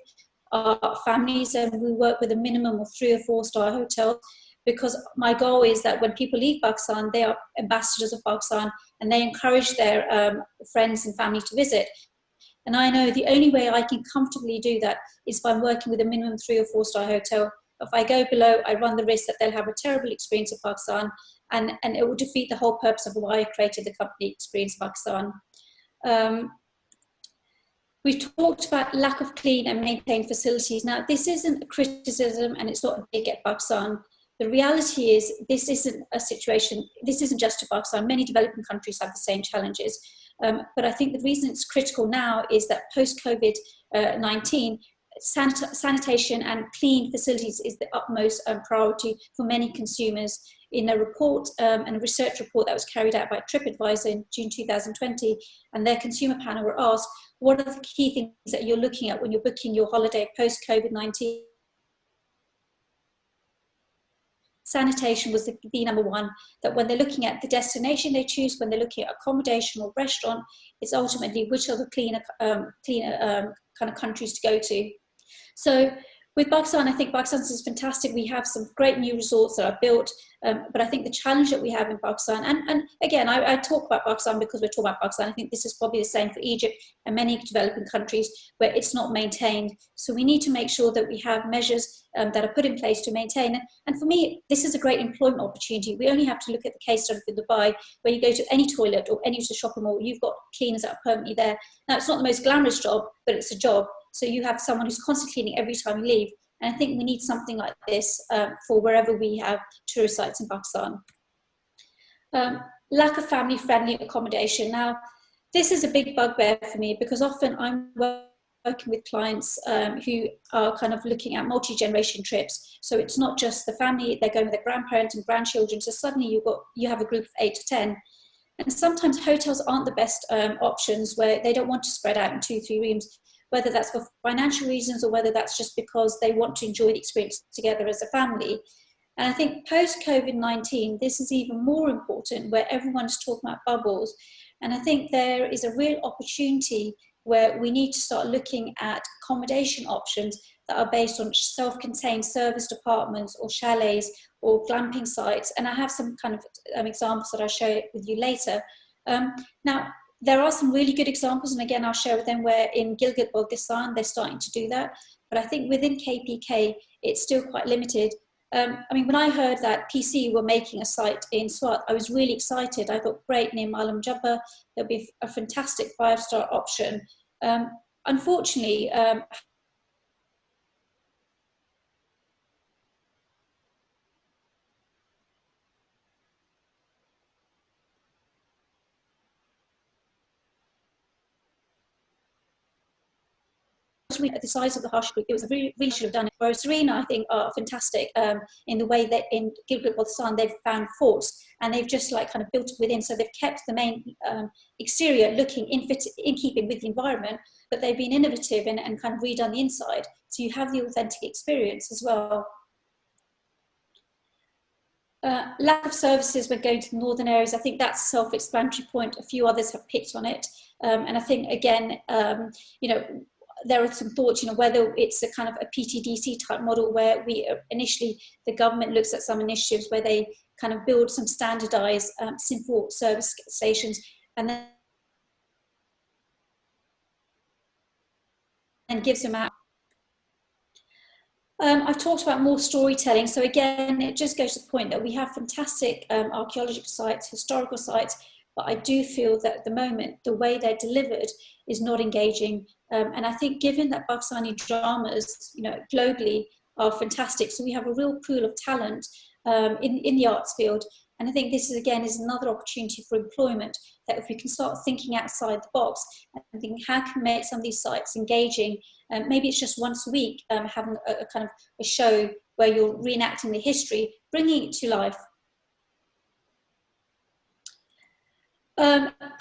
are families, and we work with a minimum of 3 or 4 star hotels, because my goal is that when people leave Pakistan, they are ambassadors of Pakistan and they encourage their friends and family to visit. And I know the only way I can comfortably do that is by working with a minimum 3 or 4 star hotel. If I go below, I run the risk that they'll have a terrible experience in Pakistan, and it will defeat the whole purpose of why I created the company Experience Pakistan. We've talked about lack of clean and maintained facilities. Now, this isn't a criticism and it's not a dig at Pakistan. The reality is this isn't a situation, this isn't just to Pakistan. Many developing countries have the same challenges. But I think the reason it's critical now is that post-COVID-19, sanitation and clean facilities is the utmost priority for many consumers. In a report, and a research report that was carried out by TripAdvisor in June 2020, and their consumer panel were asked, what are the key things that you're looking at when you're booking your holiday post-COVID-19? Sanitation was the number one, that when they're looking at the destination they choose, when they're looking at accommodation or restaurant, it's ultimately which are the cleaner kind of countries to go to. So with Pakistan, I think Pakistan is fantastic. We have some great new resorts that are built, but I think the challenge that we have in Pakistan, and again, I talk about Pakistan because we're talking about Pakistan. I think this is probably the same for Egypt and many developing countries where it's not maintained. So we need to make sure that we have measures that are put in place to maintain. And for me, this is a great employment opportunity. We only have to look at the case study for Dubai, where you go to any toilet or any shopping mall, you've got cleaners that are permanently there. Now, it's not the most glamorous job, but it's a job. So you have someone who's constantly cleaning every time you leave. And I think we need something like this for wherever we have tourist sites in Pakistan. Lack of family-friendly accommodation. Now, this is a big bugbear for me because often I'm working with clients who are kind of looking at multi-generation trips. So it's not just the family, they're going with their grandparents and grandchildren. So suddenly you have a group of 8 to 10. And sometimes hotels aren't the best options, where they don't want to spread out in 2-3 rooms, whether that's for financial reasons or whether that's just because they want to enjoy the experience together as a family. And I think post-COVID-19, this is even more important, where everyone's talking about bubbles. And I think there is a real opportunity where we need to start looking at accommodation options that are based on self-contained service apartments or chalets or glamping sites. And I have some kind of examples that I'll share with you later. Now, there are some really good examples, and again, I'll share with them, where in Gilgit-Baltistan, they're starting to do that. But I think within KPK, it's still quite limited. I mean, when I heard that PC were making a site in Swat, I was really excited. I thought, great, near Malam Jabba, there'll be a fantastic 5-star option. Unfortunately, at the size of the Harsh Group, it was really should have done it. Whereas Serena, I think, are fantastic in the way that in Gilgit-Baltistan they've found forts and they've just like kind of built it within. So they've kept the main exterior looking in keeping with the environment, but they've been innovative and kind of redone the inside. So you have the authentic experience as well. Lack of services when going to the northern areas, I think that's a self-explanatory point. A few others have picked on it. And I think, again, you know, there are some thoughts, you know, whether it's a kind of a PTDC type model where we initially, the government looks at some initiatives where they kind of build some standardized simple service stations and then gives them out. I've talked about more storytelling. So again, it just goes to the point that we have fantastic archaeological sites, historical sites, but I do feel that at the moment, the way they're delivered is not engaging. And I think given that Pakistani dramas, you know, globally are fantastic, so we have a real pool of talent in the arts field. And I think this is, again, is another opportunity for employment, that if we can start thinking outside the box and thinking how can we make some of these sites engaging, maybe it's just once a week, having a kind of a show where you're reenacting the history, bringing it to life.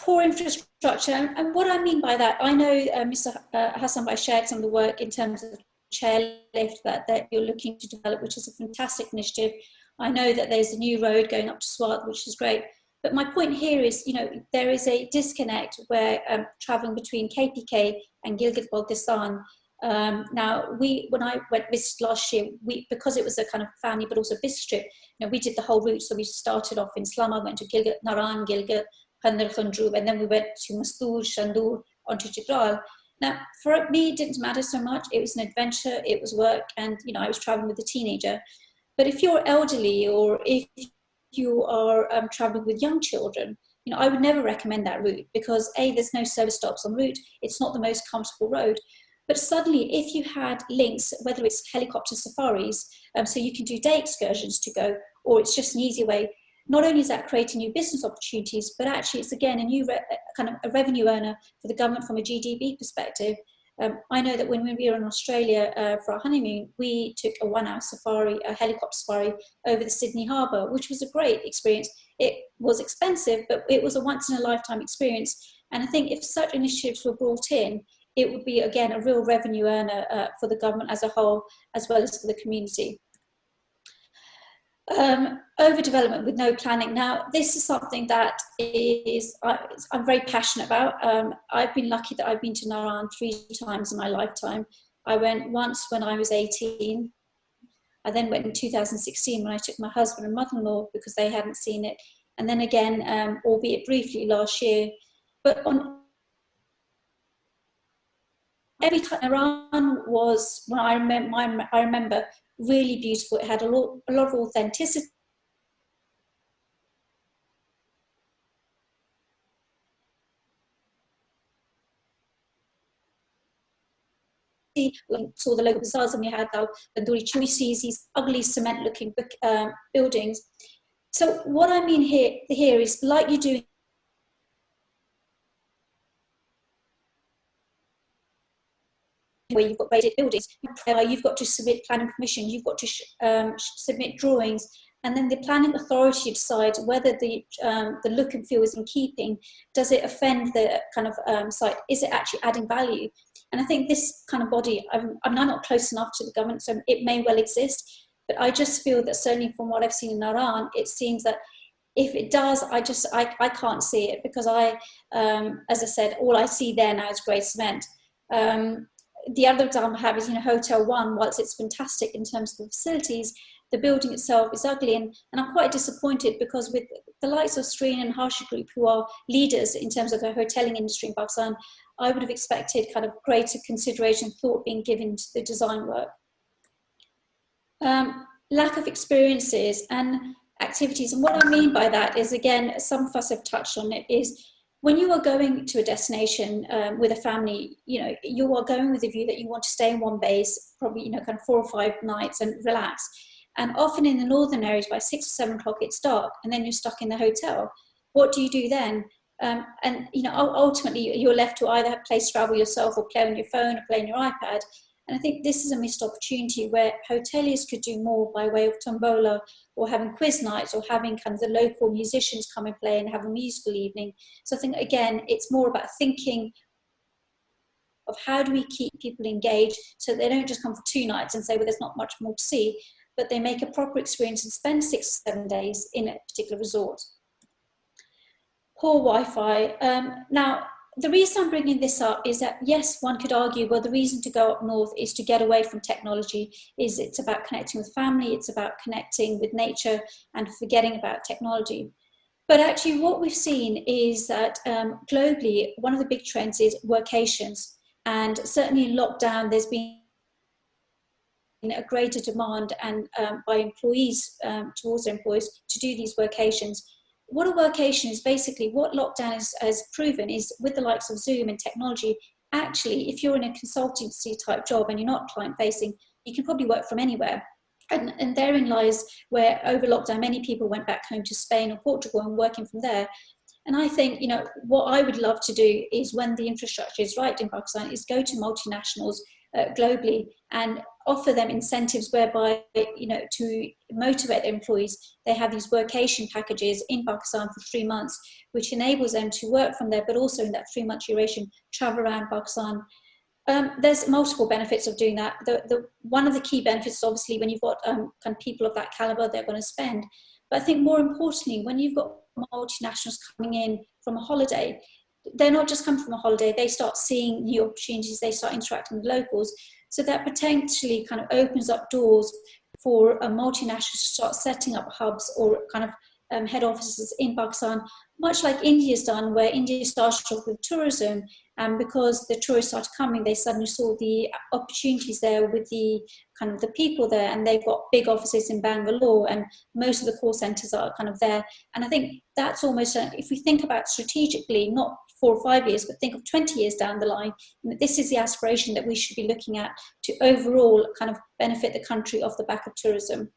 Poor infrastructure, and what I mean by that, I know Mr. Hassan Bhai shared some of the work in terms of the chairlift that you're looking to develop, which is a fantastic initiative. I know that there's a new road going up to Swat, which is great. But my point here is, you know, there is a disconnect where traveling between KPK and Gilgit-Baltistan. Now, when I went visited last year, because it was a kind of family but also business trip, you know, we did the whole route. So we started off in Slama, went to Gilgit, Naran, Gilgit, Khandar, Khandrub, and then we went to Mastur, Shandur, onto Jibral. Now, for me, it didn't matter so much. It was an adventure, it was work, and, you know, I was traveling with a teenager. But if you're elderly or if you are traveling with young children, you know, I would never recommend that route because A, there's no service stops en route. It's not the most comfortable road. But suddenly, if you had links, whether it's helicopter safaris, so you can do day excursions to go, or it's just an easy way, not only is that creating new business opportunities, but actually it's, again, a new kind of a revenue earner for the government from a GDP perspective. I know that when we were in Australia for our honeymoon, we took a 1-hour safari, a helicopter safari over the Sydney Harbour, which was a great experience. It was expensive, but it was a once-in-a-lifetime experience. And I think if such initiatives were brought in, it would be, again, a real revenue earner for the government as a whole, as well as for the community. Overdevelopment with no planning. Now, this is something that I'm very passionate about. I've been lucky that I've been to Naran 3 times in my lifetime. I went once when I was 18. I then went in 2016 when I took my husband and mother-in-law because they hadn't seen it. And then again, albeit briefly, last year. But on every time, Naran was, when I remember, really beautiful. It had a lot of authenticity. Saw the local bazaars, and we had the Tandoori Choices, these ugly cement-looking buildings. So what I mean here is, like you do where you've got rated buildings, you've got to submit planning permission, you've got to submit drawings, and then the planning authority decides whether the look and feel is in keeping. Does it offend the kind of site? Is it actually adding value? And I think this kind of body, I'm not close enough to the government, so it may well exist, but I just feel that certainly from what I've seen in Naran, it seems that if it does, I can't see it because as I said, all I see there now is grey cement. The other example I have is, Hotel One, whilst it's fantastic in terms of the facilities, the building itself is ugly, and I'm quite disappointed because with the likes of Sreen and Harsha Group, who are leaders in terms of the hotelling industry in Pakistan, I would have expected kind of greater consideration, thought being given to the design work. lack of experiences and activities. And what I mean by that is, again, some of us have touched on it, is when you are going to a destination with a family, you know, you are going with the view that you want to stay in one base, probably, you know, kind of 4 or 5 nights and relax. And often in the northern areas, by 6 or 7 o'clock, it's dark, and then you're stuck in the hotel. What do you do then? And, you know, ultimately you're left to either play Scrabble yourself or play on your phone or play on your iPad. And I think this is a missed opportunity where hoteliers could do more by way of tombola, or having quiz nights, or having kind of the local musicians come and play and have a musical evening. So I think, again, it's more about thinking of how do we keep people engaged so they don't just come for 2 nights and say, well, there's not much more to see, but they make a proper experience and spend 6 or 7 days in a particular resort. Poor Wi-Fi. Now, the reason I'm bringing this up is that, yes, one could argue, well, the reason to go up north is to get away from technology, is it's about connecting with family, it's about connecting with nature and forgetting about technology. But actually what we've seen is that globally, one of the big trends is workations. And certainly in lockdown, there's been a greater demand and by employees towards their employees to do these workations. What a workation is, basically what lockdown has proven is, with the likes of Zoom and technology, actually, if you're in a consultancy type job and you're not client facing, you can probably work from anywhere. And therein lies where over lockdown, many people went back home to Spain or Portugal and working from there. And I think, you know, what I would love to do is, when the infrastructure is right in Pakistan, is go to multinationals globally and offer them incentives whereby, you know, to motivate their employees, they have these workation packages in Pakistan for 3 months, which enables them to work from there, but also in that 3-month duration, travel around Pakistan. There's multiple benefits of doing that. One of the key benefits is obviously when you've got kind of people of that caliber, they're going to spend. But I think more importantly, when you've got multinationals coming in from a holiday, they're not just coming from a holiday, they start seeing new opportunities, they start interacting with locals. So that potentially kind of opens up doors for a multinational to start setting up hubs or kind of head offices in Pakistan, much like India's done, where India started off with tourism, and because the tourists started coming, they suddenly saw the opportunities there with the kind of the people there, and they've got big offices in Bangalore, and most of the call centers are kind of there. And I think that's almost, if we think about strategically, not 4 or 5 years, but think of 20 years down the line, this is the aspiration that we should be looking at to overall kind of benefit the country off the back of tourism.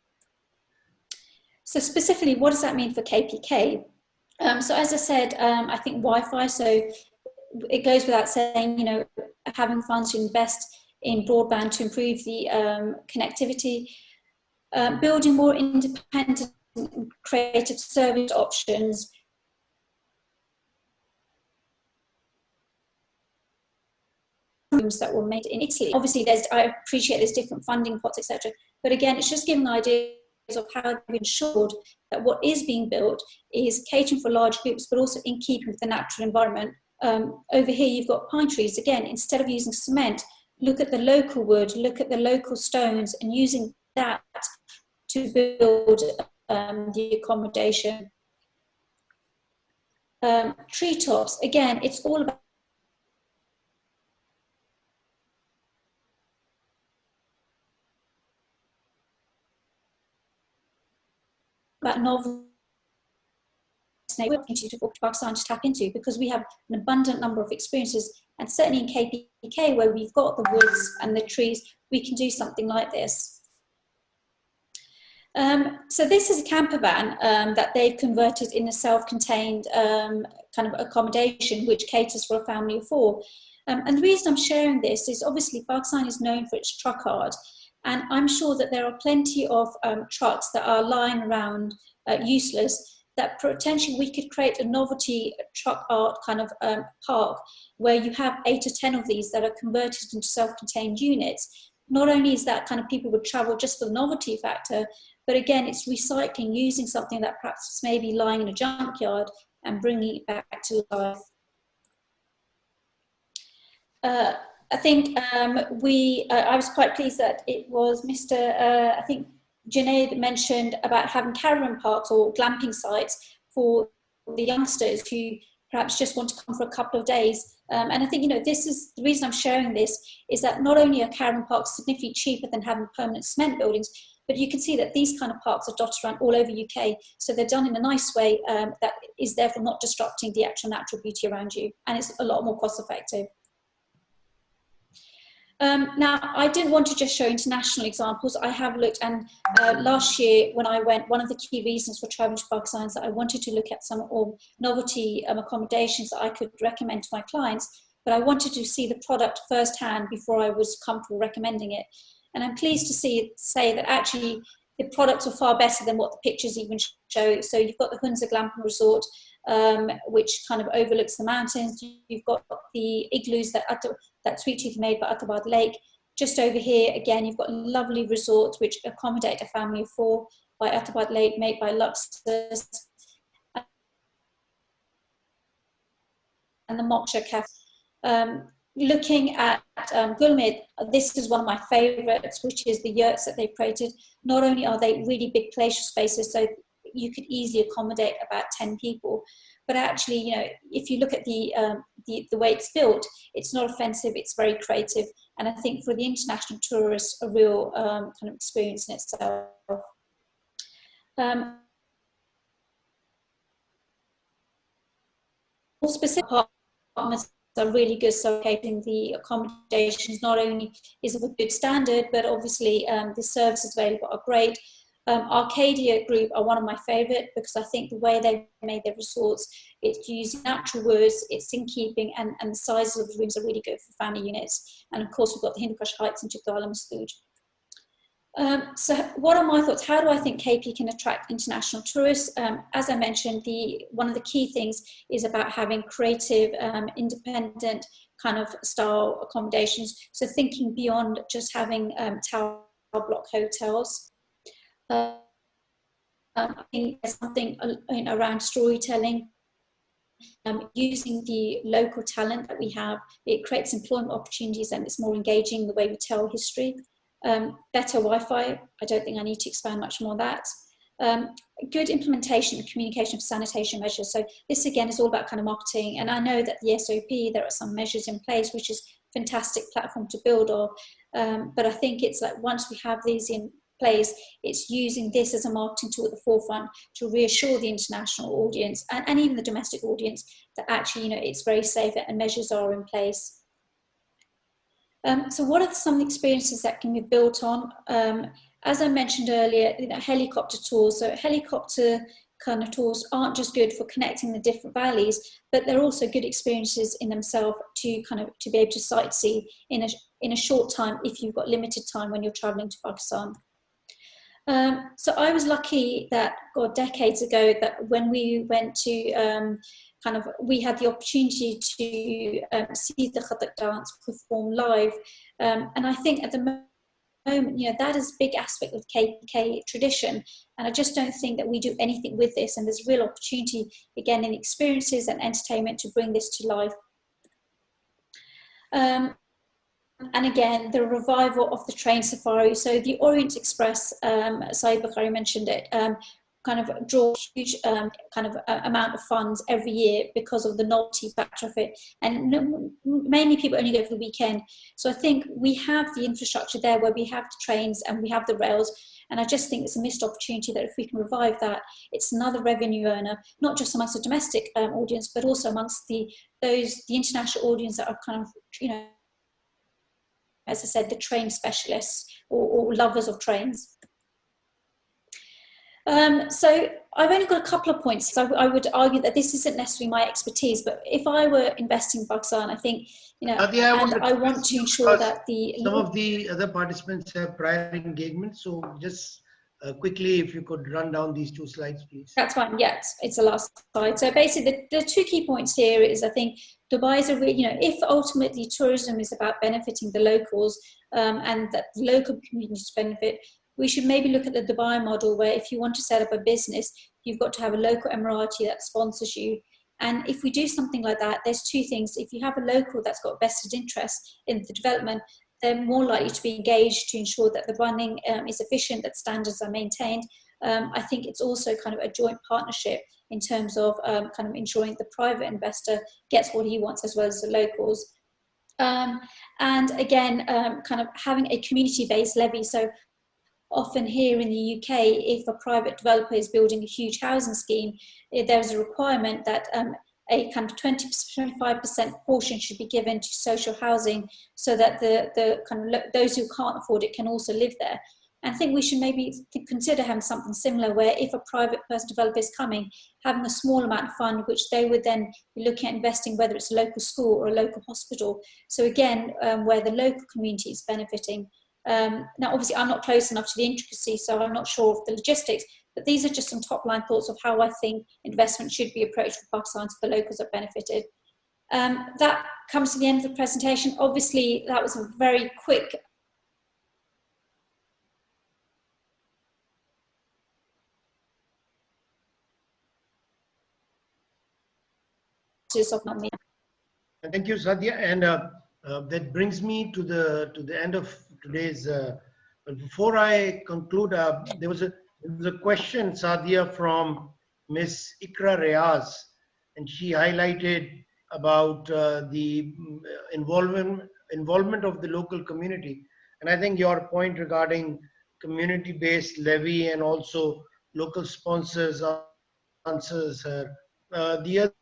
So specifically, what does that mean for KPK? So as I said, I think Wi-Fi, so it goes without saying, you know, having funds to invest in broadband to improve the connectivity, building more independent and creative service options, that were made in Italy. Obviously, I appreciate there's different funding pots, etc. But again, it's just giving ideas of how they've ensured that what is being built is catering for large groups, but also in keeping with the natural environment. Over here, you've got pine trees. Again, instead of using cement, look at the local wood, look at the local stones, and using that to build the accommodation. Treetops, again, it's all about novel to Pakistan to tap into, because we have an abundant number of experiences, and certainly in KPK, where we've got the woods and the trees, we can do something like this. So this is a camper van that they've converted in a self-contained kind of accommodation which caters for a family of 4. And the reason I'm sharing this is, obviously Pakistan is known for its truck art, and I'm sure that there are plenty of trucks that are lying around useless, that potentially we could create a novelty truck art kind of park where you have 8 or 10 of these that are converted into self-contained units. Not only is that kind of people would travel just for the novelty factor, but again, it's recycling, using something that perhaps may be lying in a junkyard and bringing it back to life. I think I was quite pleased that it was Mr. I think Junaid mentioned about having caravan parks or glamping sites for the youngsters who perhaps just want to come for a couple of days. And I think, you know, this is the reason I'm sharing this, is that not only are caravan parks significantly cheaper than having permanent cement buildings, But you can see that these kind of parks are dotted around all over UK. So they're done in a nice way that is therefore not disrupting the actual natural beauty around you. And it's a lot more cost effective. Now, I didn't want to just show international examples. I have looked, and last year when I went, one of the key reasons for traveling to Pakistan is that I wanted to look at some novelty accommodations that I could recommend to my clients, but I wanted to see the product firsthand before I was comfortable recommending it. And I'm pleased to say that actually the products are far better than what the pictures even show. So you've got the Hunza Glamping Resort, which kind of overlooks the mountains. You've got the igloos that Sweet Tooth made by Attabad Lake. Just over here, again, you've got lovely resorts which accommodate a family of 4 by Attabad Lake, made by Luxus. And the Moksha Cafe. Looking at Gulmid, this is one of my favorites, which is the yurts that they've created. Not only are they really big palatial spaces, so you could easily accommodate about 10 people, but actually, you know, if you look at the way it's built, it's not offensive, it's very creative, and I think for the international tourists, a real kind of experience in itself. More specific apartments are really good, so locating the accommodations not only is of a good standard, but obviously the services available are great. Arcadia Group are one of my favourite because I think the way they've made their resorts, it's using natural woods, it's in keeping, and the sizes of the rooms are really good for family units. And of course, we've got the Hindu Kush Heights and Jagdala Masood. So what are my thoughts? How do I think KP can attract international tourists? As I mentioned, one of the key things is about having creative, independent kind of style accommodations. So thinking beyond just having tower block hotels. I think there's something around storytelling. Using the local talent that we have, it creates employment opportunities and it's more engaging the way we tell history. Better Wi-Fi, I don't think I need to expand much more on that. Good implementation and communication of sanitation measures. So this again is all about kind of marketing, and I know that the SOP, there are some measures in place, which is a fantastic platform to build on. But I think it's like once we have these in place, it's using this as a marketing tool at the forefront to reassure the international audience and even the domestic audience that actually, you know, it's very safe and measures are in place. So what are some experiences that can be built on? As I mentioned earlier, you know, helicopter tours. So helicopter kind of tours aren't just good for connecting the different valleys, but they're also good experiences in themselves to be able to sightsee in a short time if you've got limited time when you're traveling to Pakistan. So I was lucky that, decades ago, that when we went to we had the opportunity to see the Khatak dance perform live. And I think at the moment, you know, that is a big aspect of KPK tradition. And I just don't think that we do anything with this. And there's real opportunity, again, in experiences and entertainment to bring this to life. And again, the revival of the train safari. So the Orient Express, Saeed Bukhari mentioned it, kind of draw huge amount of funds every year because of the novelty factor of it. And mainly people only go for the weekend. So I think we have the infrastructure there where we have the trains and we have the rails. And I just think it's a missed opportunity that if we can revive that, it's another revenue earner, not just amongst the domestic audience, but also amongst the international audience that are kind of, you know, as I said, the train specialists or lovers of trains. So I've only got a couple of points. So I would argue that this isn't necessarily my expertise, but if I were investing in Pakistan, I think, you know, I want to ensure that some of the other participants have prior engagement. So just quickly, if you could run down these 2 slides, please. That's fine. Yes, it's the last slide. So basically, the 2 key points here is I think Dubai is a really, you know, if ultimately tourism is about benefiting the locals and that the local communities benefit, we should maybe look at the Dubai model where if you want to set up a business, you've got to have a local Emirati that sponsors you. And if we do something like that, there's 2 things. If you have a local that's got vested interest in the development, they're more likely to be engaged to ensure that the running is efficient, that standards are maintained. I think it's also kind of a joint partnership in terms of kind of ensuring the private investor gets what he wants as well as the locals. And again, kind of having a community-based levy. So often here in the UK, if a private developer is building a huge housing scheme, there's a requirement that a kind of 25% portion should be given to social housing, so that the kind of those who can't afford it can also live there. And I think we should maybe consider having something similar, where if a private person developer is coming, having a small amount of fund, which they would then be looking at investing, whether it's a local school or a local hospital. So again, where the local community is benefiting. Now, obviously, I'm not close enough to the intricacies, so I'm not sure of the logistics, but these are just some top line thoughts of how I think investment should be approached for Pakistan so the locals are benefited. That comes to the end of the presentation. Obviously, that was a very quick of me. Thank you, Sadia. And that brings me to the end of today's. But before I conclude, there was a question, Sadia, from Miss Ikra Reyaz, and she highlighted about the involvement of the local community. And I think your point regarding community-based levy and also local sponsors answers her. The other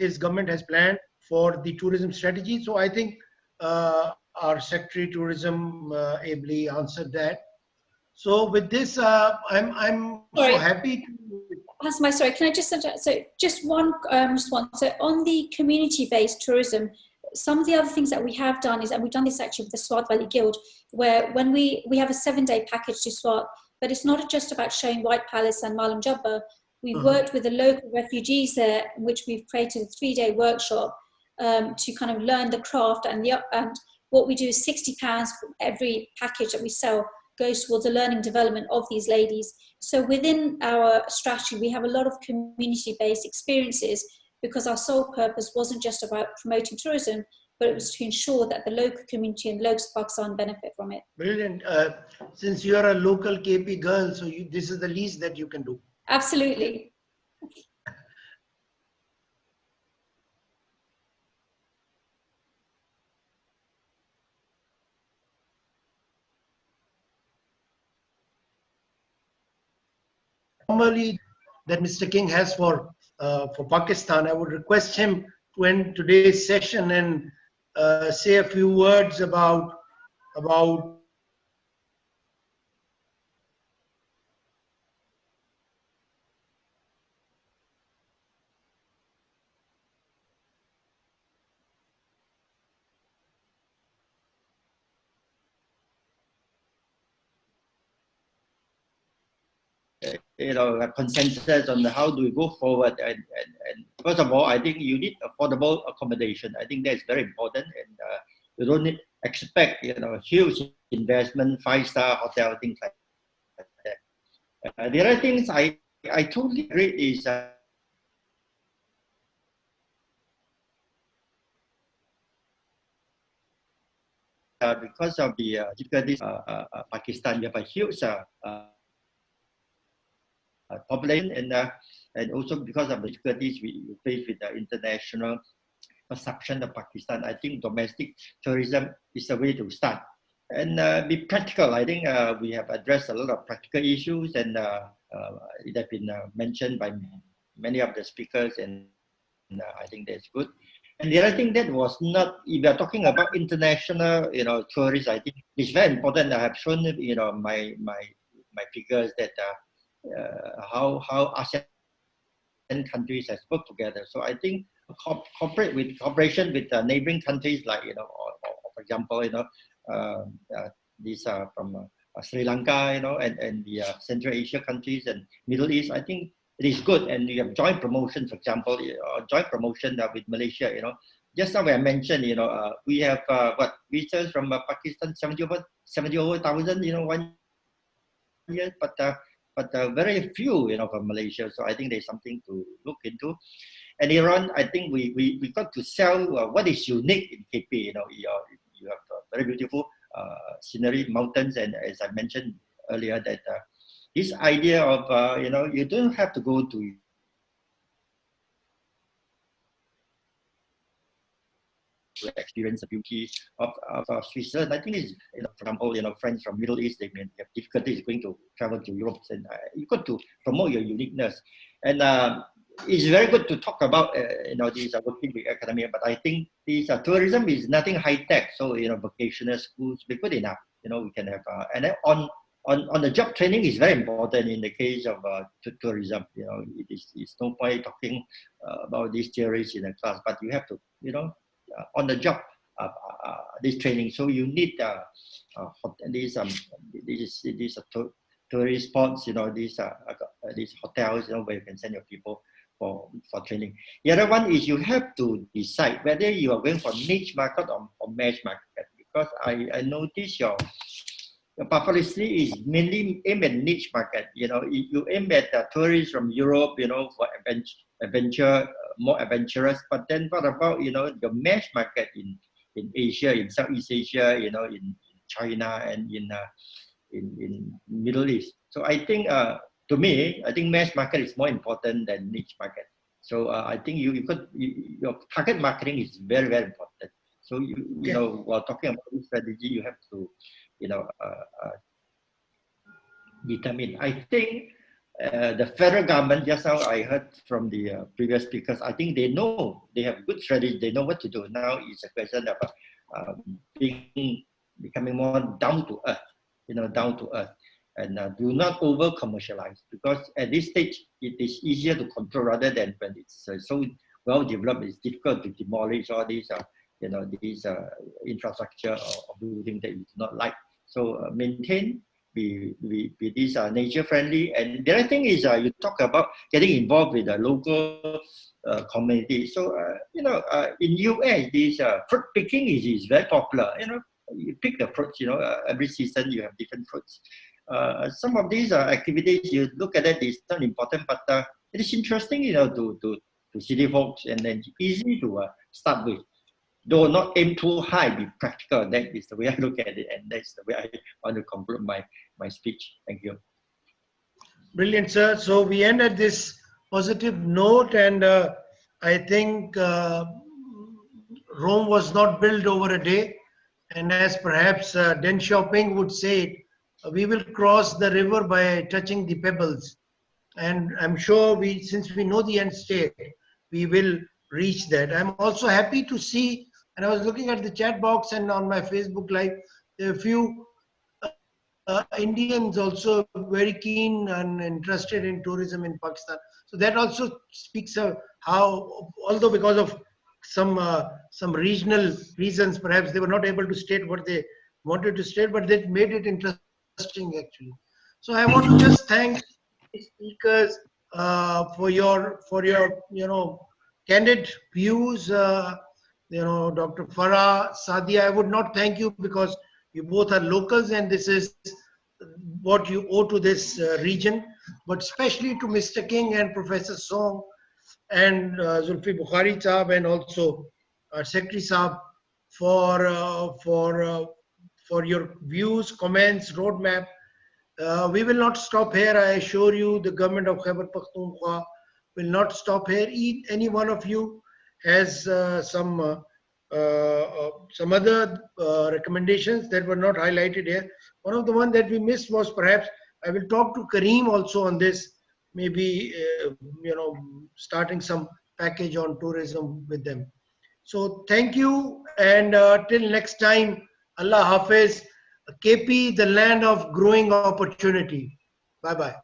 his government has planned for the tourism strategy. So I think our Secretary Tourism ably answered that. So with this, I'm so happy to. Hasma, sorry, can I just suggest, so just one response. So on the community-based tourism, some of the other things that we have done is, and we've done this actually with the Swat Valley Guild, where when we have a 7-day package to Swat, but it's not just about showing White Palace and Malam Jabba. We've worked with the local refugees there, in which we've created a 3-day workshop to kind of learn the craft, and what we do is £60 for every package that we sell goes towards the learning development of these ladies. So within our strategy, we have a lot of community-based experiences, because our sole purpose wasn't just about promoting tourism, but it was to ensure that the local community and locals of Pakistan benefit from it. Brilliant. Since you are a local KP girl, so this is the least that you can do. Absolutely. Normally, that Mr. King has for Pakistan, I would request him to end today's session and say a few words about consensus on how do we go forward. And first of all, I think you need affordable accommodation. I think that's very important, and you don't need expect huge investment, 5-star hotel, things like that. The other things I totally agree is because of the difficulties, Pakistan, you have a huge population, and also because of the difficulties we face with the international perception of Pakistan. I think domestic tourism is a way to start and be practical. I think we have addressed a lot of practical issues, and it has been mentioned by many of the speakers, and I think that's good. And the other thing that was not, if we are talking about international, tourists, I think it's very important. I have shown, my figures that how ASEAN countries has worked together. So I think cooperation with neighboring countries, like or for example, these are from Sri Lanka, and the Central Asia countries and Middle East. I think it is good, and we have joint promotion, for example, joint promotion with Malaysia. Just now I mentioned, we have visitors from Pakistan, 70,000, 1 year, but very few, from Malaysia. So I think there's something to look into. And Iran, I think we got to sell what is unique in KP. You have very beautiful scenery, mountains, and as I mentioned earlier, that this idea of you don't have to go to experience the beauty of Switzerland. I think it's, for example, friends from Middle East, they may have difficulties going to travel to Europe, and you got to promote your uniqueness. And it's very good to talk about these working with academia, but I think this tourism is nothing high tech. So vocational schools be good enough. We can have and then on the job training is very important in the case of tourism. It's no point talking about these theories in a class, but you have to on the job this training. So you need these tourist spots. These hotels. Where you can send your people for training. The other one is you have to decide whether you are going for niche market or mass market, because I notice your publicity is mainly aimed at niche market. You aim at tourists from Europe, for adventure, more adventurous. But then what about your mass market in Asia, in Southeast Asia, in China and in Middle East? So I think to me, I think mass market is more important than niche market. So I think your target marketing is very, very important. So while talking about this strategy, you have to determine. I think the federal government, just now I heard from the previous speakers, I think they know, they have good strategy, they know what to do. Now it's a question of becoming more down to earth. And do not over commercialize, because at this stage it is easier to control rather than when it's so well developed. It's difficult to demolish all these these infrastructure or building that you do not like. So maintain, be these nature friendly. And the other thing is you talk about getting involved with the local community. So in US, this fruit picking is very popular. You pick the fruits. Every season you have different fruits. Some of these activities, you look at it, it's not important, but it is interesting, to city folks, and then easy to start with. Though not aim too high, be practical. That is the way I look at it, and that's the way I want to conclude my speech. Thank you. Brilliant, sir. So we end at this positive note, and I think Rome was not built over a day. And as perhaps Deng Xiaoping would say, we will cross the river by touching the pebbles. And I'm sure since we know the end state, we will reach that. I'm also happy to see, and I was looking at the chat box and on my Facebook Live, there are a few Indians also very keen and interested in tourism in Pakistan. So that also speaks of how, although because of some regional reasons, perhaps they were not able to state what they wanted to state, but that made it interesting actually. So I want to just thank the speakers for your candid views. Dr. Farah, Sadia, I would not thank you because you both are locals and this is what you owe to this region, but especially to Mr. King and Professor Song and Zulfi Bukhari Saab, and also Secretary Saab for your views, comments, roadmap. We will not stop here. I assure you, the government of Khyber Pakhtunkhwa will not stop here. Any one of you has some other recommendations that were not highlighted here. One of the ones that we missed was, perhaps I will talk to Kareem also on this, maybe starting some package on tourism with them. So thank you, and till next time, Allah Hafiz. KP, the land of growing opportunity. Bye-bye.